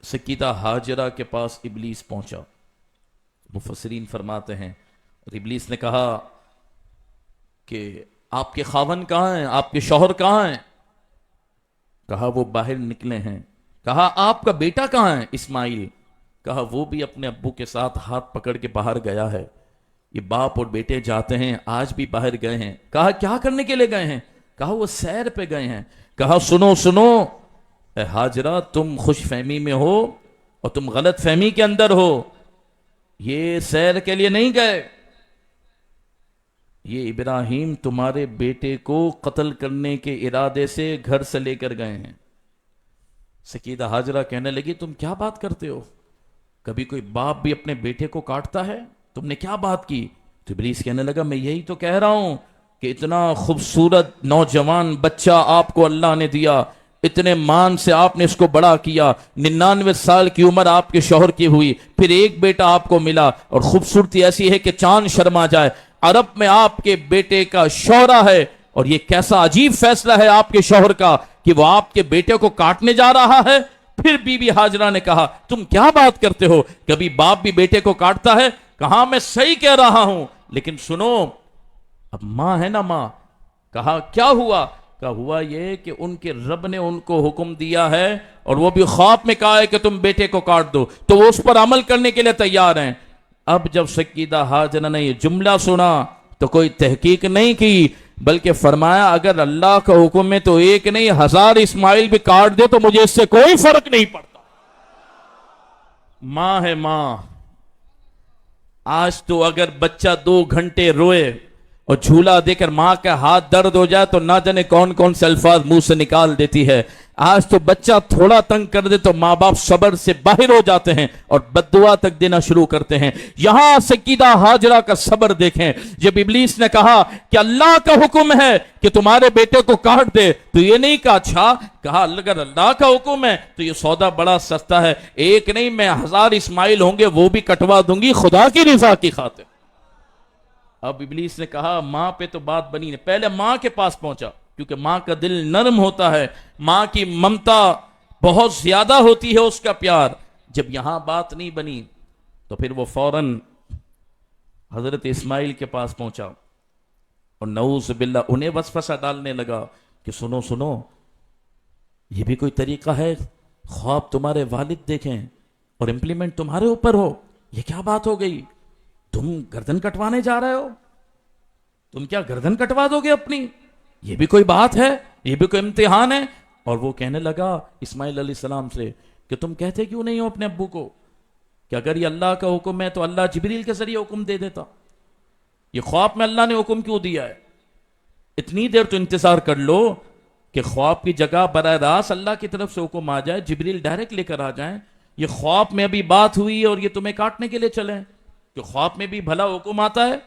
Speaker 2: سکیدہ ہاجرہ کے پاس ابلیس پہنچا۔ مفسرین فرماتے ہیں اور ابلیس نے کہا کہ آپ کے خاوند کہاں ہیں، آپ کے شوہر کہاں ہیں؟ کہا وہ باہر نکلے ہیں۔ کہا آپ کا بیٹا کہاں ہے اسماعیل؟ کہا وہ بھی اپنے ابو کے ساتھ ہاتھ پکڑ کے باہر گیا ہے۔ یہ باپ اور بیٹے جاتے ہیں، آج بھی باہر گئے ہیں۔ کہا کیا کرنے کے لیے گئے ہیں؟ کہا وہ سیر پہ گئے ہیں۔ کہا سنو سنو اے ہاجرہ، تم خوش فہمی میں ہو اور تم غلط فہمی کے اندر ہو، یہ سیر کے لیے نہیں گئے، یہ ابراہیم تمہارے بیٹے کو قتل کرنے کے ارادے سے گھر سے لے کر گئے ہیں۔ سکیدہ ہاجرہ کہنے لگی تم کیا بات کرتے ہو؟ کبھی کوئی باپ بھی اپنے بیٹے کو کاٹتا ہے؟ تم نے کیا بات کی؟ تو ابلیس کہنے لگا میں یہی تو کہہ رہا ہوں کہ اتنا خوبصورت نوجوان بچہ آپ کو اللہ نے دیا، اتنے مان سے آپ نے اس کو بڑا کیا، 99 سال کی عمر آپ کے شوہر کی ہوئی، پھر ایک بیٹا آپ کو ملا، اور خوبصورتی ایسی ہے کہ چاند شرما جائے، عرب میں آپ کے بیٹے کا شوہرہ ہے، اور یہ کیسا عجیب فیصلہ ہے آپ کے شوہر کا کہ وہ آپ کے بیٹے کو کاٹنے جا رہا ہے۔ پھر بی بی ہاجرہ نے کہا تم کیا بات کرتے ہو، کبھی باپ بھی بیٹے کو کاٹتا ہے؟ کہا میں صحیح کہہ رہا ہوں، لیکن سنو اب ماں ہے نا ماں۔ کہا کیا ہوا؟ کہا ہوا یہ کہ ان کے رب نے ان کو حکم دیا ہے اور وہ بھی خواب میں کہا ہے کہ تم بیٹے کو کاٹ دو، تو وہ اس پر عمل کرنے کے لیے تیار ہیں۔ اب جب سکیدہ ہاجرہ نے یہ جملہ سنا تو کوئی تحقیق نہیں کی، بلکہ فرمایا اگر اللہ کا حکم ہے تو ایک نہیں 1000 اسماعیل بھی کاٹ دے تو مجھے اس سے کوئی فرق نہیں پڑتا۔ ماں ہے ماں۔ آج تو اگر بچہ 2 گھنٹے روئے اور جھولا دے کر ماں کا ہاتھ درد ہو جائے تو نہ جانے کون کون سے الفاظ منہ سے نکال دیتی ہے۔ آج تو بچہ تھوڑا تنگ کر دے تو ماں باپ صبر سے باہر ہو جاتے ہیں اور بددعا تک دینا شروع کرتے ہیں۔ یہاں سکیدہ ہاجرہ کا صبر دیکھیں، جب ابلیس نے کہا کہ اللہ کا حکم ہے کہ تمہارے بیٹے کو کاٹ دے تو یہ نہیں کہا اچھا، کہا اگر اللہ کا حکم ہے تو یہ سودا بڑا سستا ہے، ایک نہیں میں 1000 اسماعیل ہوں گے وہ بھی کٹوا دوں گی خدا کی رضا کی خاطر۔ اب ابلیس نے کہا ماں پہ تو بات بنی نہیں، پہلے ماں کے پاس پہنچا کیونکہ ماں کا دل نرم ہوتا ہے، ماں کی ممتا بہت زیادہ ہوتی ہے، اس کا پیار۔ جب یہاں بات نہیں بنی تو پھر وہ فوراً حضرت اسماعیل کے پاس پہنچا اور نعوذ باللہ انہیں وسوسہ ڈالنے لگا کہ سنو سنو یہ بھی کوئی طریقہ ہے، خواب تمہارے والد دیکھیں اور امپلیمنٹ تمہارے اوپر ہو، یہ کیا بات ہو گئی؟ تم گردن کٹوانے جا رہے ہو؟ تم کیا گردن کٹوا دو گے اپنی؟ یہ بھی کوئی بات ہے؟ یہ بھی کوئی امتحان ہے؟ اور وہ کہنے لگا اسماعیل علیہ السلام سے کہ تم کہتے کیوں نہیں ہو اپنے ابو کو کہ اگر یہ اللہ کا حکم ہے تو اللہ جبریل کے ذریعے حکم دے دیتا، یہ خواب میں اللہ نے حکم کیوں دیا ہے؟ اتنی دیر تو انتظار کر لو کہ خواب کی جگہ براہ راست اللہ کی طرف سے حکم آ جائے، جبریل ڈائریکٹ لے کر آ جائیں، یہ خواب میں ابھی بات ہوئی ہے اور یہ تمہیں کاٹنے کے لیے چلے ہیں، کہ خواب میں بھی بھلا حکم آتا ہے۔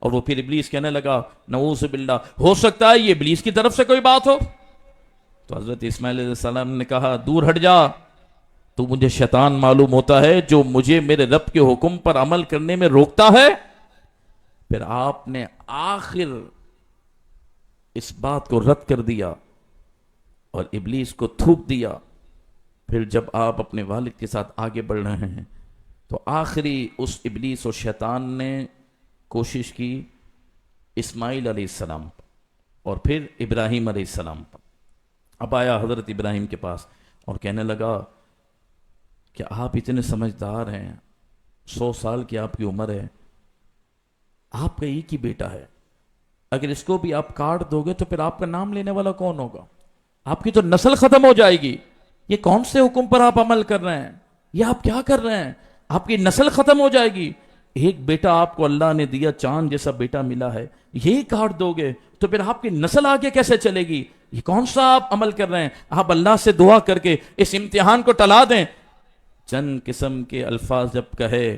Speaker 2: اور وہ پھر ابلیس کہنے لگا نعوذ باللہ، ہو سکتا ہے یہ ابلیس کی طرف سے کوئی بات ہو۔ تو حضرت اسماعیل علیہ السلام نے کہا دور ہٹ جا، تو مجھے شیطان معلوم ہوتا ہے جو مجھے میرے رب کے حکم پر عمل کرنے میں روکتا ہے۔ پھر آپ نے آخر اس بات کو رد کر دیا اور ابلیس کو تھوک دیا۔ پھر جب آپ اپنے والد کے ساتھ آگے بڑھ رہے ہیں تو آخری اس ابلیس اور شیطان نے کوشش کی اسماعیل علیہ السلام پر اور پھر ابراہیم علیہ السلام پر۔ اب آیا حضرت ابراہیم کے پاس اور کہنے لگا کہ آپ اتنے سمجھدار ہیں، 100 سال کی آپ کی عمر ہے، آپ کا ایک ہی بیٹا ہے، اگر اس کو بھی آپ کاٹ دو گے تو پھر آپ کا نام لینے والا کون ہوگا؟ آپ کی تو نسل ختم ہو جائے گی۔ یہ کون سے حکم پر آپ عمل کر رہے ہیں؟ یہ آپ کیا کر رہے ہیں؟ آپ کی نسل ختم ہو جائے گی۔ ایک بیٹا آپ کو اللہ نے دیا، چاند جیسا بیٹا ملا ہے، یہی کاٹ دو گے تو پھر آپ کی نسل آگے کیسے چلے گی؟ یہ کون سا آپ عمل کر رہے ہیں؟ آپ اللہ سے دعا کر کے اس امتحان کو ٹلا دیں۔ چند قسم کے الفاظ جب کہے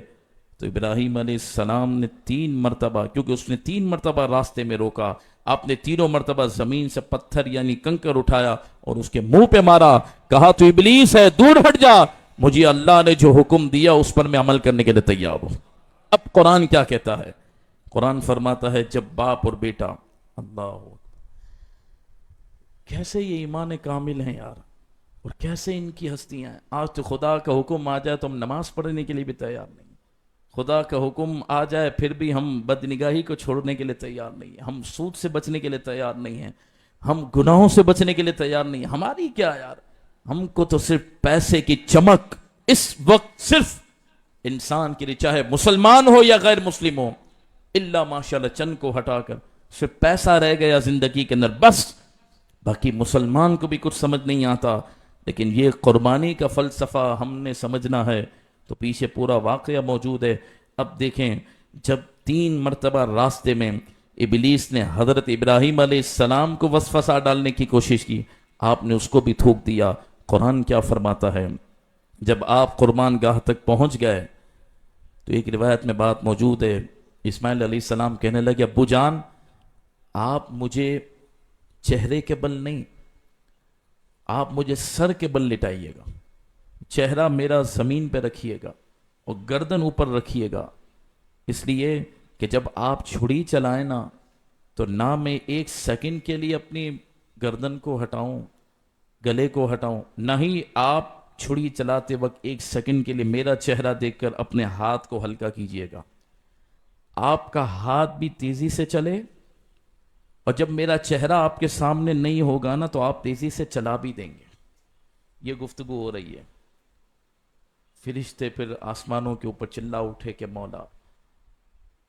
Speaker 2: تو ابراہیم علیہ السلام نے 3 مرتبہ، کیونکہ اس نے 3 مرتبہ راستے میں روکا، آپ نے تینوں مرتبہ زمین سے پتھر یعنی کنکر اٹھایا اور اس کے منہ پہ مارا، کہا تو ابلیس ہے، دور ہٹ جا، مجھے اللہ نے جو حکم دیا اس پر میں عمل کرنے کے لیے تیار ہوں۔ اب قرآن کیا کہتا ہے؟ قرآن فرماتا ہے جب باپ اور بیٹا، اللہ کیسے یہ ایمان کامل ہیں یار، اور کیسے ان کی ہستیاں ہیں۔ آج تو خدا کا حکم آ جائے تو ہم نماز پڑھنے کے لیے بھی تیار نہیں، خدا کا حکم آ جائے پھر بھی ہم بد نگاہی کو چھوڑنے کے لیے تیار نہیں ہیں، ہم سود سے بچنے کے لیے تیار نہیں ہیں، ہم گناہوں سے بچنے کے لیے تیار نہیں ہیں۔ ہماری کیا یار، ہم کو تو صرف پیسے کی چمک اس وقت صرف انسان کے لیے، چاہے مسلمان ہو یا غیر مسلم ہو، اللہ ماشاءاللہ چند کو ہٹا کر صرف پیسہ رہ گیا زندگی کے اندر، بس باقی مسلمان کو بھی کچھ سمجھ نہیں آتا۔ لیکن یہ قربانی کا فلسفہ ہم نے سمجھنا ہے تو پیچھے پورا واقعہ موجود ہے۔ اب دیکھیں، جب 3 مرتبہ راستے میں ابلیس نے حضرت ابراہیم علیہ السلام کو وسوسہ ڈالنے کی کوشش کی، آپ نے اس کو بھی تھوک دیا۔ قرآن کیا فرماتا ہے؟ جب آپ قربان گاہ تک پہنچ گئے تو ایک روایت میں بات موجود ہے، اسماعیل علیہ السلام کہنے لگے ابو جان، آپ مجھے چہرے کے بل نہیں، آپ مجھے سر کے بل لٹائیے گا، چہرہ میرا زمین پہ رکھیے گا اور گردن اوپر رکھیے گا، اس لیے کہ جب آپ چھڑی چلائیں نا تو نہ میں 1 سیکنڈ کے لیے اپنی گردن کو ہٹاؤں، گلے کو ہٹاؤں، نہ ہی آپ چھڑی چلاتے وقت 1 سیکنڈ کے لیے میرا چہرہ دیکھ کر اپنے ہاتھ کو ہلکا کیجئے گا۔ آپ کا ہاتھ بھی تیزی سے چلے، اور جب میرا چہرہ آپ کے سامنے نہیں ہوگا نا تو آپ تیزی سے چلا بھی دیں گے۔ یہ گفتگو ہو رہی ہے۔ فرشتے پھر آسمانوں کے اوپر چلا اٹھے کہ مولا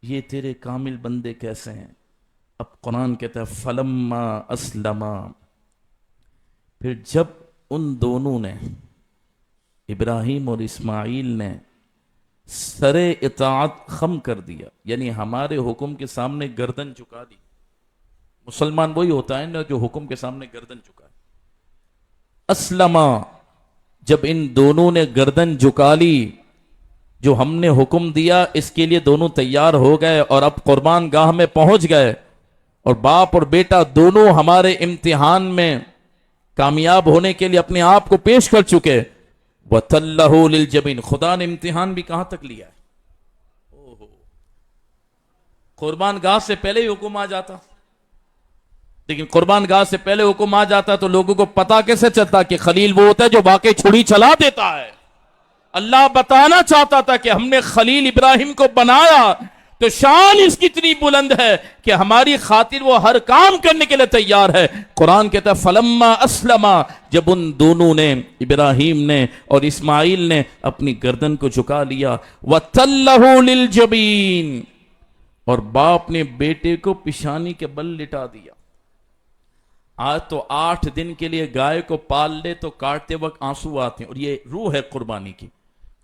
Speaker 2: یہ تیرے کامل بندے کیسے ہیں؟ اب قرآن کہتا ہے فلما اسلما، پھر جب ان دونوں نے، ابراہیم اور اسماعیل نے سر اطاعت خم کر دیا، یعنی ہمارے حکم کے سامنے گردن جھکا دی۔ مسلمان وہی ہوتا ہے نا جو حکم کے سامنے گردن جھکائے۔ اسلما، جب ان دونوں نے گردن جھکا لی، جو ہم نے حکم دیا اس کے لیے دونوں تیار ہو گئے اور اب قربان گاہ میں پہنچ گئے، اور باپ اور بیٹا دونوں ہمارے امتحان میں کامیاب ہونے کے لیے اپنے آپ کو پیش کر چکے۔ وَتَلَّهُ لِلْجَبِينِ، خدا نے امتحان بھی کہاں تک لیا ہے؟ قربان گاہ سے پہلے ہی حکم آ جاتا، لیکن قربان گاہ سے پہلے حکم آ جاتا تو لوگوں کو پتا کیسے چلتا کہ خلیل وہ ہوتا ہے جو واقعی چھڑی چلا دیتا ہے۔ اللہ بتانا چاہتا تھا کہ ہم نے خلیل ابراہیم کو بنایا تو شان اس کی اتنی بلند ہے کہ ہماری خاطر وہ ہر کام کرنے کے لیے تیار ہے۔ قرآن کہتا ہے فلما اسلما، جب ان دونوں نے، ابراہیم نے اور اسماعیل نے، اپنی گردن کو جھکا لیا، وَتَلَّهُ لِلْجَبِينِ، اور باپ نے بیٹے کو پیشانی کے بل لٹا دیا۔ آج تو 8 دن کے لیے گائے کو پال لے تو کاٹتے وقت آنسو آتے ہیں، اور یہ روح ہے قربانی کی۔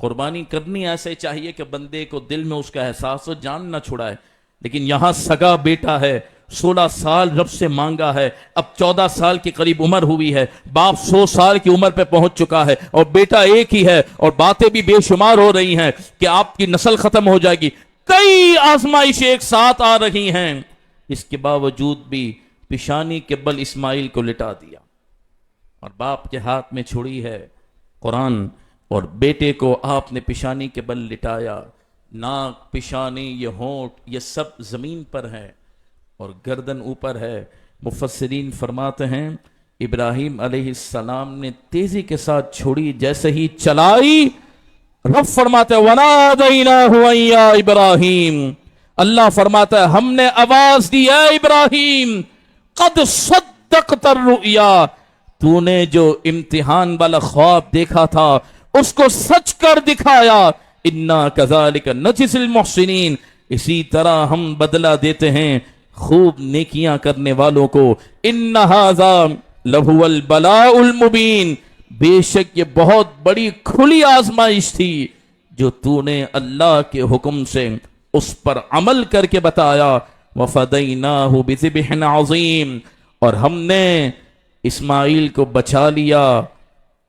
Speaker 2: قربانی کرنی ایسے چاہیے کہ بندے کو دل میں اس کا احساس ہو، جان نہ چھڑائے، لیکن یہاں سگا بیٹا ہے، 16 سال رب سے مانگا ہے، اب 14 سال کی قریب عمر ہوئی ہے، باپ 100 سال کی عمر پہ پہنچ چکا ہے اور بیٹا ایک ہی ہے، اور باتیں بھی بے شمار ہو رہی ہیں کہ آپ کی نسل ختم ہو جائے گی، کئی آزمائشیں ایک ساتھ آ رہی ہیں، اس کے باوجود بھی پیشانی کے بل اسماعیل کو لٹا دیا، اور باپ کے ہاتھ میں چھڑی ہے قرآن، اور بیٹے کو آپ نے پیشانی کے بل لٹایا، ناک، پیشانی، یہ ہونٹ، یہ سب زمین پر ہے اور گردن اوپر ہے۔ مفسرین فرماتے ہیں ابراہیم علیہ السلام نے تیزی کے ساتھ چھڑی جیسے ہی چلائی، رب فرماتے ہیں وَنَادَيْنَاهُ أَن يَا إِبْرَاهِيمُ، اللہ فرماتا ہے ہم نے آواز دی اے ابراہیم، قد صدقت الرؤیا، تو نے جو امتحان والا خواب دیکھا تھا اس کو سچ کر دکھایا، انا کذالک نجزی المحسنین، اسی طرح ہم بدلہ دیتے ہیں خوب نیکیاں کرنے والوں کو، ان ھذا لہو البلاء المبین، بے شک یہ بہت بڑی کھلی آزمائش تھی جو تو نے اللہ کے حکم سے اس پر عمل کر کے بتایا، وفدیناہ بذبح عظیم، اور ہم نے اسماعیل کو بچا لیا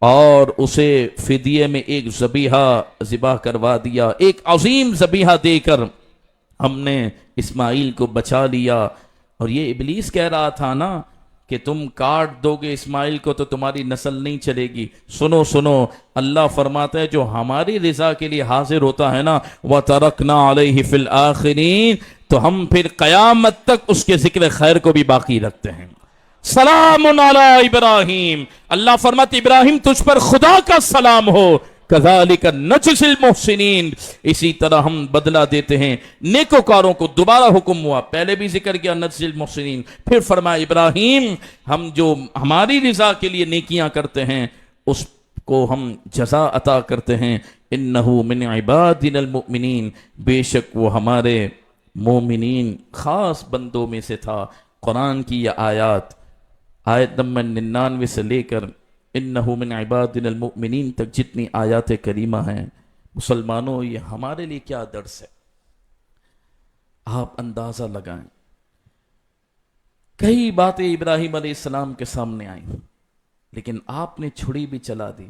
Speaker 2: اور اسے فدیے میں ایک ذبیحہ ذبح کروا دیا، ایک عظیم ذبیحہ دے کر ہم نے اسماعیل کو بچا لیا۔ اور یہ ابلیس کہہ رہا تھا نا کہ تم کاٹ دو گے اسماعیل کو تو تمہاری نسل نہیں چلے گی، سنو سنو، اللہ فرماتا ہے جو ہماری رضا کے لیے حاضر ہوتا ہے نا، وَتَرَكْنَا عَلَيْهِ فِي الْآخِرِينَ، تو ہم پھر قیامت تک اس کے ذکر خیر کو بھی باقی رکھتے ہیں۔ سلام علی ابراہیم، اللہ فرماتے ابراہیم تجھ پر خدا کا سلام ہو، کذالک نجزی المحسنین، اسی طرح ہم بدلہ دیتے ہیں نیکوکاروں کو۔ دوبارہ حکم ہوا، پہلے بھی ذکر کیا نجزی المحسنین، پھر فرمایا ابراہیم ہم جو ہماری رضا کے لیے نیکیاں کرتے ہیں اس کو ہم جزا عطا کرتے ہیں، انہ من عبادنا المؤمنین، بے شک وہ ہمارے مومنین خاص بندوں میں سے تھا۔ قرآن کی یہ آیات آیت نمبر 99 سے لے کر انہو من عبادنا المؤمنین تک جتنی آیات کریمہ ہیں، مسلمانوں یہ ہمارے لیے کیا درس ہے، آپ اندازہ لگائیں۔ کئی باتیں ابراہیم علیہ السلام کے سامنے آئیں، لیکن آپ نے چھڑی بھی چلا دی،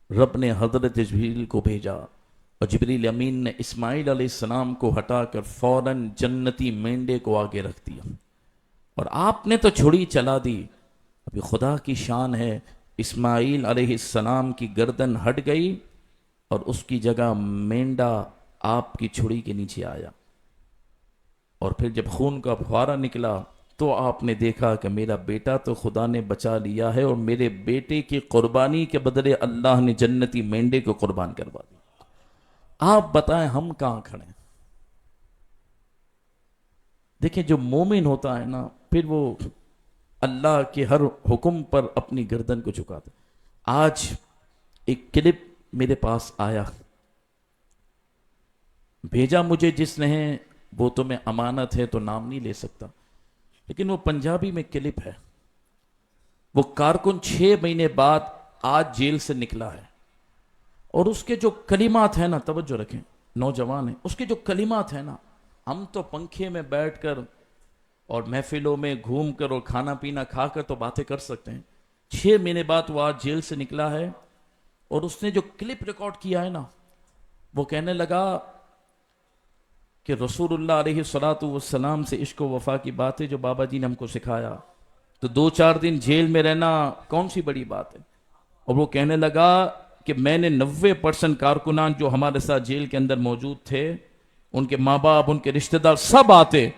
Speaker 2: رب نے حضرت جبریل کو بھیجا اور جبریل امین نے اسماعیل علیہ السلام کو ہٹا کر فوراً جنتی مینڈے کو آگے رکھ دیا، اور آپ نے تو چھڑی چلا دی۔ ابھی خدا کی شان ہے، اسماعیل علیہ السلام کی گردن ہٹ گئی اور اس کی جگہ مینڈا آپ کی چھڑی کے نیچے آیا، اور پھر جب خون کا فوارہ نکلا تو آپ نے دیکھا کہ میرا بیٹا تو خدا نے بچا لیا ہے، اور میرے بیٹے کی قربانی کے بدلے اللہ نے جنتی مینڈے کو قربان کروا دیا۔ آپ بتائیں ہم کہاں کھڑے ہیں؟ دیکھیں جو مومن ہوتا ہے نا پھر وہ اللہ کے ہر حکم پر اپنی گردن کو جھکاتا ہے۔ آج ایک کلپ میرے پاس آیا، بھیجا مجھے جس نے ہے، وہ تو میں امانت ہے تو نام نہیں لے سکتا، لیکن وہ پنجابی میں کلپ ہے۔ وہ کارکن 6 مہینے بعد آج جیل سے نکلا ہے، اور اس کے جو کلمات ہیں نا، توجہ رکھیں نوجوان ہیں، اس کے جو کلمات ہیں نا، ہم تو پنکھے میں بیٹھ کر اور محفلوں میں گھوم کر اور کھانا پینا کھا کر تو باتیں کر سکتے ہیں، 6 مہینے بعد وہ آج جیل سے نکلا ہے، اور اس نے جو کلپ ریکارڈ کیا ہے نا، وہ کہنے لگا کہ رسول اللہ علیہ الصلوۃ والسلام سے عشق و وفا کی باتیں جو بابا جی نے ہم کو سکھایا، تو 2-4 دن جیل میں رہنا کون سی بڑی بات ہے۔ اور وہ کہنے لگا کہ میں نے 90% کارکنان جو ہمارے ساتھ جیل کے اندر موجود تھے، ان کے ماں باپ، ان کے رشتہ دار سب آتے،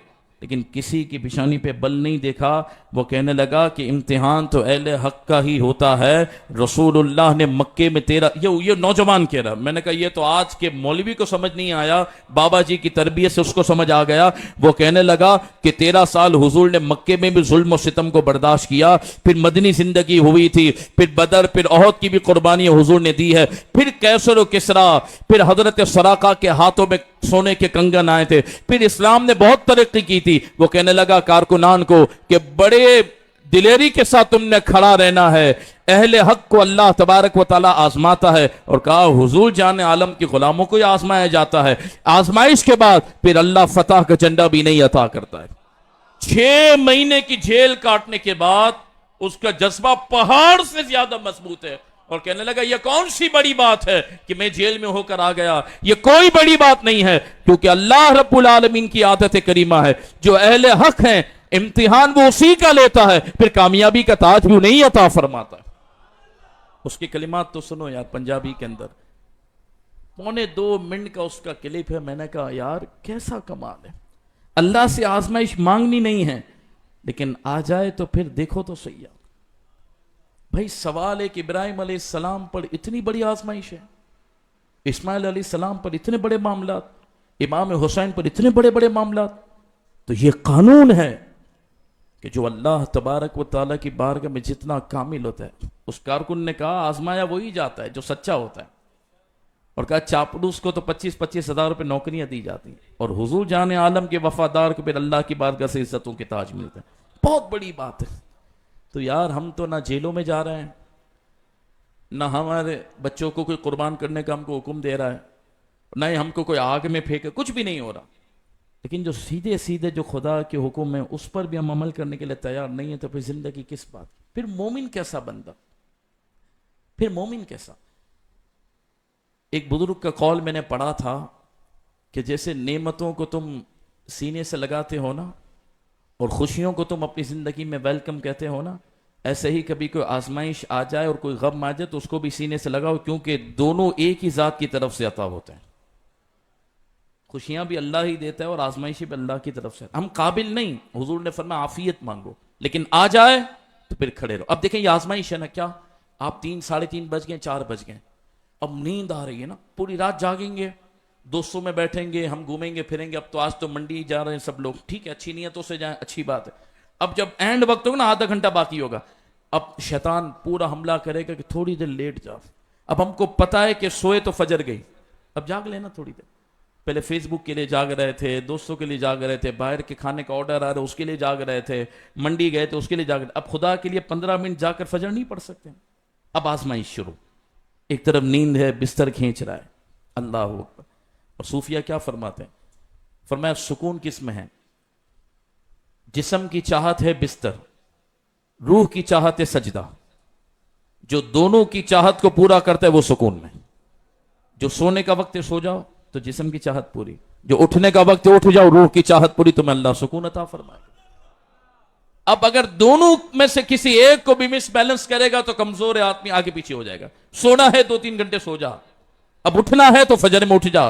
Speaker 2: لیکن کسی کی پیشانی پہ بل نہیں دیکھا۔ وہ کہنے لگا کہ امتحان تو اہل حق کا ہی ہوتا ہے، رسول اللہ نے مکے میں یہ نوجوان کہہ رہا، میں نے کہا یہ تو آج کے مولوی کو سمجھ نہیں آیا، بابا جی کی تربیت سے اس کو سمجھ آ گیا۔ وہ کہنے لگا کہ 13 سال حضور نے مکے میں بھی ظلم و ستم کو برداشت کیا، پھر مدنی زندگی ہوئی تھی، پھر بدر، پھر احد کی بھی قربانی حضور نے دی ہے، پھر کیسر و کسرا، پھر حضرت سراقہ کے ہاتھوں میں سونے کے کنگن آئے تھے، پھر اسلام نے بہت ترقی کی تھی۔ وہ کہنے لگا کارکنان کو کہ بڑے دلیری کے ساتھ تم نے کھڑا رہنا ہے، اہل حق کو اللہ تبارک و تعالی آزماتا ہے، اور کہا حضور جان عالم کی غلاموں کو آزمایا جاتا ہے، آزمائش کے بعد پھر اللہ فتح کا جھنڈا بھی نہیں عطا کرتا ہے۔ 6 مہینے کی جیل کاٹنے کے بعد اس کا جذبہ پہاڑ سے زیادہ مضبوط ہے، اور کہنے لگا یہ کون سی بڑی بات ہے کہ میں جیل میں ہو کر آ گیا، یہ کوئی بڑی بات نہیں ہے، کیونکہ اللہ رب العالمین کی عادت کریمہ ہے، جو اہل حق ہیں امتحان وہ اسی کا لیتا ہے، پھر کامیابی کا تاج بھی نہیں عطا فرماتا ہے۔ اس کی کلمات تو سنو یار، پنجابی کے اندر 2.25 منٹ کا اس کا کلپ ہے۔ میں نے کہا یار کیسا کمال ہے، اللہ سے آزمائش مانگنی نہیں ہے، لیکن آ جائے تو پھر دیکھو تو صحیح ہے۔ بھائی سوال ہے کہ ابراہیم علیہ السلام پر اتنی بڑی آزمائش ہے، اسماعیل علیہ السلام پر اتنے بڑے معاملات، امام حسین پر اتنے بڑے بڑے معاملات، تو یہ قانون ہے کہ جو اللہ تبارک و تعالیٰ کی بارگاہ میں جتنا کامل ہوتا ہے، اس کارکن نے کہا آزمایا وہی جاتا ہے جو سچا ہوتا ہے، اور کہا چاپلوس کو تو 25 ہزار روپے نوکریاں دی جاتی ہیں، اور حضور جان عالم کے وفادار کو پھر اللہ کی بارگاہ سے عزتوں کے تاج ملتے ہیں۔ بہت بڑی بات ہے۔ تو یار ہم تو نہ جیلوں میں جا رہے ہیں، نہ ہمارے بچوں کو کوئی قربان کرنے کا ہم کو حکم دے رہا ہے، نہ ہی ہم کو کوئی آگ میں پھینکے، کچھ بھی نہیں ہو رہا، لیکن جو سیدھے سیدھے جو خدا کے حکم ہیں اس پر بھی ہم عمل کرنے کے لیے تیار نہیں ہیں، تو پھر زندگی کس بات؟ پھر مومن کیسا بندہ، پھر مومن کیسا؟ ایک بزرگ کا قول میں نے پڑھا تھا کہ جیسے نعمتوں کو تم سینے سے لگاتے ہو نا، اور خوشیوں کو تم اپنی زندگی میں ویلکم کہتے ہو نا، ایسے ہی کبھی کوئی آزمائش آ جائے اور کوئی غم آ جائے تو اس کو بھی سینے سے لگاؤ، کیونکہ دونوں ایک ہی ذات کی طرف سے عطا ہوتے ہیں۔ خوشیاں بھی اللہ ہی دیتا ہے اور آزمائشیں بھی اللہ کی طرف سے۔ ہم قابل نہیں، حضور نے فرمایا عافیت مانگو، لیکن آ جائے تو پھر کھڑے رہو۔ اب دیکھیں یہ آزمائش ہے نا، کیا آپ 3 ساڑھے 3 بج گئے، 4 بج گئے، اب نیند آ رہی ہے نا، پوری رات جاگیں گے، دوستوں میں بیٹھیں گے، ہم گھومیں گے پھریں گے، اب تو آج تو منڈی جا رہے ہیں سب لوگ، ٹھیک ہے اچھی نیتوں سے جائیں، اچھی بات ہے۔ اب جب اینڈ وقت ہوگا نا، آدھا گھنٹہ باقی ہوگا، اب شیطان پورا حملہ کرے گا کہ تھوڑی دیر لیٹ جاؤ۔ اب ہم کو پتا ہے کہ سوئے تو فجر گئی، اب جاگ لینا تھوڑی دیر۔ پہلے فیس بک کے لیے جاگ رہے تھے، دوستوں کے لیے جاگ رہے تھے، باہر کے کھانے کا آرڈر آ رہا ہے اس کے لیے جاگ رہے تھے، منڈی گئے تھے اس کے لیے جاگ رہے، اب خدا کے لیے 15 منٹ جا کر فجر نہیں پڑھ سکتے۔ اب آزمائش شروع، ایک طرف نیند ہے، بستر کھینچ رہا ہے، اللہ اکبر۔ اور صوفیہ کیا فرماتے ہیں؟ فرمایا سکون کس میں ہے؟ جسم کی چاہت ہے بستر، روح کی چاہت ہے سجدہ، جو دونوں کی چاہت کو پورا کرتا ہے وہ سکون میں۔ جو سونے کا وقت ہے سو جاؤ تو جسم کی چاہت پوری، جو اٹھنے کا وقت ہے اٹھ جاؤ روح کی چاہت پوری، تمہیں اللہ سکون عطا فرمائے۔ اب اگر دونوں میں سے کسی ایک کو بھی مس بیلنس کرے گا تو کمزور آدمی آگے پیچھے ہو جائے گا۔ سونا ہے 2-3 گھنٹے سو جا، اب اٹھنا ہے تو فجر میں اٹھ جا،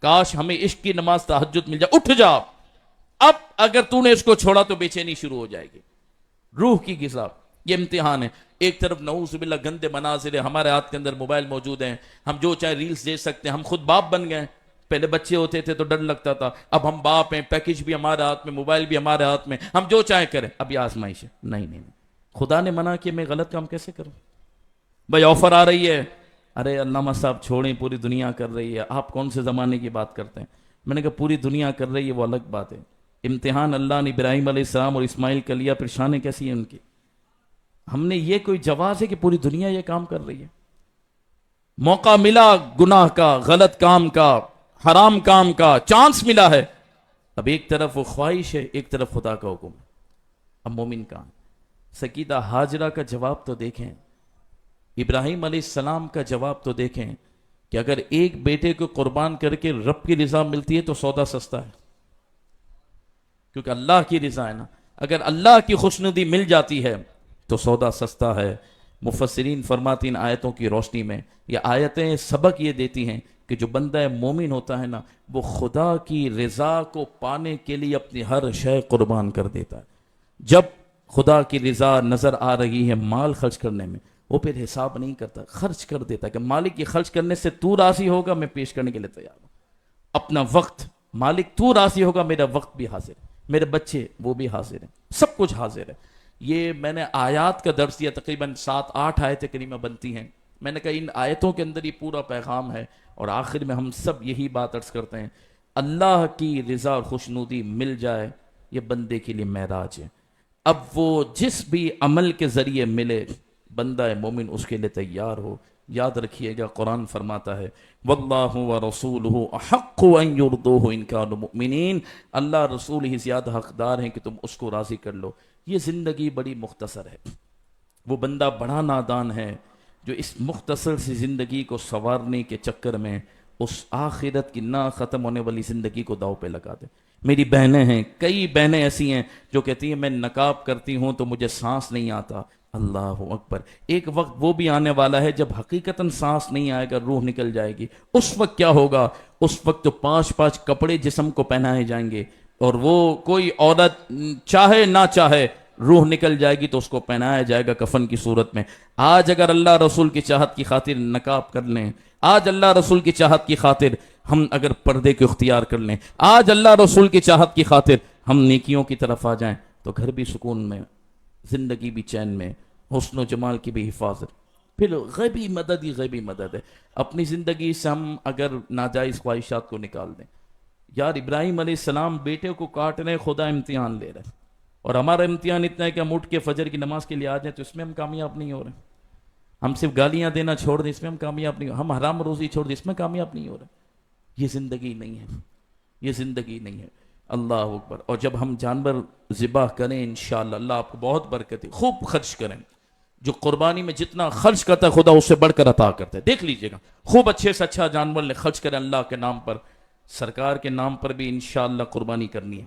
Speaker 2: کاش ہمیں عشق کی نماز تہجد مل جائے، اٹھ جا۔ اب اگر تو نے اس کو چھوڑا تو بے چینی شروع ہو جائے گی۔ روح کی غذا، یہ امتحان ہے۔ ایک طرف نعوذ باللہ گندے مناظر ہے، ہمارے ہاتھ کے اندر موبائل موجود ہیں، ہم جو چاہے ریلز دیکھ سکتے ہیں، ہم خود باپ بن گئے۔ پہلے بچے ہوتے تھے تو ڈر لگتا تھا، اب ہم باپ ہیں، پیکج بھی ہمارے ہاتھ میں، موبائل بھی ہمارے ہاتھ میں، ہم جو چاہے کریں۔ اب یہ آزمائش ہے، نہیں، خدا نے منع کہ میں غلط کام کیسے کروں؟ بھائی آفر آ رہی ہے، ارے علامہ صاحب چھوڑیں، پوری دنیا کر رہی ہے، آپ کون سے زمانے کی بات کرتے ہیں؟ میں نے کہا پوری دنیا کر رہی ہے وہ الگ بات ہے، امتحان اللہ نے ابراہیم علیہ السلام اور اسماعیل کا لیا، پھر شانیں کیسی ہیں ان کی؟ ہم نے یہ کوئی جواز ہے کہ پوری دنیا یہ کام کر رہی ہے؟ موقع ملا گناہ کا، غلط کام کا، حرام کام کا، چانس ملا ہے، اب ایک طرف وہ خواہش ہے، ایک طرف خدا کا حکم ہے۔ اب مومن کا سکیدہ ہاجرہ کا جواب تو دیکھیں، ابراہیم علیہ السلام کا جواب تو دیکھیں کہ اگر ایک بیٹے کو قربان کر کے رب کی رضا ملتی ہے تو سودا سستا ہے، کیونکہ اللہ کی رضا ہے نا۔ اگر اللہ کی خوشنودی مل جاتی ہے تو سودا سستا ہے۔ مفسرین فرماتی ان آیتوں کی روشنی میں، یہ آیتیں سبق یہ دیتی ہیں کہ جو بندہ مومن ہوتا ہے نا، وہ خدا کی رضا کو پانے کے لیے اپنی ہر شے قربان کر دیتا ہے۔ جب خدا کی رضا نظر آ رہی ہے مال خرچ کرنے میں، وہ پھر حساب نہیں کرتا، خرچ کر دیتا ہے کہ مالک یہ خرچ کرنے سے تو راضی ہوگا، میں پیش کرنے کے لیے تیار ہوں۔ اپنا وقت، مالک تو راضی ہوگا، میرا وقت بھی حاضر ہے، میرے بچے وہ بھی حاضر ہیں، سب کچھ حاضر ہے۔ یہ میں نے آیات کا درس دیا، تقریباً 7-8 آیتیں کریمہ بنتی ہیں۔ میں نے کہا ان آیتوں کے اندر یہ پورا پیغام ہے، اور آخر میں ہم سب یہی بات عرض کرتے ہیں، اللہ کی رضا اور خوشنودی مل جائے یہ بندے کے لیے معراج ہے۔ اب وہ جس بھی عمل کے ذریعے ملے، بندہ مومن اس کے لیے تیار ہو یاد رکھیے گا قرآن فرماتا ہے واللہ ورسولہ احق ان یرضوہ ان کانوا مؤمنین، اللہ رسول ہی زیادہ حقدار ہیں کہ تم اس کو راضی کر لو۔ یہ زندگی بڑی مختصر ہے، وہ بندہ بڑا نادان ہے جو اس مختصر سی زندگی کو سنوارنے کے چکر میں اس آخرت کی نہ ختم ہونے والی زندگی کو داؤ پہ لگا دے۔ میری بہنیں ہیں، کئی بہنیں ایسی ہیں جو کہتی ہیں میں نقاب کرتی ہوں تو مجھے سانس نہیں آتا۔ اللہ اکبر، ایک وقت وہ بھی آنے والا ہے جب حقیقتاً سانس نہیں آئے گا، روح نکل جائے گی۔ اس وقت کیا ہوگا؟ اس وقت تو 5 کپڑے جسم کو پہنائے جائیں گے، اور وہ کوئی عورت چاہے نہ چاہے روح نکل جائے گی تو اس کو پہنایا جائے گا کفن کی صورت میں۔ آج اگر اللہ رسول کی چاہت کی خاطر نقاب کر لیں، آج اللہ رسول کی چاہت کی خاطر ہم اگر پردے کو اختیار کر لیں، آج اللہ رسول کی چاہت کی خاطر ہم نیکیوں کی طرف آ جائیں، تو گھر بھی سکون میں، زندگی بھی چین میں، حسن و جمال کی بھی حفاظت۔ پھر غیبی مدد ہی غیبی مدد ہے۔ اپنی زندگی سے ہم اگر ناجائز خواہشات کو نکال دیں، یار ابراہیم علیہ السلام بیٹے کو کاٹ رہے، خدا امتحان لے رہے، اور ہمارا امتحان اتنا ہے کہ ہم اٹھ کے فجر کی نماز کے لیے آ جائیں تو اس میں ہم کامیاب نہیں ہو رہے، ہم صرف گالیاں دینا چھوڑ دیں اس میں ہم کامیاب نہیں ہو، ہم حرام روزی چھوڑ دیں اس میں کامیاب نہیں ہو رہے۔ یہ زندگی نہیں ہے، یہ زندگی نہیں ہے۔ اللہ اکبر۔ اور جب ہم جانور ذبح کریں انشاءاللہ اللہ آپ کو بہت برکت ہے، خوب خرچ کریں۔ جو قربانی میں جتنا خرچ کرتا ہے خدا اس سے بڑھ کر عطا کرتا ہے، دیکھ لیجئے گا۔ خوب اچھے سے اچھا جانور لے خرچ کریں اللہ کے نام پر، سرکار کے نام پر بھی انشاءاللہ قربانی کرنی ہے۔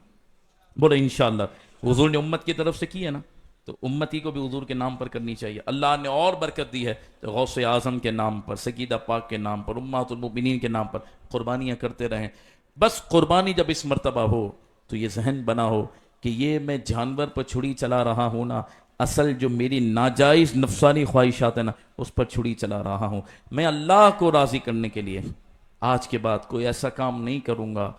Speaker 2: بولے انشاءاللہ، حضور نے امت کی طرف سے کی ہے نا، تو امتی کو بھی حضور کے نام پر کرنی چاہیے۔ اللہ نے اور برکت دی ہے تو غوث اعظم کے نام پر، سیدہ پاک کے نام پر، امہات المؤمنین کے نام پر قربانیاں کرتے رہیں۔ بس قربانی جب اس مرتبہ ہو تو یہ ذہن بنا ہو کہ یہ میں جانور پر چھری چلا رہا ہوں نا، اصل جو میری ناجائز نفسانی خواہشات ہیں نا اس پر چھری چلا رہا ہوں۔ میں اللہ کو راضی کرنے کے لیے آج کے بعد کوئی ایسا کام نہیں کروں گا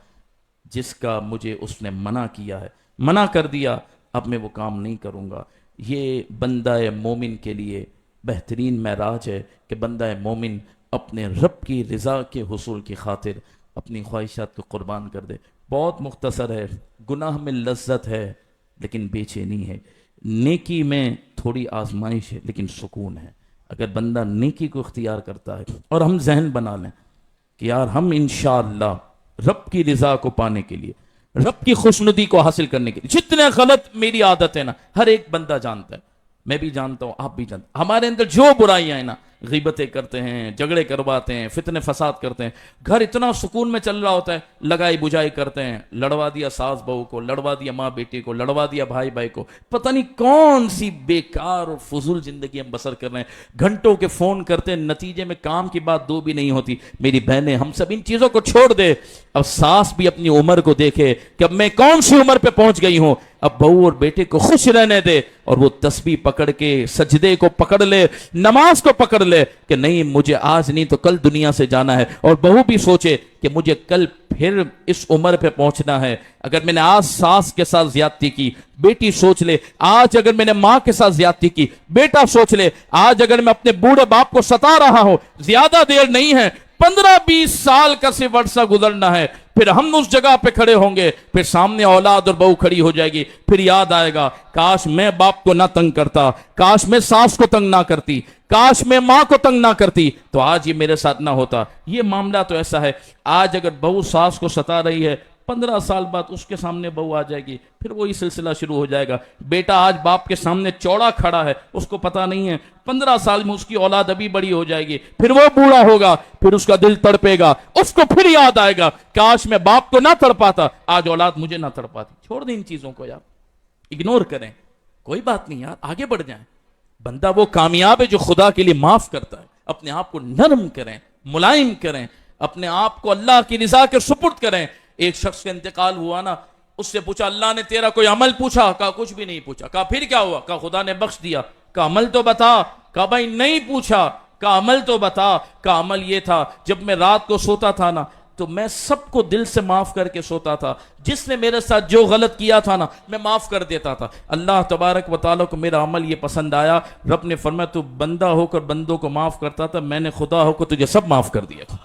Speaker 2: جس کا مجھے اس نے منع کیا ہے، منع کر دیا، اب میں وہ کام نہیں کروں گا۔ یہ بندہ مومن کے لیے بہترین معراج ہے کہ بندہ مومن اپنے رب کی رضا کے حصول کی خاطر اپنی خواہشات کو قربان کر دے۔ بہت مختصر ہے، گناہ میں لذت ہے لیکن بے چینی ہے، نیکی میں تھوڑی آزمائش ہے لیکن سکون ہے۔ اگر بندہ نیکی کو اختیار کرتا ہے اور ہم ذہن بنا لیں کہ یار ہم انشاءاللہ رب کی رضا کو پانے کے لیے، رب کی خوشنودی کو حاصل کرنے کے لیے، جتنے غلط میری عادت ہے نا ہر ایک بندہ جانتا ہے، میں بھی جانتا ہوں، آپ بھی جانتے ہیں، ہمارے اندر جو برائیاں ہیں نا، غیبتیں کرتے ہیں، جھگڑے کرواتے ہیں، فتنے فساد کرتے ہیں، گھر اتنا سکون میں چل رہا ہوتا ہے، لگائی بجائی کرتے ہیں، لڑوا دیا ساس بہو کو، لڑوا دیا ماں بیٹی کو، لڑوا دیا بھائی بھائی کو، پتہ نہیں کون سی بیکار اور فضول زندگی ہم بسر کر رہے ہیں، گھنٹوں کے فون کرتے ہیں، نتیجے میں کام کی بات دو بھی نہیں ہوتی۔ میری بہنیں ہم سب ان چیزوں کو چھوڑ دے، اب ساس بھی اپنی عمر کو دیکھے کہ اب میں کون سی عمر پہ پہنچ گئی ہوں، اب بہو اور بیٹے کو خوش رہنے دے، اور وہ تسبیح پکڑ کے سجدے کو پکڑ لے، نماز کو پکڑ لے کہ نہیں مجھے آج نہیں تو کل دنیا سے جانا ہے، اور بہو بھی سوچے کہ مجھے کل پھر اس عمر پہ پہنچنا ہے۔ اگر میں نے آج ساس کے ساتھ زیادتی کی، بیٹی سوچ لے آج اگر میں نے ماں کے ساتھ زیادتی کی، بیٹا سوچ لے آج اگر میں اپنے بوڑھے باپ کو ستا رہا ہوں، زیادہ دیر نہیں ہے، 15-20 سال کا صرف عرصہ گزرنا ہے، پھر ہم اس جگہ پہ کھڑے ہوں گے، پھر سامنے اولاد اور بہو کھڑی ہو جائے گی، پھر یاد آئے گا کاش میں باپ کو نہ تنگ کرتا، کاش میں ساس کو تنگ نہ کرتی، کاش میں ماں کو تنگ نہ کرتی تو آج یہ میرے ساتھ نہ ہوتا۔ یہ معاملہ تو ایسا ہے، آج اگر بہو ساس کو ستا رہی ہے، 15 سال بعد اس کے سامنے بہو آ جائے گی، پھر وہی سلسلہ شروع ہو جائے گا۔ بیٹا آج باپ کے سامنے چوڑا کھڑا ہے، اس کو پتہ نہیں ہے 15 سال میں اس کی اولاد ابھی بڑی ہو جائے گی، پھر وہ بوڑھا ہوگا، پھر اس کا دل تڑپے گا، اس کو پھر یاد آئے گا کاش میں باپ کو نہ تڑپاتا، آج اولاد مجھے نہ تڑپاتی۔ چھوڑ دیں ان چیزوں کو یار، اگنور کریں، کوئی بات نہیں یار، آگے بڑھ جائیں۔ بندہ وہ کامیاب ہے جو خدا کے لیے معاف کرتا ہے۔ اپنے آپ کو نرم کریں، ملائم کریں، اپنے آپ کو اللہ کی رضا کے سپرد کریں۔ ایک شخص کا انتقال ہوا نا، اس سے پوچھا اللہ نے تیرا کوئی عمل پوچھا؟ کہا کچھ بھی نہیں پوچھا۔ کہا پھر کیا ہوا؟ کہا خدا نے بخش دیا۔ کہا عمل تو بتا۔ کہا بھائی نہیں پوچھا۔ کہا عمل تو بتا۔ کہا عمل یہ تھا جب میں رات کو سوتا تھا نا تو میں سب کو دل سے معاف کر کے سوتا تھا، جس نے میرے ساتھ جو غلط کیا تھا نا میں معاف کر دیتا تھا۔ اللہ تبارک و تعالیٰ کو میرا عمل یہ پسند آیا، رب نے فرمایا تو بندہ ہو کر بندوں کو معاف کرتا تھا، میں نے خدا ہو کر تجھے سب معاف کر دیا تھا۔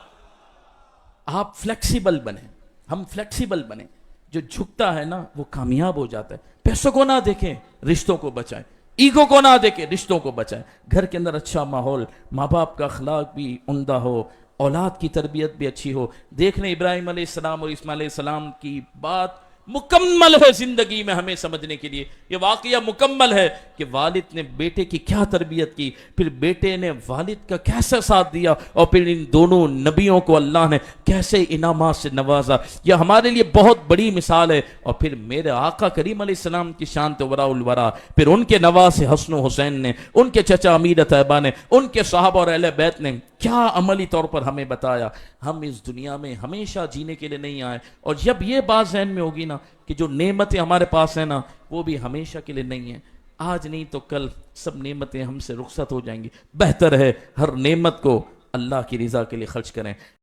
Speaker 2: آپ فلیکسیبل بنیں، ہم فلیکسیبل بنیں۔ جو جھکتا ہے نا وہ کامیاب ہو جاتا ہے۔ پیسوں کو نہ دیکھیں، رشتوں کو بچائیں۔ ایگو کو نہ دیکھے، رشتوں کو بچائیں، گھر کے اندر اچھا ماحول، ماں باپ کا اخلاق بھی عمدہ ہو، اولاد کی تربیت بھی اچھی ہو۔ دیکھ لیں ابراہیم علیہ السلام اور اسماعیل علیہ السلام کی بات مکمل ہے زندگی میں ہمیں سمجھنے کے لیے، یہ واقعہ مکمل ہے کہ والد نے بیٹے کی کیا تربیت کی، پھر بیٹے نے والد کا کیسا ساتھ دیا، اور پھر ان دونوں نبیوں کو اللہ نے کیسے انعامات سے نوازا۔ یہ ہمارے لیے بہت بڑی مثال ہے۔ اور پھر میرے آقا کریم علیہ السلام کی شان تو وراء الورا، پھر ان کے نواز حسن و حسین نے، ان کے چچا امیر طیبہ نے، ان کے صحابہ اور اہل بیت نے کیا عملی طور پر ہمیں بتایا۔ ہم اس دنیا میں ہمیشہ جینے کے لیے نہیں آئے، اور جب یہ بات ذہن میں ہوگی نا کہ جو نعمتیں ہمارے پاس ہیں نا وہ بھی ہمیشہ کے لیے نہیں ہیں، آج نہیں تو کل سب نعمتیں ہم سے رخصت ہو جائیں گی۔ بہتر ہے ہر نعمت کو اللہ کی رضا کے لیے خرچ کریں۔